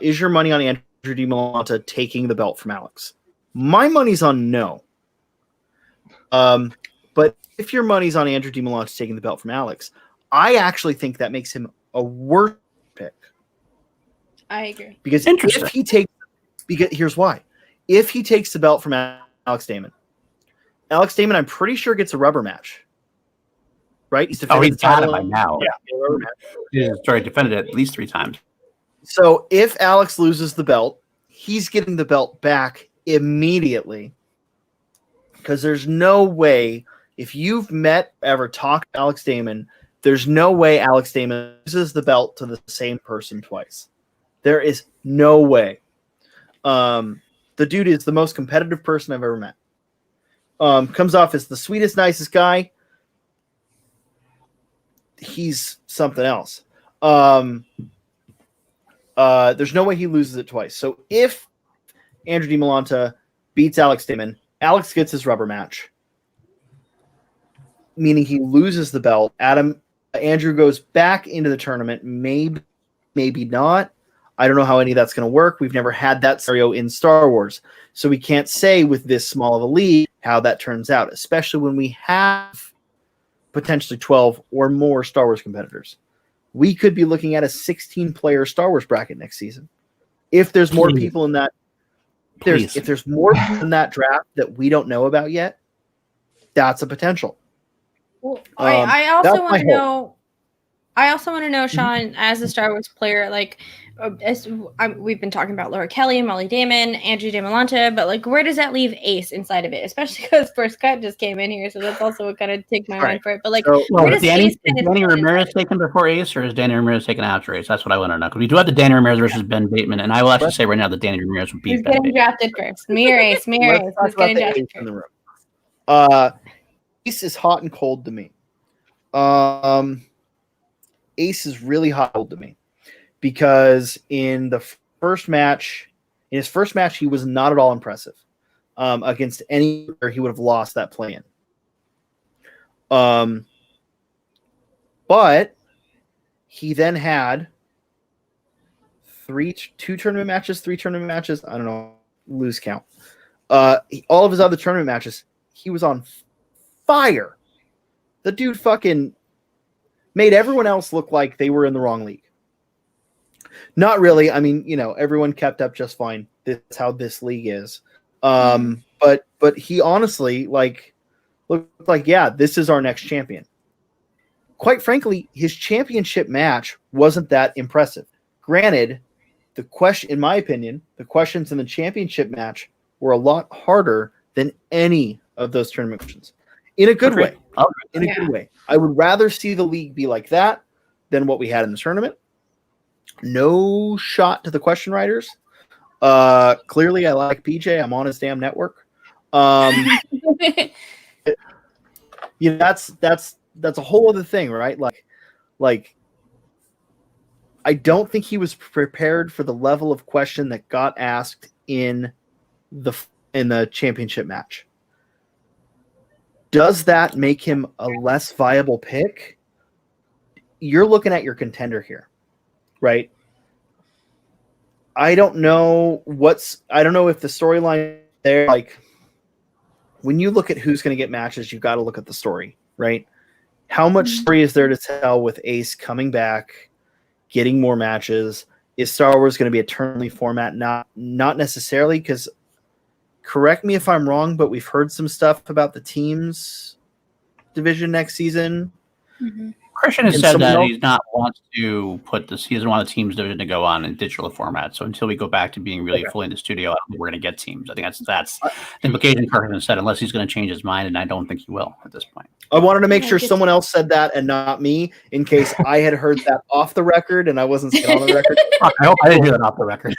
Is your money on Andrew DiMolanta taking the belt from Alex? My money's on no. But if your money's on Andrew DiMolanta taking the belt from Alex, I actually think that makes him a worse pick.
I agree.
Because here's why. If he takes the belt from Alex Damon, I'm pretty sure gets a rubber match. Right? He's defended the title
by now. Yeah, he's already defended it at least 3 times.
So if Alex loses the belt, he's getting the belt back immediately Because there's no way, if you've met ever talked to Alex Damon, there's no way Alex Damon loses the belt to the same person twice. There is no way. The dude is the most competitive person I've ever met. Comes off as the sweetest, nicest guy. He's something else. There's no way he loses it twice. So if Andrew DiMolanta beats Alex Damon, Alex gets his rubber match, meaning he loses the belt. Andrew goes back into the tournament. Maybe not. I don't know how any of that's going to work. We've never had that scenario in Star Wars. So we can't say with this small of a league how that turns out, especially when we have potentially 12 or more Star Wars competitors. We could be looking at a 16-player Star Wars bracket next season. If there's more people in that, if there's more people in that draft that we don't know about yet, that's a potential.
Well, I also want to know. I also want to know, Sean, as a Star Wars player, like, we've been talking about Laura Kelly, Molly Damon, Andrew DiMolanta, but like, where does that leave Ace inside of it? Especially because First Cut just came in here, so that's also what kind of takes my mind for it. But like, where does Ace
Danie Ramirez taken before Ace, or is Danie Ramirez taken after Ace? That's what I want to know. Because we do have the Danie Ramirez versus Ben Bateman, and I will actually say right now that Danie Ramirez would beat Ben Bateman.
Who's getting drafted first? Me or Ace? Me or Ace? Who's getting drafted
in the room? Ace is hot and cold to me. Ace is really hot to me because in his first match, he was not at all impressive. Against any, he would have lost that play-in. But he then had three tournament matches. I don't know, lose count. All of his other tournament matches, he was on fire. The dude fucking made everyone else look like they were in the wrong league. Not really. I mean, everyone kept up just fine. That's how this league is. But he honestly looked like, yeah, this is our next champion. Quite frankly, his championship match wasn't that impressive. Granted, in my opinion, the questions in the championship match were a lot harder than any of those tournament questions. In a good way. In a good way. I would rather see the league be like that than what we had in the tournament. No shot to the question writers. Clearly, I like PJ. I'm on his damn network. That's a whole other thing, right? Like, I don't think he was prepared for the level of question that got asked in the championship match. Does that make him a less viable pick? You're looking at your contender here, right? I don't know if the storyline there, like, when you look at who's going to get matches, you've got to look at the story, right? How much story is there to tell with Ace coming back, getting more matches? Is Star Wars going to be a tournament format? Not necessarily, because correct me if I'm wrong, but we've heard some stuff about the teams division next season.
Mm-hmm.
Christian has said that he doesn't want the teams division to go on in digital format. So until we go back to being really fully in the studio, I don't think we're going to get teams. I think that's the implication Christian said, unless he's going to change his mind, and I don't think he will at this point.
I wanted to make sure someone else said that and not me, in case I had heard that off the record and I wasn't saying on the record.
I hope I didn't hear that off the record.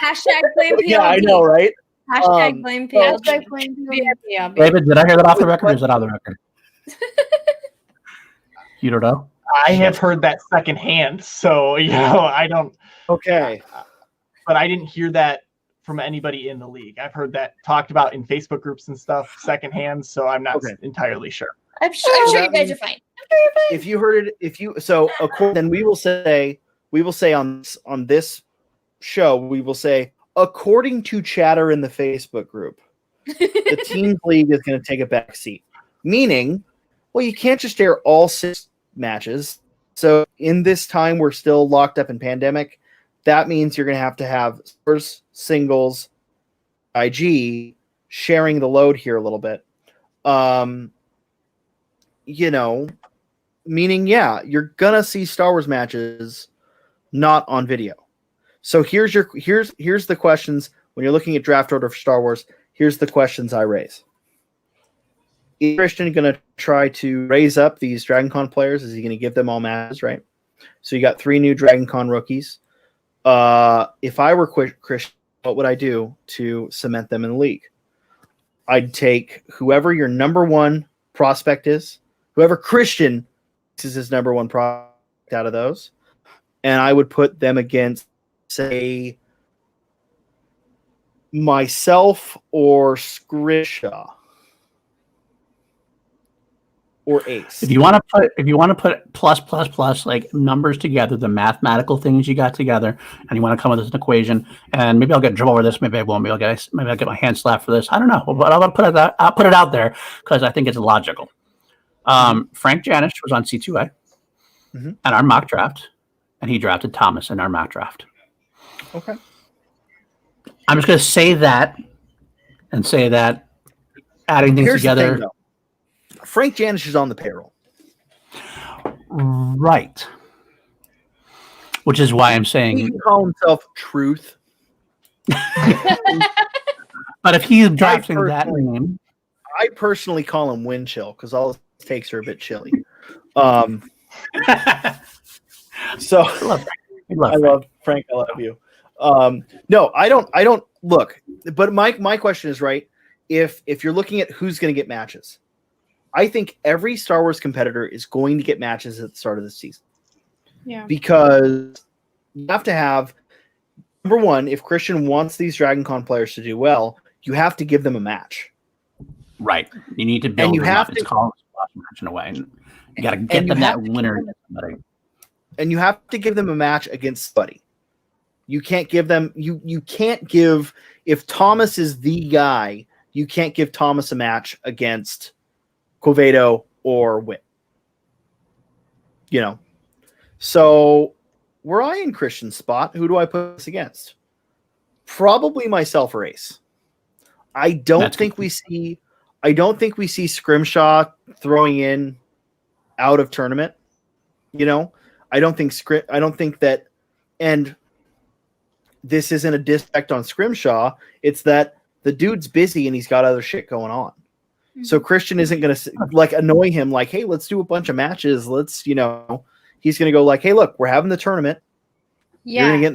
Hashtag blame PLP.
Yeah, I know, right?
Hashtag blame PLP.
David, did I hear that off the record or is that on the record? You don't know?
I have heard that secondhand, so I don't.
Okay,
but I didn't hear that from anybody in the league. I've heard that talked about in Facebook groups and stuff secondhand, so I'm not entirely sure.
I'm sure you guys are fine.
If you heard it, then we will say on this show, we will say, according to chatter in the Facebook group, the teams league is going to take a back seat. Meaning, well, you can't just air all 6 matches. So in this time, we're still locked up in pandemic. That means you're going to have first singles, IG sharing the load here a little bit. Meaning, you're going to see Star Wars matches not on video. So here's the questions when you're looking at draft order for Star Wars. Here's the questions I raise. is Christian going to try to raise up these DragonCon players? Is he going to give them all matches, right? So you got 3 new DragonCon rookies. If I were Christian, what would I do to cement them in the league? I'd take whoever your number 1 prospect is, whoever Christian is his number 1 prospect out of those, and I would put them against, say, myself or Scrishaw or Ace.
If you want to put plus like numbers together, the mathematical things you got together, and you want to come up with an equation, and maybe I'll get dribbled over this, maybe I won't, maybe I'll get my hand slapped for this. I don't know, but I'll put it out there because I think it's logical. Frank Janish was on C2A in our mock draft, and he drafted Thomas in our mock draft.
Okay.
I'm just going to say that adding things
Here's
together.
the thing, Frank Janish is on the payroll.
Right. Which is why I'm saying
He can call himself Truth.
But if he's drafting that name,
I personally call him Wind Chill because all his takes are a bit chilly. So
I love
Frank. I love you. No, I don't look. But my question is, right, if you're looking at who's going to get matches, I think every Star Wars competitor is going to get matches at the start of the season.
Yeah.
Because you have to have, number 1, if Christian wants these DragonCon players to do well, you have to give them a match.
Right. You need to build
and you
them
have
up.
to
It's called a match in a way. You got to get them that winner.
And you have to give them a match against somebody. You can't give them you can't give, if Thomas is the guy, you can't give Thomas a match against Quevedo or Witt. You know. So were I in Christian's spot, who do I put this against? Probably myself or Ace. I don't think we see Scrimshaw throwing in out of tournament. You know, I don't think that, and this isn't a disrespect on Scrimshaw. It's that the dude's busy and he's got other shit going on. Mm-hmm. So Christian isn't going to like annoy him like, hey, let's do a bunch of matches. Let's, you know, he's going to go like, hey, look, we're having the tournament.
Yeah.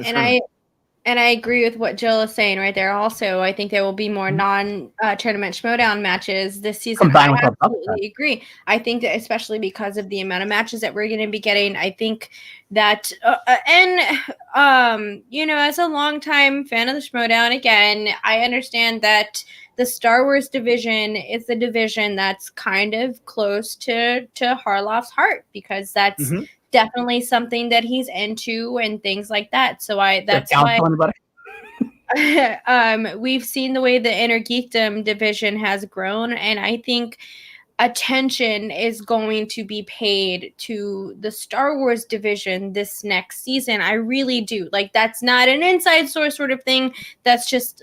And I agree with what Jill is saying right there. Also, I think there will be more non-tournament Schmodown matches this season. I absolutely agree. I think that especially because of the amount of matches that we're going to be getting, I think that, you know, as a longtime fan of the Schmodown, again, I understand that the Star Wars division is the division that's kind of close to Harloff's heart because that's definitely something that he's into and things like that. So that's why we've seen the way the Inner Geekdom division has grown, and I think attention is going to be paid to the Star Wars division this next season. I really do. Like, that's not an inside source sort of thing. That's just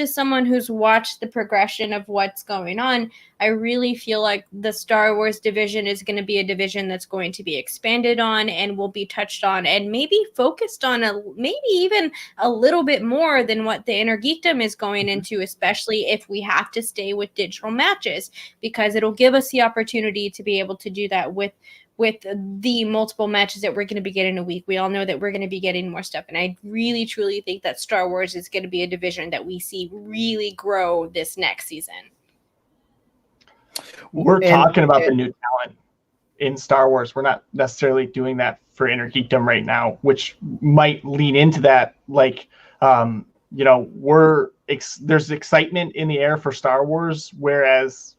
as someone who's watched the progression of what's going on, I really feel like the Star Wars division is going to be a division that's going to be expanded on and will be touched on and maybe focused on maybe even a little bit more than what the Inner Geekdom is going into, especially if we have to stay with digital matches, because it'll give us the opportunity to be able to do that with the multiple matches that we're going to be getting a week. We all know that we're going to be getting more stuff. And I really, truly think that Star Wars is going to be a division that we see really grow this next season.
We're talking about the new talent in Star Wars. We're not necessarily doing that for Inner Geekdom right now, which might lean into that. Like, you know, there's excitement in the air for Star Wars, whereas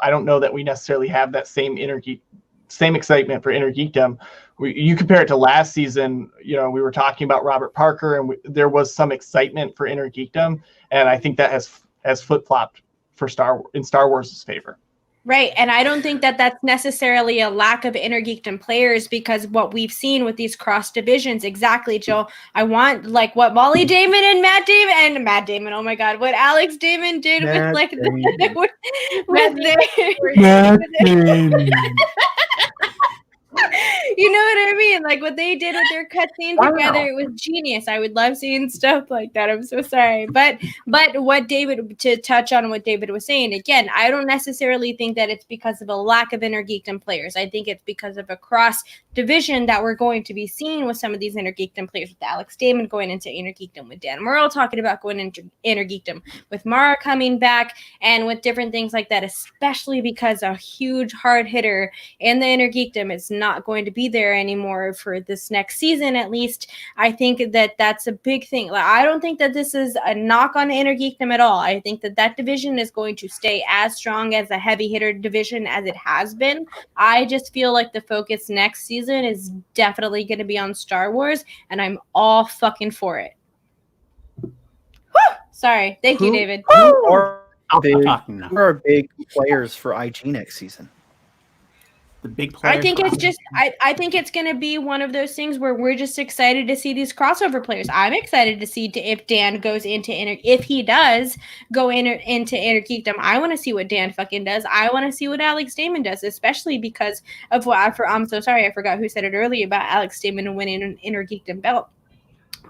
I don't know that we necessarily have that same excitement for Inner Geekdom. You compare it to last season, you know, we were talking about Robert Parker, and there was some excitement for Inner Geekdom, and I think that has flip-flopped for Star Wars' favor.
Right, and I don't think that that's necessarily a lack of Inner Geekdom players, because what we've seen with these cross divisions, exactly, Jill. I want like what Molly Damon and Matt Damon. Oh my God, what Alex Damon did with like with their You know what I mean? Like what they did with their cutscene
Wow.
together, it was genius. I would love seeing stuff like that. I'm so sorry. But what David, to touch on what David was saying, again, I don't necessarily think that it's because of a lack of inner geekdom players. I think it's because of a cross division that we're going to be seeing with some of these inner geekdom players, with Alex Damon going into inner geekdom, with Dan Murrell talking about going into inner geekdom, with Mara coming back, and with different things like that, especially because a huge hard hitter in the inner geekdom is not going to be there anymore for this next season, at least. I think that that's a big thing. Like, I don't think that this is a knock on inner geekdom at all. I think that that division is going to stay as strong as a heavy hitter division as it has been. I just feel like the focus next season is definitely going to be on Star Wars, and I'm all fucking for it. Woo! Sorry. Thank you, David.
Who are
talking now.
who are big players for IG next season?
The big players.
I think it's just I think it's going to be one of those things where we're just excited to see these crossover players. I'm excited to see if Dan goes into if he does go into inner geekdom. I want to see what Dan fucking does. I want to see what Alex Damon does, especially because of what I'm so sorry I forgot who said it earlier about Alex Damon winning an inner geekdom belt.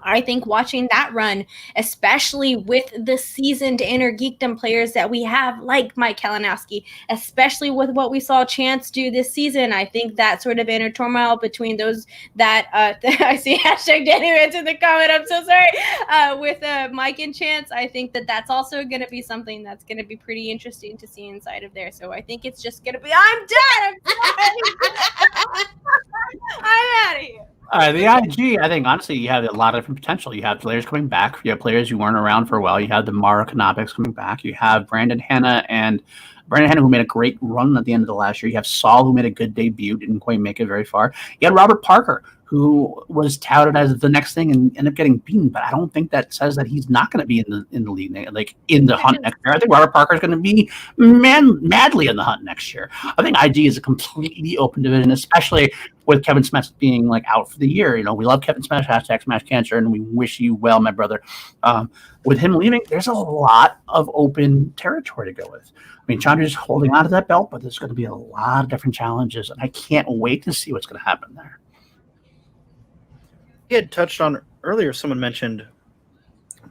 I think watching that run, especially with the seasoned inner geekdom players that we have, like Mike Kalinowski, especially with what we saw Chance do this season, I think that sort of inner turmoil between those that I see hashtag Danie Rants in the comment. I'm so sorry. With Mike and Chance, I think that that's also going to be something that's going to be pretty interesting to see inside of there. So I think it's just going to be. I'm done. I'm out of here.
The IG, I think, honestly, you have a lot of different potential. You have players coming back. You have players who weren't around for a while. You have the Mara Canopics coming back. You have Brandon Hanna, who made a great run at the end of the last year. You have Saul, who made a good debut, didn't quite make it very far. You had Robert Parker, who was touted as the next thing and ended up getting beaten. But I don't think that says that he's not going to be in the league, like in the hunt next year. I think Robert Parker is going to be madly in the hunt next year. I think IG is a completely open division, especially with Kevin Smith being like out for the year. You know, we love Kevin Smith, hashtag Smash Cancer, and we wish you well, my brother. With him leaving, there's a lot of open territory to go with. I mean, Chandra's holding on to that belt, but there's going to be a lot of different challenges, and I can't wait to see what's going to happen there.
You had touched on earlier, someone mentioned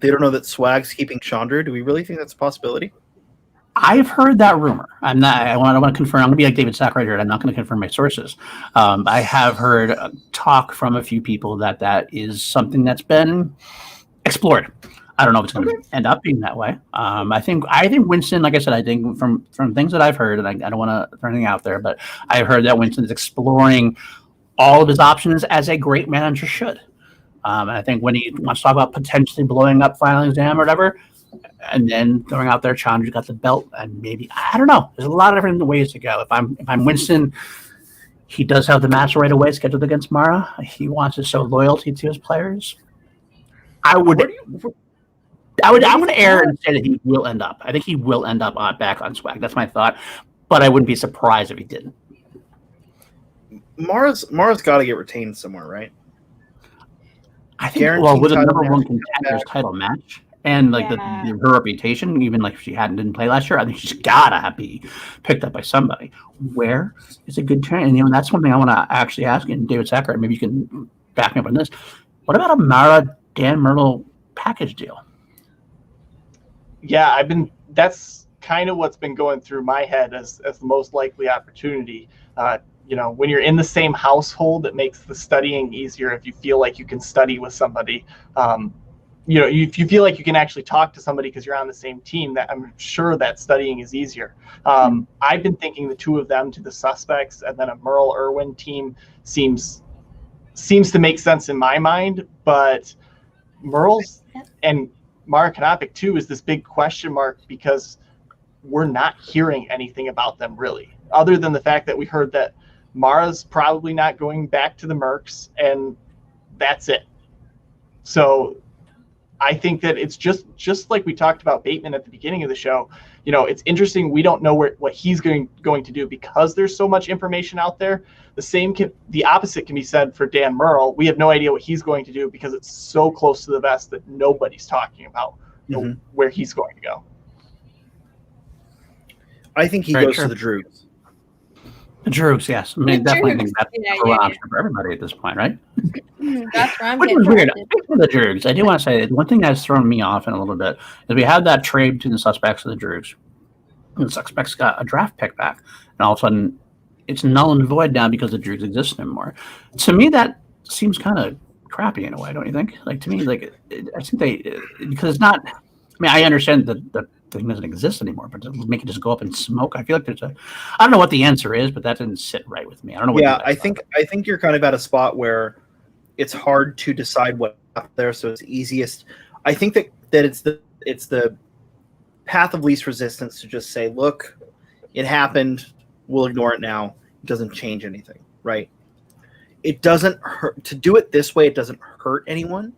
they don't know that Swag's keeping Chandra. Do we really think that's a possibility?
I've heard that rumor. I want to confirm. I'm going to be like David Sackrider. I'm not going to confirm my sources. I have heard talk from a few people that is something that's been explored. I don't know if it's going to end up being that way. I think Winston, like I said, I think from things that I've heard, and I don't want to throw anything out there, but I've heard that Winston is exploring all of his options as a great manager should. And I think when he wants to talk about potentially blowing up Final Exam or whatever, and then throwing out there, Chandra's got the belt, and maybe I don't know. There's a lot of different ways to go. If I'm Winston, he does have the match right away scheduled against Mara. He wants to show loyalty to his players. I'm going to err and say that he will end up. I think he will end up back on Swag. That's my thought, but I wouldn't be surprised if he didn't.
Mara's got to get retained somewhere, right?
I think with a number one contender's title match and like her reputation, even like if she didn't play last year, I think she's gotta be picked up by somebody. Where is a good turn? And that's one thing I want to actually ask. And David Sackrider, maybe you can back me up on this. What about a Mara Dan Myrtle package deal?
Yeah, that's kind of what's been going through my head as the most likely opportunity. When you're in the same household, it makes the studying easier if you feel like you can study with somebody. If you feel like you can actually talk to somebody because you're on the same team, that I'm sure that studying is easier. I've been thinking the two of them to the suspects and then a Merle Irwin team seems to make sense in my mind, but Merle's and Mara Canopic too is this big question mark because we're not hearing anything about them really, other than the fact that we heard that Mara's probably not going back to the Mercs, and that's it. So I think that it's just like we talked about Bateman at the beginning of the show. It's interesting. We don't know what he's going to do because there's so much information out there. The opposite can be said for Dan Murrell. We have no idea what he's going to do because it's so close to the vest that nobody's talking about where he's going to go.
I think he goes to the Droogs.
The Droogs, yes. I mean,
The
definitely
Droogs.
think that's
Yeah,
a
yeah,
option for everybody at this point, right?
That's where I'm
Which
getting
was weird.
drafted.
Speaking of the Droogs, I do want to say one thing that's thrown me off in a little bit is we had that trade between the Suspects and the Droogs. And the Suspects got a draft pick back. And all of a sudden, it's null and void now because the Droogs exist anymore. To me, that seems kind of crappy in a way, don't you think? Like, to me, like, I think because it's not, I mean, I understand that the thing doesn't exist anymore, but to make it just go up in smoke, I feel like I don't know what the answer is, but that didn't sit right with me. I don't know what
I think you're kind of at a spot where it's hard to decide what's out there, so it's easiest. I think that it's the path of least resistance to just say, look, it happened, we'll ignore it now. It doesn't change anything, right? It doesn't hurt to do it this way. It doesn't hurt anyone.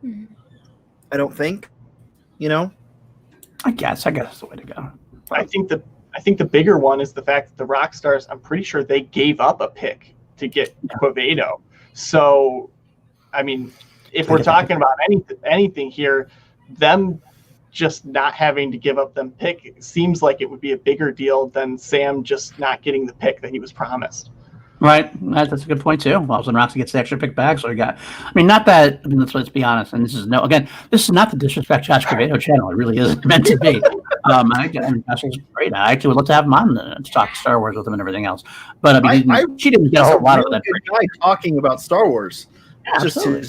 I don't think,
I guess that's the way to go.
I think the bigger one is the fact that the Rockstars, I'm pretty sure they gave up a pick to get Quevedo. So, I mean, if we're talking about anything here, them just not having to give up them pick seems like it would be a bigger deal than Sam just not getting the pick that he was promised.
Right, that's a good point too. Well, when Roxy gets the extra pick back, so we got. I mean, not that. I mean, let's be honest. And this is not the disrespect Josh Quevedo channel. It really isn't meant to be. I mean, Josh is great. I actually would love to have him on to talk Star Wars with him and everything else. But I mean, she didn't get a whole lot of that.
Good guy talking about Star Wars.
Yeah,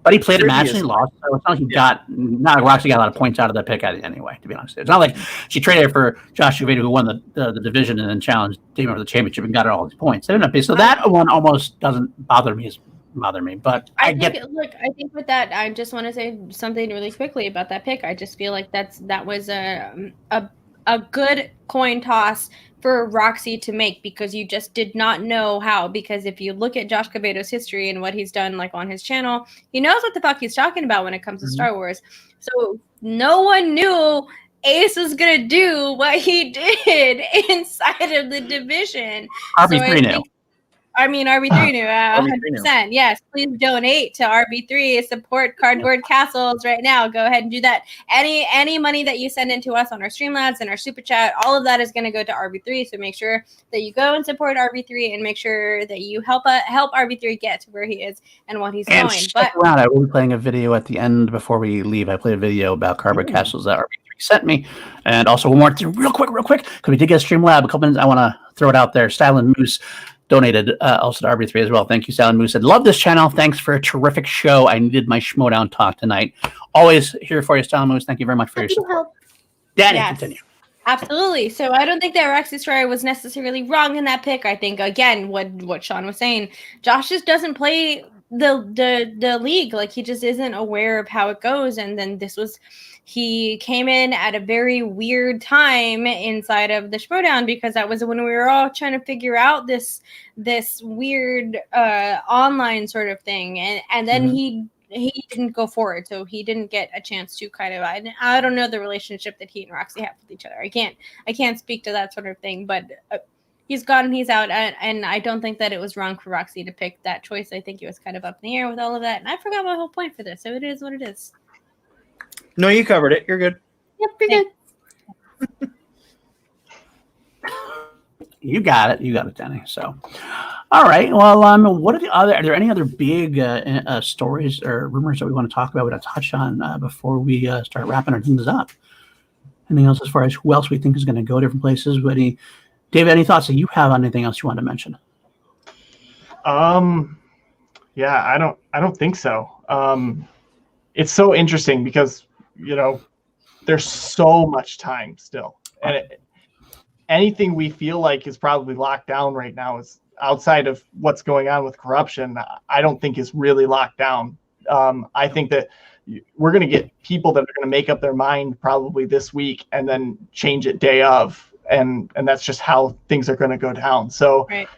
but he played a match and he lost. So it's not like Roxy got a lot of points out of that pick anyway, to be honest. It's not like she traded for Josh Quevedo, who won the division and then challenged Danie for the championship and got all these points. So that one almost doesn't bother me. But I think
with that, I just want to say something really quickly about that pick. I just feel like that was a good coin toss for Roxy to make, because you just did not know how. Because if you look at Josh Quevedo's history and what he's done, like on his channel, he knows what the fuck he's talking about when it comes to Star Wars. So no one knew Ace was gonna do what he did inside of the division.
RB3 knew.
I mean, RB3 knew, 100%. Yes, please donate to RB3. Support Cardboard Castles right now. Go ahead and do that. Any money that you send into us on our Streamlabs and our Super Chat, all of that is going to go to RB3. So make sure that you go and support RB3 and make sure that you help RB3 get to where he is and what he's going.
But around, I will be playing a video at the end before we leave. I played a video about Cardboard Castles that RB3 sent me. And also one more thing, real quick, because we did get a Streamlab a couple minutes. I want to throw it out there. Stylin Moose donated also to RB3 as well. Thank you, Stylin Moose. Said, love this channel. Thanks for a terrific show. I needed my Schmodown talk tonight. Always here for you, Stylin Moose. Thank you very much for your support. Danie, continue.
Absolutely. So I don't think that Roxy Story was necessarily wrong in that pick. I think, again, what Sean was saying, Josh just doesn't play the league. Like, he just isn't aware of how it goes. And then he came in at a very weird time inside of the Schmodown, because that was when we were all trying to figure out this weird online sort of thing. And then he didn't go forward. So he didn't get a chance to kind of, I don't know the relationship that he and Roxy have with each other. I can't speak to that sort of thing, but he's gone and he's out. And I don't think that it was wrong for Roxy to pick that choice. I think it was kind of up in the air with all of that. And I forgot my whole point for this. So it is what it is.
No, you covered it. You're good.
Yep, you're good.
You got it, Danie. So, all right. Well, what are there any other big stories or rumors that we want to talk about? We want to touch on before we start wrapping our things up. Anything else as far as who else we think is going to go different places? David, any thoughts that you have on anything else you want to mention?
Yeah, I don't think so. It's so interesting because, there's so much time still, and anything we feel like is probably locked down right now is outside of what's going on with corruption. I don't think is really locked down. I think that we're going to get people that are going to make up their mind probably this week and then change it day of, and that's just how things are going to go down. So,
right.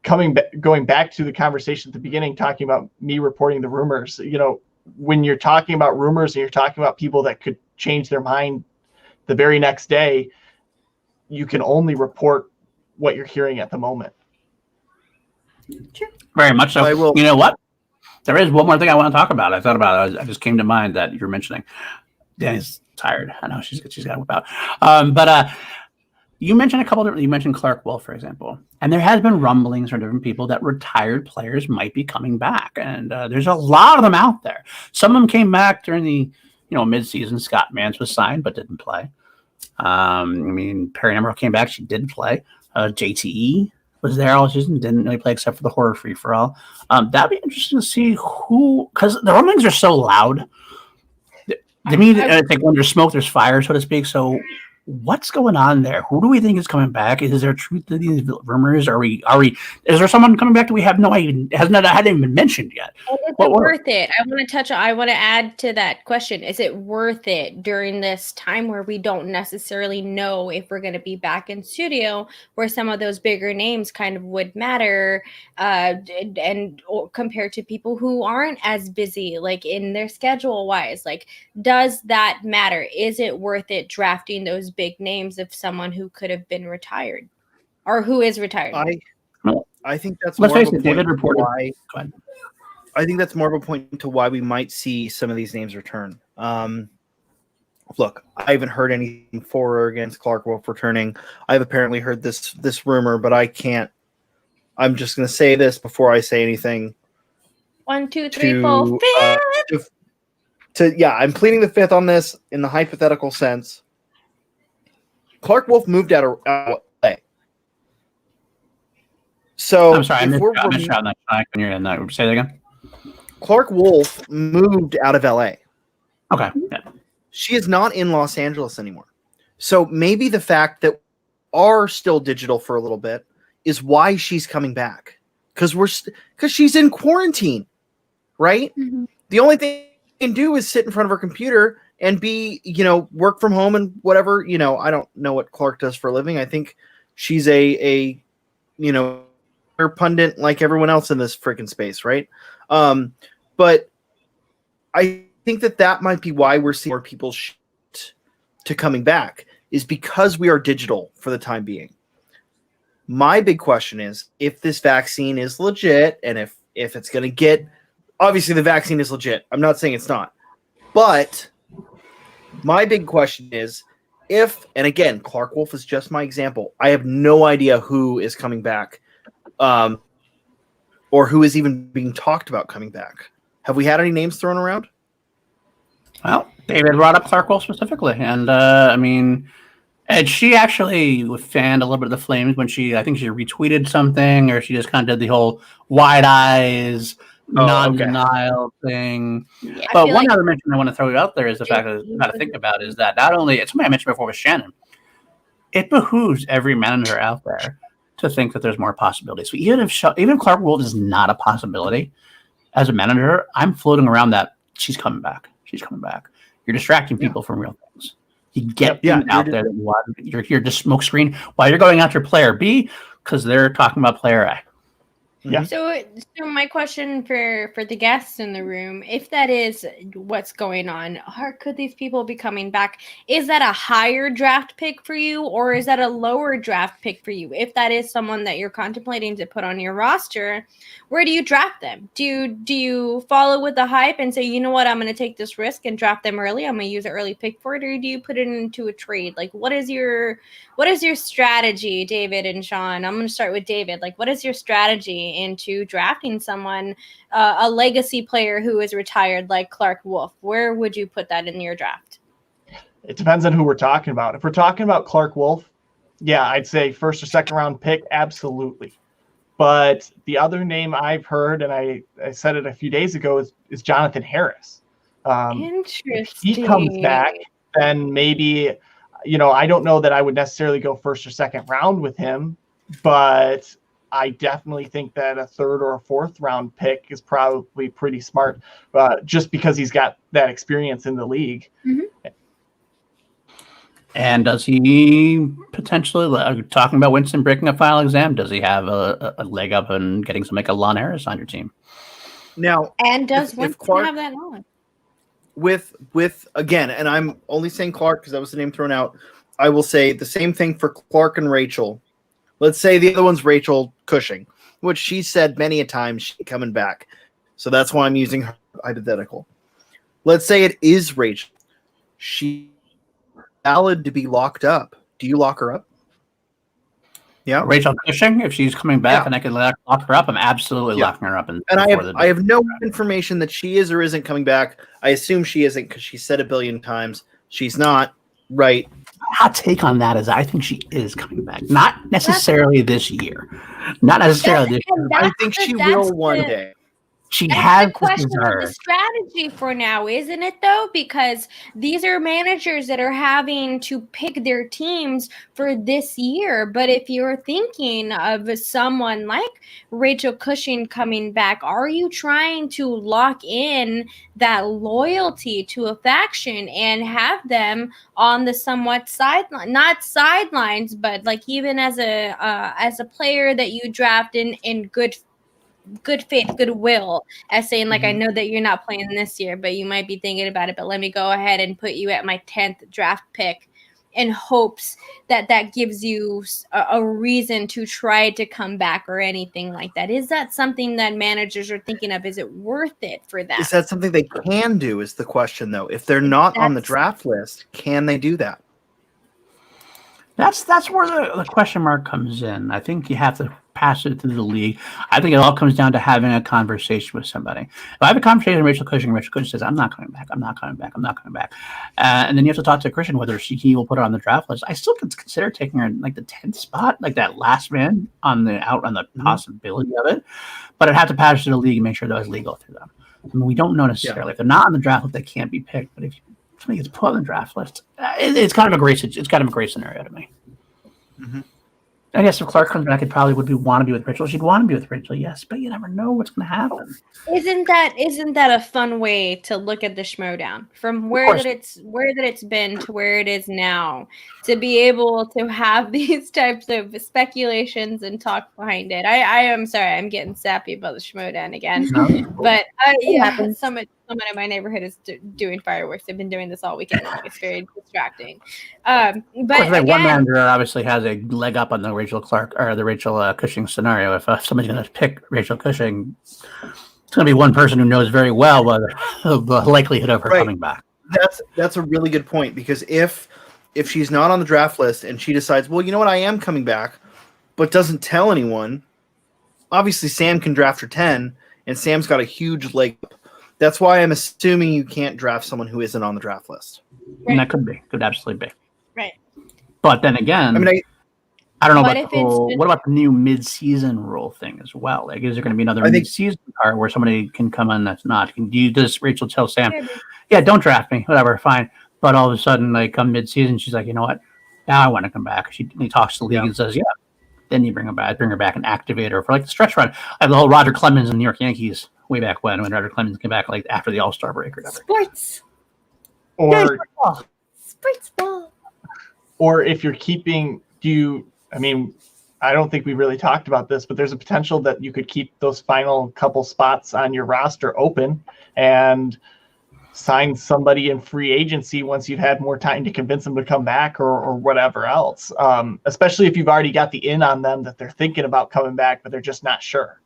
Going back to the conversation at the beginning, talking about me reporting the rumors, when you're talking about rumors and you're talking about people that could change their mind the very next day, you can only report what you're hearing at the moment.
Sure.
Very much so.
I will.
You know what? There is one more thing I want to talk about. I thought about it. I just came to mind that you're mentioning. Danie's tired. I know she's got to whip out. But You mentioned a couple. You mentioned Clark Wolf, for example, and there has been rumblings from different people that retired players might be coming back, and there's a lot of them out there. Some of them came back during the mid-season. Scott Mance was signed but didn't play. Perry Emerald came back; she did play. JTE was there all season, didn't really play except for the horror free for all. That'd be interesting to see who, because the rumblings are so loud. To me, I think when there's smoke, there's fire, so to speak. So, what's going on there? Who do we think is coming back? Is there truth to these rumors? Is there someone coming back that we have no idea? Hadn't even been mentioned yet?
Is it worth it? I want to add to that question. Is it worth it during this time where we don't necessarily know if we're going to be back in studio, where some of those bigger names kind of would matter, and compared to people who aren't as busy, like in their schedule wise? Like, does that matter? Is it worth it drafting those big names of someone who could have been retired or who is retired?
I think that's
Let's
more
face
of a
it, David
point
reported.
why. I think that's more of a point to why we might see some of these names return. Look, I haven't heard anything for or against Clark Wolf returning. I've apparently heard this rumor, but I can't. I'm just going to say this before I say anything.
1, 2, 3, 4, 5.
I'm pleading the fifth on this in the hypothetical sense. Clark Wolf moved out of LA. So
I'm sorry, I missed out on that when you're in that. Say that again.
Clark Wolf moved out of LA.
Okay. Yeah.
She is not in Los Angeles anymore. So maybe the fact that we are still digital for a little bit is why she's coming back. Because she's in quarantine, right? Mm-hmm. The only thing she can do is sit in front of her computer and be, work from home and whatever. I don't know what Clark does for a living. I think she's a pundit like everyone else in this freaking space, right? But I think that might be why we're seeing more people to coming back, is because we are digital for the time being. My big question is, if this vaccine is legit, and if it's going to get, obviously the vaccine is legit. I'm not saying it's not, but my big question is, and again, Clark Wolf is just my example. I have no idea who is coming back, or who is even being talked about coming back. Have we had any names thrown around?
Well, David brought up Clark Wolf specifically, and and she actually fanned a little bit of the flames when I think she retweeted something, or she just kind of did the whole wide eyes, non-denial thing. Yeah, but one other mention I want to throw out there is the fact that you got to think about is that not only, it's something I mentioned before with Shannon, it behooves every manager out there to think that there's more possibilities. So even if Clark Wolf is not a possibility, as a manager, I'm floating around that she's coming back. She's coming back. You're distracting people from real things. You get them out there. You're just smoke screen while you're going after player B because they're talking about player A.
Yeah. So my question for the guests in the room, if that is what's going on, could these people be coming back? Is that a higher draft pick for you, or is that a lower draft pick for you? If that is someone that you're contemplating to put on your roster, where do you draft them? Do you follow with the hype and say, you know what, I'm going to take this risk and draft them early, I'm going to use an early pick for it, or do you put it into a trade? Like, what is your strategy, David and Sean? I'm going to start with David. Like, what is your strategy into drafting someone, a legacy player who is retired like Clark Wolf? Where would you put that in your draft?
It depends on who we're talking about. If we're talking about Clark Wolf, yeah, I'd say first or second round pick, absolutely. But the other name I've heard, and I said it a few days ago, is Jonathan Harris.
Interesting.
If he comes back, then maybe, I don't know that I would necessarily go first or second round with him, but I definitely think that a third or a fourth round pick is probably pretty smart, just because he's got that experience in the league. Mm-hmm.
And does he potentially, talking about Winston breaking a final exam, does he have a leg up in getting something like a Lon Harris on your team?
Now,
and does Winston Clark have that knowledge?
With again, and I'm only saying Clark because that was the name thrown out. I will say the same thing for Clark and Rachel. Let's say the other one's Rachel Cushing, which she said many a time she's coming back. So that's why I'm using her hypothetical. Let's say it is Rachel. She's valid to be locked up. Do you lock her up? Yeah.
Rachel Cushing, if she's coming back and I can lock her up, I'm absolutely
Yeah.
locking her up.
And I have no information that she is or isn't coming back. I assume she isn't because she said 1 billion times she's not. Right.
Hot take on that is I think she is coming back. Not necessarily this year. Not necessarily this year.
I think she will one day.
She
That's
has
the question of
desire.
the strategy for now, isn't it, though? Because these are managers that are having to pick their teams for this year. But if you're thinking of someone like Rachel Cushing coming back, are you trying to lock in that loyalty to a faction and have them on the somewhat sideline, not sidelines, but like even as a player that you draft in good faith, goodwill, as saying like, I know that you're not playing this year, but you might be thinking about it, but let me go ahead and put you at my 10th draft pick in hopes that that gives you a reason to try to come back or anything like that. Is that something that managers are thinking of? Is it worth it for them?
Is that something they can do is the question, though. If they're not on the draft list, can they do that?
That's where the question mark comes in. I think you have to pass it through the league. I think it all comes down to having a conversation with somebody. If I have a conversation with Rachel Cushing says, I'm not coming back. I'm not coming back. I'm not coming back. And then you have to talk to Christian whether he will put her on the draft list. I still could consider taking her in like the 10th spot, like that last man on the possibility of it. But I'd have to pass it to the league and make sure that was legal through them. I mean, we don't know necessarily. Yeah. If they're not on the draft list, they can't be picked. But if somebody gets put on the draft list, it's kind of a great scenario to me. Mm-hmm. I guess if Clark comes back, it probably would want to be with Rachel. She'd want to be with Rachel, yes, but you never know what's going to happen.
Isn't that a fun way to look at the Schmodown from where that it's been to where it is now, to be able to have these types of speculations and talk behind it? I am sorry, I'm getting sappy about the Schmodown again, but someone in my neighborhood is doing fireworks. They've been doing this all weekend long. It's very distracting. But
again, one manager obviously has a leg up on the Rachel Clark or the Rachel Cushing scenario. If somebody's going to pick Rachel Cushing, it's going to be one person who knows very well the likelihood of her coming back.
That's a really good point, because if she's not on the draft list and she decides, well, you know what, I am coming back, but doesn't tell anyone, obviously Sam can draft her 10, and Sam's got a huge leg up. That's why I'm assuming you can't draft someone who isn't on the draft list.
Right. And that could absolutely be.
Right.
But then again,
I mean,
I don't know about what about the new mid-season rule thing as well? Like, is there going to be another mid-season card where somebody can come in that's not? Does Rachel tell Sam, yeah, don't draft me, whatever, fine. But all of a sudden, like, come mid-season, she's like, you know what? Now I want to come back. He talks to the league and says, yeah. Then you bring her back and activate her for like the stretch run. I have the whole Roger Clemens and New York Yankees way back when Roger Clemens came back like after the All-Star break or whatever.
Sports. Sports ball.
Or if you're keeping, I don't think we really talked about this, but there's a potential that you could keep those final couple spots on your roster open and sign somebody in free agency once you've had more time to convince them to come back or whatever else. Especially if you've already got the in on them that they're thinking about coming back, but they're just not sure.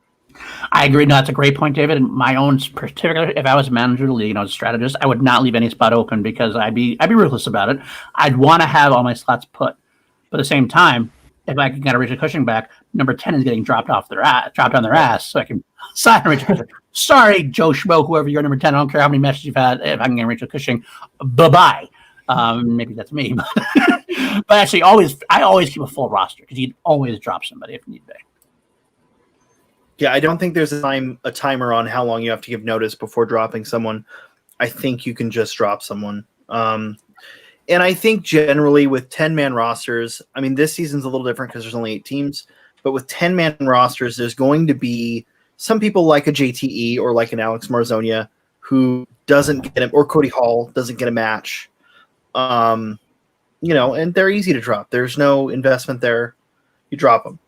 I agree. No, that's a great point, David. And my own particular, if I was a manager of the league, a strategist, I would not leave any spot open because I'd be ruthless about it. I'd want to have all my slots put, but at the same time, if I can get a Rachel Cushing back, number 10 is getting dropped on their ass, so I can sign Rachel Cushing. Sorry, Joe Schmo, whoever you're number 10. I don't care how many matches you've had. If I can get Rachel Cushing, bye-bye. Maybe that's me, but actually, I always keep a full roster because you'd always drop somebody if need be.
Yeah, I don't think there's a timer on how long you have to give notice before dropping someone. I think you can just drop someone. And I think generally with 10-man rosters, I mean, this season's a little different because there's only 8 teams, but with 10-man rosters, there's going to be some people like a JTE or like an Alex Marzonia who doesn't get him, or Cody Hall doesn't get a match. And they're easy to drop. There's no investment there. You drop them.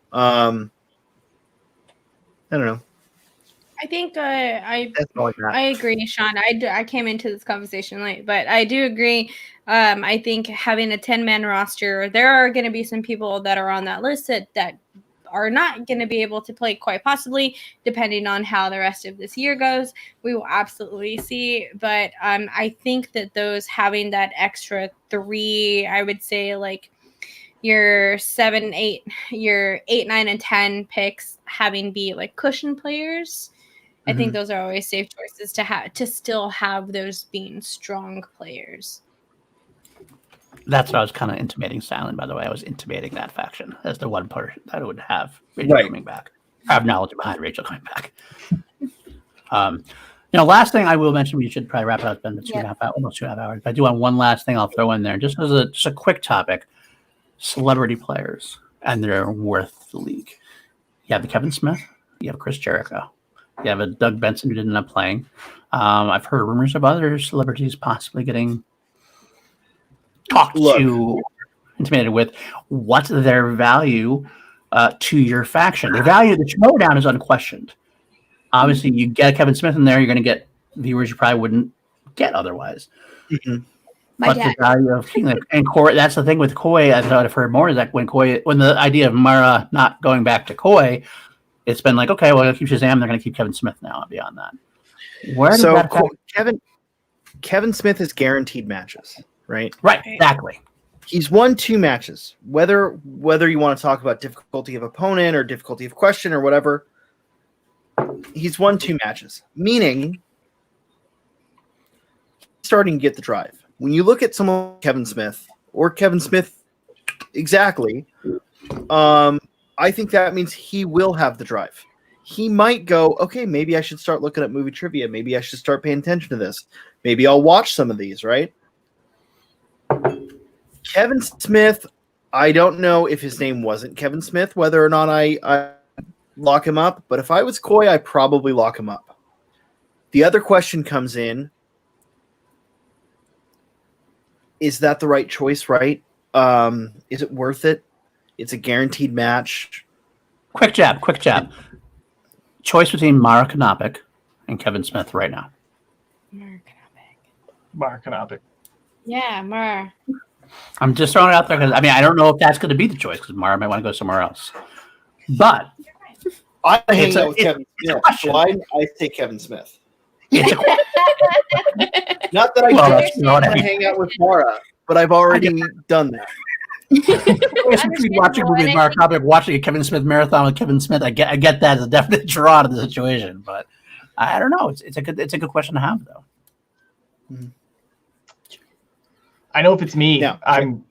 I don't know.
I think I agree, Sean. I came into this conversation late, but I do agree. I think having a 10-man roster, there are going to be some people that are on that list that are not going to be able to play, quite possibly, depending on how the rest of this year goes. We will absolutely see. But I think that those having that extra 3, I would say, like, your 7, 8, your 8, 9, and 10 picks having be like cushion players. I think those are always safe choices to still have those being strong players.
That's what I was kind of intimating, Silent, by the way. I was intimating that faction as the one part that would have Rachel coming back. I have knowledge behind Rachel coming back. Last thing I will mention, we should probably wrap it up. It's been 2.5 hours, almost 2.5 hours. But I do want one last thing I'll throw in there, just as a quick topic: celebrity players and their worth the league. You have the Kevin Smith, you have Chris Jericho, you have a Doug Benson who didn't end up playing. I've heard rumors of other celebrities possibly getting talked to, intimated with. What's their value to your faction? Their value of the showdown is unquestioned. Obviously, you get Kevin Smith in there, you're going to get viewers you probably wouldn't get otherwise. But the value of and Koi, that's the thing with Koi. I thought I've heard more is that when the idea of Mara not going back to Koi, it's been like, okay, well, they'll keep Shazam, they're going to keep Kevin Smith now. Beyond that,
Kevin Smith is guaranteed matches, right?
Right, exactly.
He's won 2 matches. Whether you want to talk about difficulty of opponent or difficulty of question or whatever, he's won 2 matches, meaning he's starting to get the drive. When you look at someone like Kevin Smith or Kevin Smith exactly, I think that means he will have the drive. He might go, okay, maybe I should start looking at movie trivia. Maybe I should start paying attention to this. Maybe I'll watch some of these, right? Kevin Smith, I don't know if his name wasn't Kevin Smith, whether or not I lock him up. But if I was Koi, I'd probably lock him up. The other question comes in, is that the right choice, right? Is it worth it? It's a guaranteed match.
Quick jab. Choice between Mara Kanopik and Kevin Smith right now.
Mara Kanopik.
Yeah, Mara.
I'm just throwing it out there because I don't know if that's going to be the choice because Mara might want to go somewhere else. But
I hang out with Kevin Smith. So I say Kevin Smith.
It's a
Not that I want to hang out with Mara, but I've already done that.
Watching a movie with Mara Kanopik, watching a Kevin Smith marathon with Kevin Smith, I get that as a definite draw to the situation. But I don't know. It's a good question to have though.
I know if it's me, I'm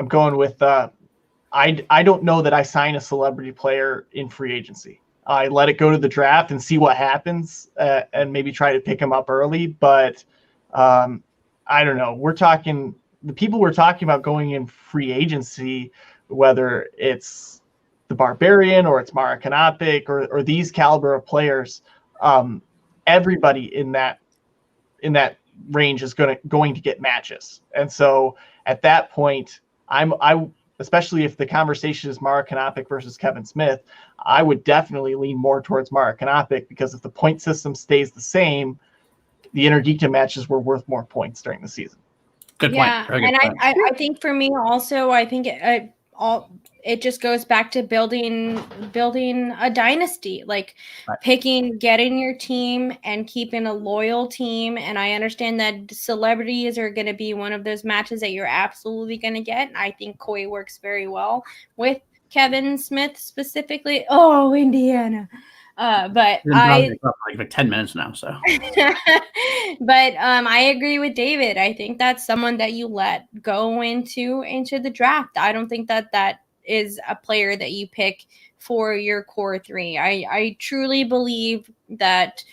going with I don't know that I sign a celebrity player in free agency. I let it go to the draft and see what happens and maybe try to pick him up early. But I don't know. The people we're talking about going in free agency, whether it's the Barbarian or it's Mara Kanopik or these caliber of players, everybody in that range is going to get matches. And so at that point, I especially if the conversation is Mara Kanopik versus Kevin Smith, I would definitely lean more towards Mara Kanopik because if the point system stays the same, the Intergeekdom matches were worth more points during the season.
Good point.
Yeah, and I think for me also, I think it just goes back to building a dynasty, like getting your team and keeping a loyal team. And I understand that celebrities are going to be one of those matches that you're absolutely going to get. And I think Koi works very well with Kevin Smith specifically. Oh, Indiana. But
like 10 minutes now. So,
but I agree with David. I think that's someone that you let go into the draft. I don't think that is a player that you pick for your core 3. I truly believe that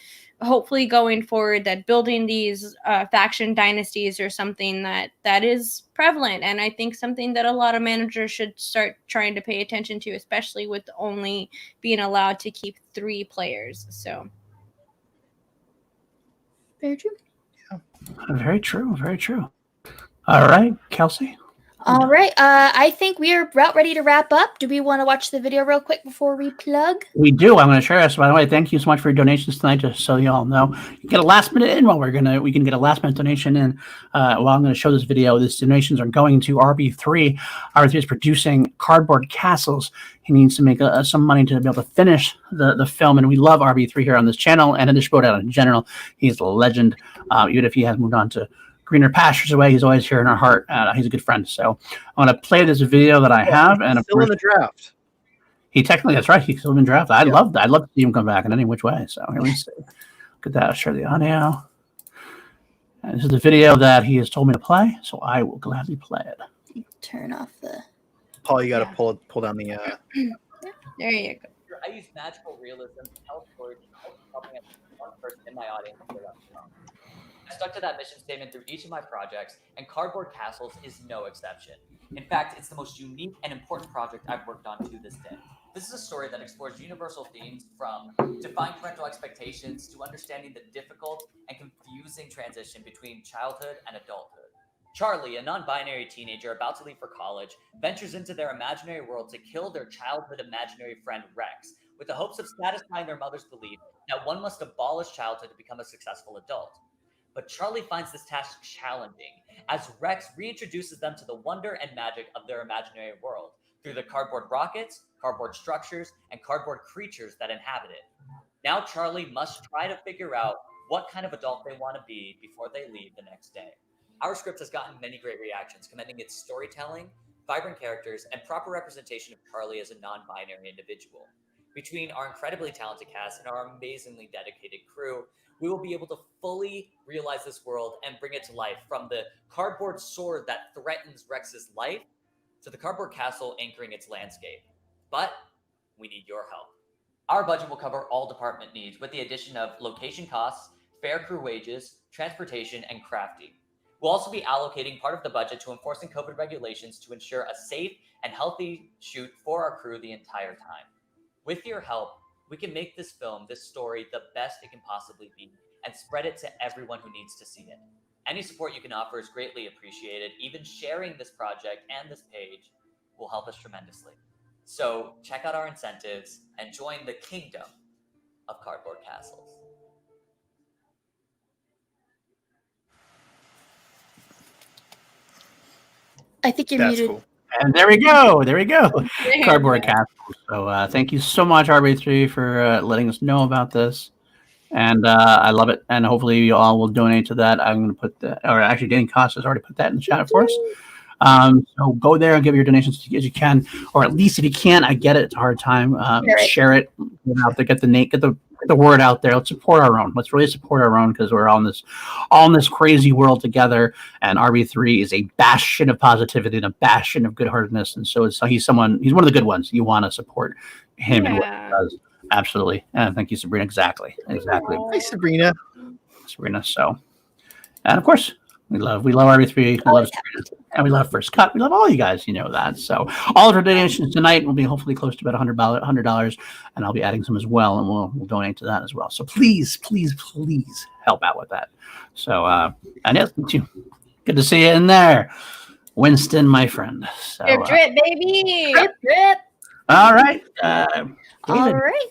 hopefully going forward that building these faction dynasties are something that is prevalent. And I think something that a lot of managers should start trying to pay attention to, especially with only being allowed to keep 3 players. So.
Very true.
Yeah. Very true. Very true. All right, Kelsey.
All right. I think we are about ready to wrap up. Do we want to watch the video real quick before we plug?
We do. I'm going to share this. By the way, thank you so much for your donations tonight. Just so you all know, you can get a last minute in while we can get a last minute donation in while I'm going to show this video. These donations are going to RB3. RB3 is producing Cardboard Castles. He needs to make some money to be able to finish the film, and we love RB3 here on this channel and in the Showdown in general. He's a legend, even if he has moved on to greener pastures away. He's always here in our heart. He's a good friend. So I'm going to play this video that I have. And
still in the draft.
He technically, that's right. He's still been drafted. I'd love to see him come back in any which way. So here we see. Look at that. I'll share the audio. And this is the video that he has told me to play. So I will gladly play it.
Turn off the.
Paul, you got to pull down the.
There you go.
I use magical realism to tell stories helping one person in my audience. I stuck to that mission statement through each of my projects, and Cardboard Castles is no exception. In fact, it's the most unique and important project I've worked on to this day. This is a story that explores universal themes from defying parental expectations to understanding the difficult and confusing transition between childhood and adulthood. Charlie, a non-binary teenager about to leave for college, ventures into their imaginary world to kill their childhood imaginary friend Rex, with the hopes of satisfying their mother's belief that one must abolish childhood to become a successful adult. But Charlie finds this task challenging, as Rex reintroduces them to the wonder and magic of their imaginary world through the cardboard rockets, cardboard structures, and cardboard creatures that inhabit it. Now Charlie must try to figure out what kind of adult they want to be before they leave the next day. Our script has gotten many great reactions, commending its storytelling, vibrant characters, and proper representation of Charlie as a non-binary individual. Between our incredibly talented cast and our amazingly dedicated crew, we will be able to fully realize this world and bring it to life, from the cardboard sword that threatens Rex's life to the cardboard castle anchoring its landscape. But we need your help. Our budget will cover all department needs, with the addition of location costs, fair crew wages, transportation, and crafting. We'll also be allocating part of the budget to enforcing COVID regulations to ensure a safe and healthy shoot for our crew the entire time. With your help, we can make this film, this story, the best it can possibly be, and spread it to everyone who needs to see it. Any support you can offer is greatly appreciated. Even sharing this project and this page will help us tremendously. So check out our incentives and join the kingdom of Cardboard Castles.
I think you're
That's
muted.
cool.
And there we go. Cardboard Castles. So thank you so much, RB3, for letting us know about this. And I love it. And hopefully you all will donate to that. I'm going to put or actually Danie Costa has already put that in the chat for us. So go there and give your donations as you can, or at least if you can, I get it. It's a hard time. Share it. Get out there, get the word out there. Let's support our own. Let's really support our own, because we're all in this crazy world together. And RB3 is a bastion of positivity and a bastion of good-heartedness. And so he's one of the good ones. You want to support him and what he does. Absolutely. And thank you, Sabrina. Exactly.
Hi, Sabrina.
So, and of course, we love RB3. We love Sabrina. And we love First Cut. We love all you guys. You know that. So all of our donations tonight will be hopefully close to about $100, and I'll be adding some as well, and we'll donate to that as well. So please help out with that. So and yes, good to see you in there, Winston, my friend. So,
Drip, baby.
Drip.
All right.
All right.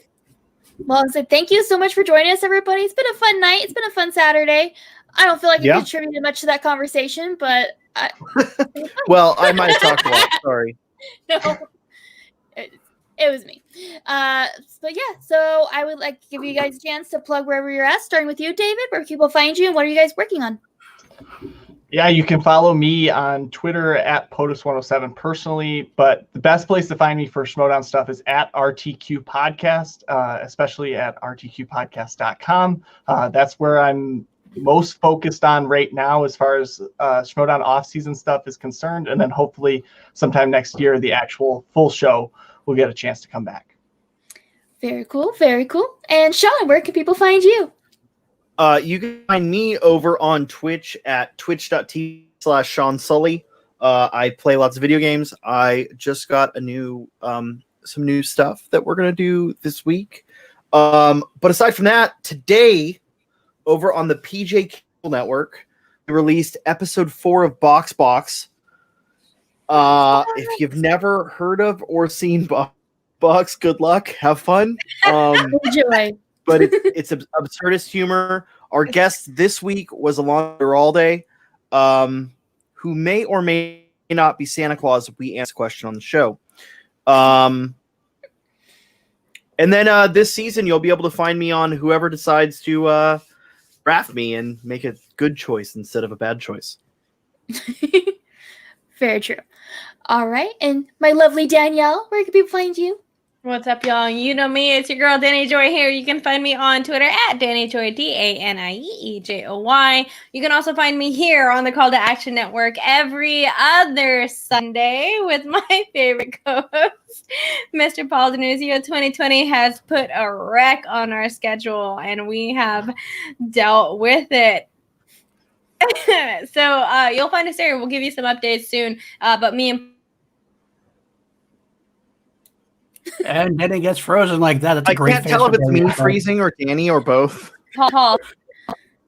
Well, so thank you so much for joining us, everybody. It's been a fun night. It's been a fun Saturday. I don't feel like I contributed much to that conversation, but
well, I might have talked a lot. Sorry.
No, it was me. But yeah, so I would like to give you guys a chance to plug wherever you're at, starting with you, David. Where can people find you, and what are you guys working on?
Yeah, you can follow me on Twitter at POTUS107 personally, but the best place to find me for Schmodown stuff is at RTQ Podcast, especially at rtqpodcast.com. That's where I'm most focused on right now as far as Schmodown off-season stuff is concerned, and then hopefully sometime next year the actual full show will get a chance to come back.
Very cool. And Sean, where can people find you?
You can find me over on Twitch at twitch.tv/Sean Sully. I play lots of video games. I just got some new stuff that we're gonna do this week. But aside from that, today over on the PJ Cable Network, we released episode 4 of Box. If you've never heard of or seen Box, good luck. Have fun.
Enjoy.
But it's absurdist humor. Our guest this week was Alon Duralde, who may or may not be Santa Claus if we answer a question on the show. And then this season, you'll be able to find me on whoever decides to draft me and make a good choice instead of a bad choice.
Very true. All right. And my lovely Danielle, where can people find you?
What's up, y'all? You know me. It's your girl, Danie Joy here. You can find me on Twitter at DanieJoy, DANIEEJOY. You can also find me here on the Call to Action Network every other Sunday with my favorite co-host, Mr. Paul Denuzio. 2020 has put a wreck on our schedule, and we have dealt with it. So you'll find us there. We'll give you some updates soon. But me
And then it gets frozen like that. That's a
I
great.
can't tell if it's me freezing or Danie or both.
Paul.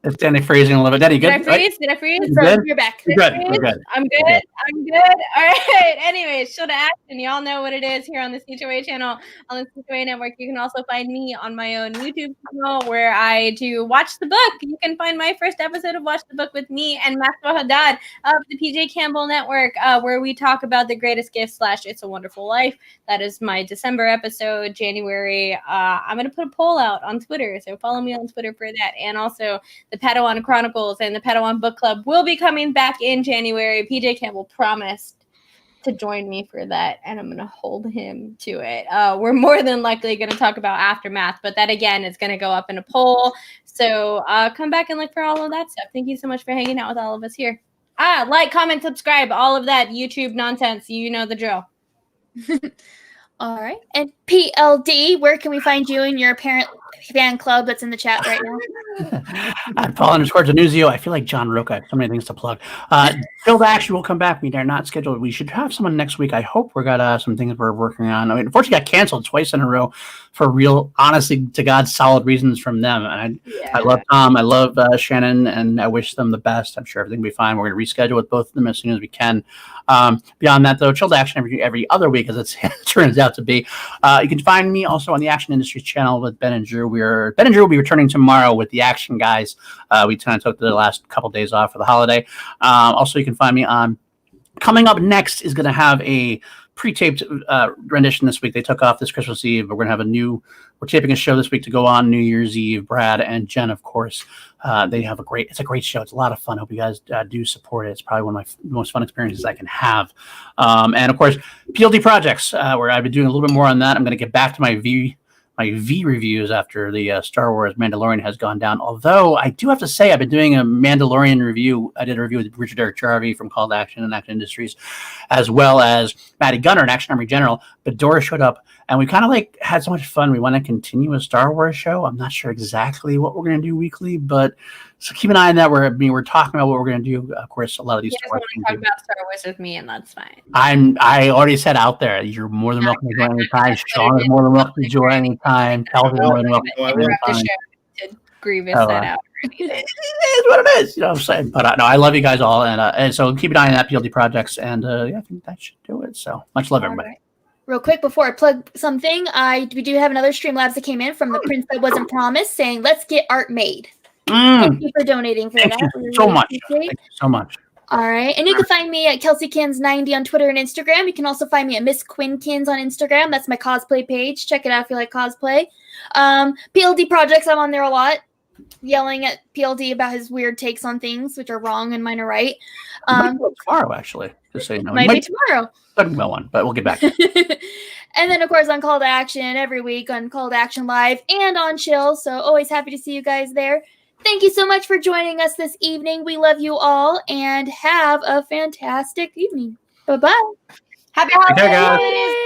It's Danie freezing a little bit. Danie, good.
Did I freeze? Did I freeze?
You good?
You're back.
You're good. We're good.
I'm good. I'm good. All right. Anyways, show to action. Y'all know what it is here on the CHOA channel, on the CHOA network. You can also find me on my own YouTube channel where I do Watch the Book. You can find my first episode of Watch the Book with me and Maxwell Haddad of the PJ Campbell Network, where we talk about the greatest gift / It's a Wonderful Life. That is my December episode. January, I'm going to put a poll out on Twitter, so follow me on Twitter for that. And also the Padawan Chronicles and the Padawan Book Club will be coming back in January. PJ Campbell promised to join me for that, and I'm going to hold him to it. We're more than likely going to talk about Aftermath, but that, again, is going to go up in a poll. So come back and look for all of that stuff. Thank you so much for hanging out with all of us here. Like, comment, subscribe, all of that YouTube nonsense. You know the drill.
All right. And PLD, where can we find you in your parent fan club that's in the chat right now?
I'm Paul _Denuzio. I feel like John Roca. I have so many things to plug. Still, actually, will come back. They're not scheduled. We should have someone next week. I hope we got some things we're working on. I mean, unfortunately, got canceled twice in a row for real, honestly, to God, solid reasons from them. And I love Tom. I love Shannon, and I wish them the best. I'm sure everything will be fine. We're going to reschedule with both of them as soon as we can. Beyond that, though, Chilled Action every other week, as it turns out to be. You can find me also on the Action Industries channel with Ben and Drew. Ben and Drew will be returning tomorrow with the Action Guys. We kind of took the last couple days off for the holiday. Also, you can find me on. Coming up next is going to have a pre-taped rendition this week. They took off this Christmas Eve, but we're going to have we're taping a show this week to go on New Year's Eve. Brad and Jen, of course, they have it's a great show. It's a lot of fun. Hope you guys do support it. It's probably one of my most fun experiences I can have. And of course, PLD projects, where I've been doing a little bit more on that. I'm going to get back to my V reviews after the Star Wars Mandalorian has gone down. Although I do have to say, I've been doing a Mandalorian review. I did a review with Richard Eric Jarvie from Call to Action and Action Industries, as well as Matty Gunner and Action Army General. But Dora showed up, and we kind of had so much fun. We want to continue a Star Wars show. I'm not sure exactly what we're going to do weekly, but so keep an eye on that. We're talking about what we're going to do. Of course, a lot of these.
You just want to talk about Star Wars with me, and that's fine.
I already said out there, you're more than welcome to join anytime. Sean is more than welcome to join anytime. Kelsey is more than welcome to join anytime.
To Grievous that out.
It is what it is. You know what I'm saying? But no, I love you guys all, and so keep an eye on that PLD projects, and I think that should do it. So much love, everybody.
Right. Real quick before I plug something, we do have another Streamlabs that came in from the Prince That Wasn't Promised, saying, "Let's get art made." Thank you for donating for
Thank
that.
you so much. Thank you so much.
All right. And you can find me at KelseyKins90 on Twitter and Instagram. You can also find me at Miss Quinkins on Instagram. That's my cosplay page. Check it out if you like cosplay. PLD projects, I'm on there a lot, yelling at PLD about his weird takes on things, which are wrong and mine are right.
Tomorrow, actually. Just so you know.
Might be tomorrow.
Talking about one, but we'll get back.
And then, of course, on Call to Action every week on Call to Action Live and on Chill. So always happy to see you guys there. Thank you so much for joining us this evening. We love you all and have a fantastic evening. Bye-bye.
Happy holidays.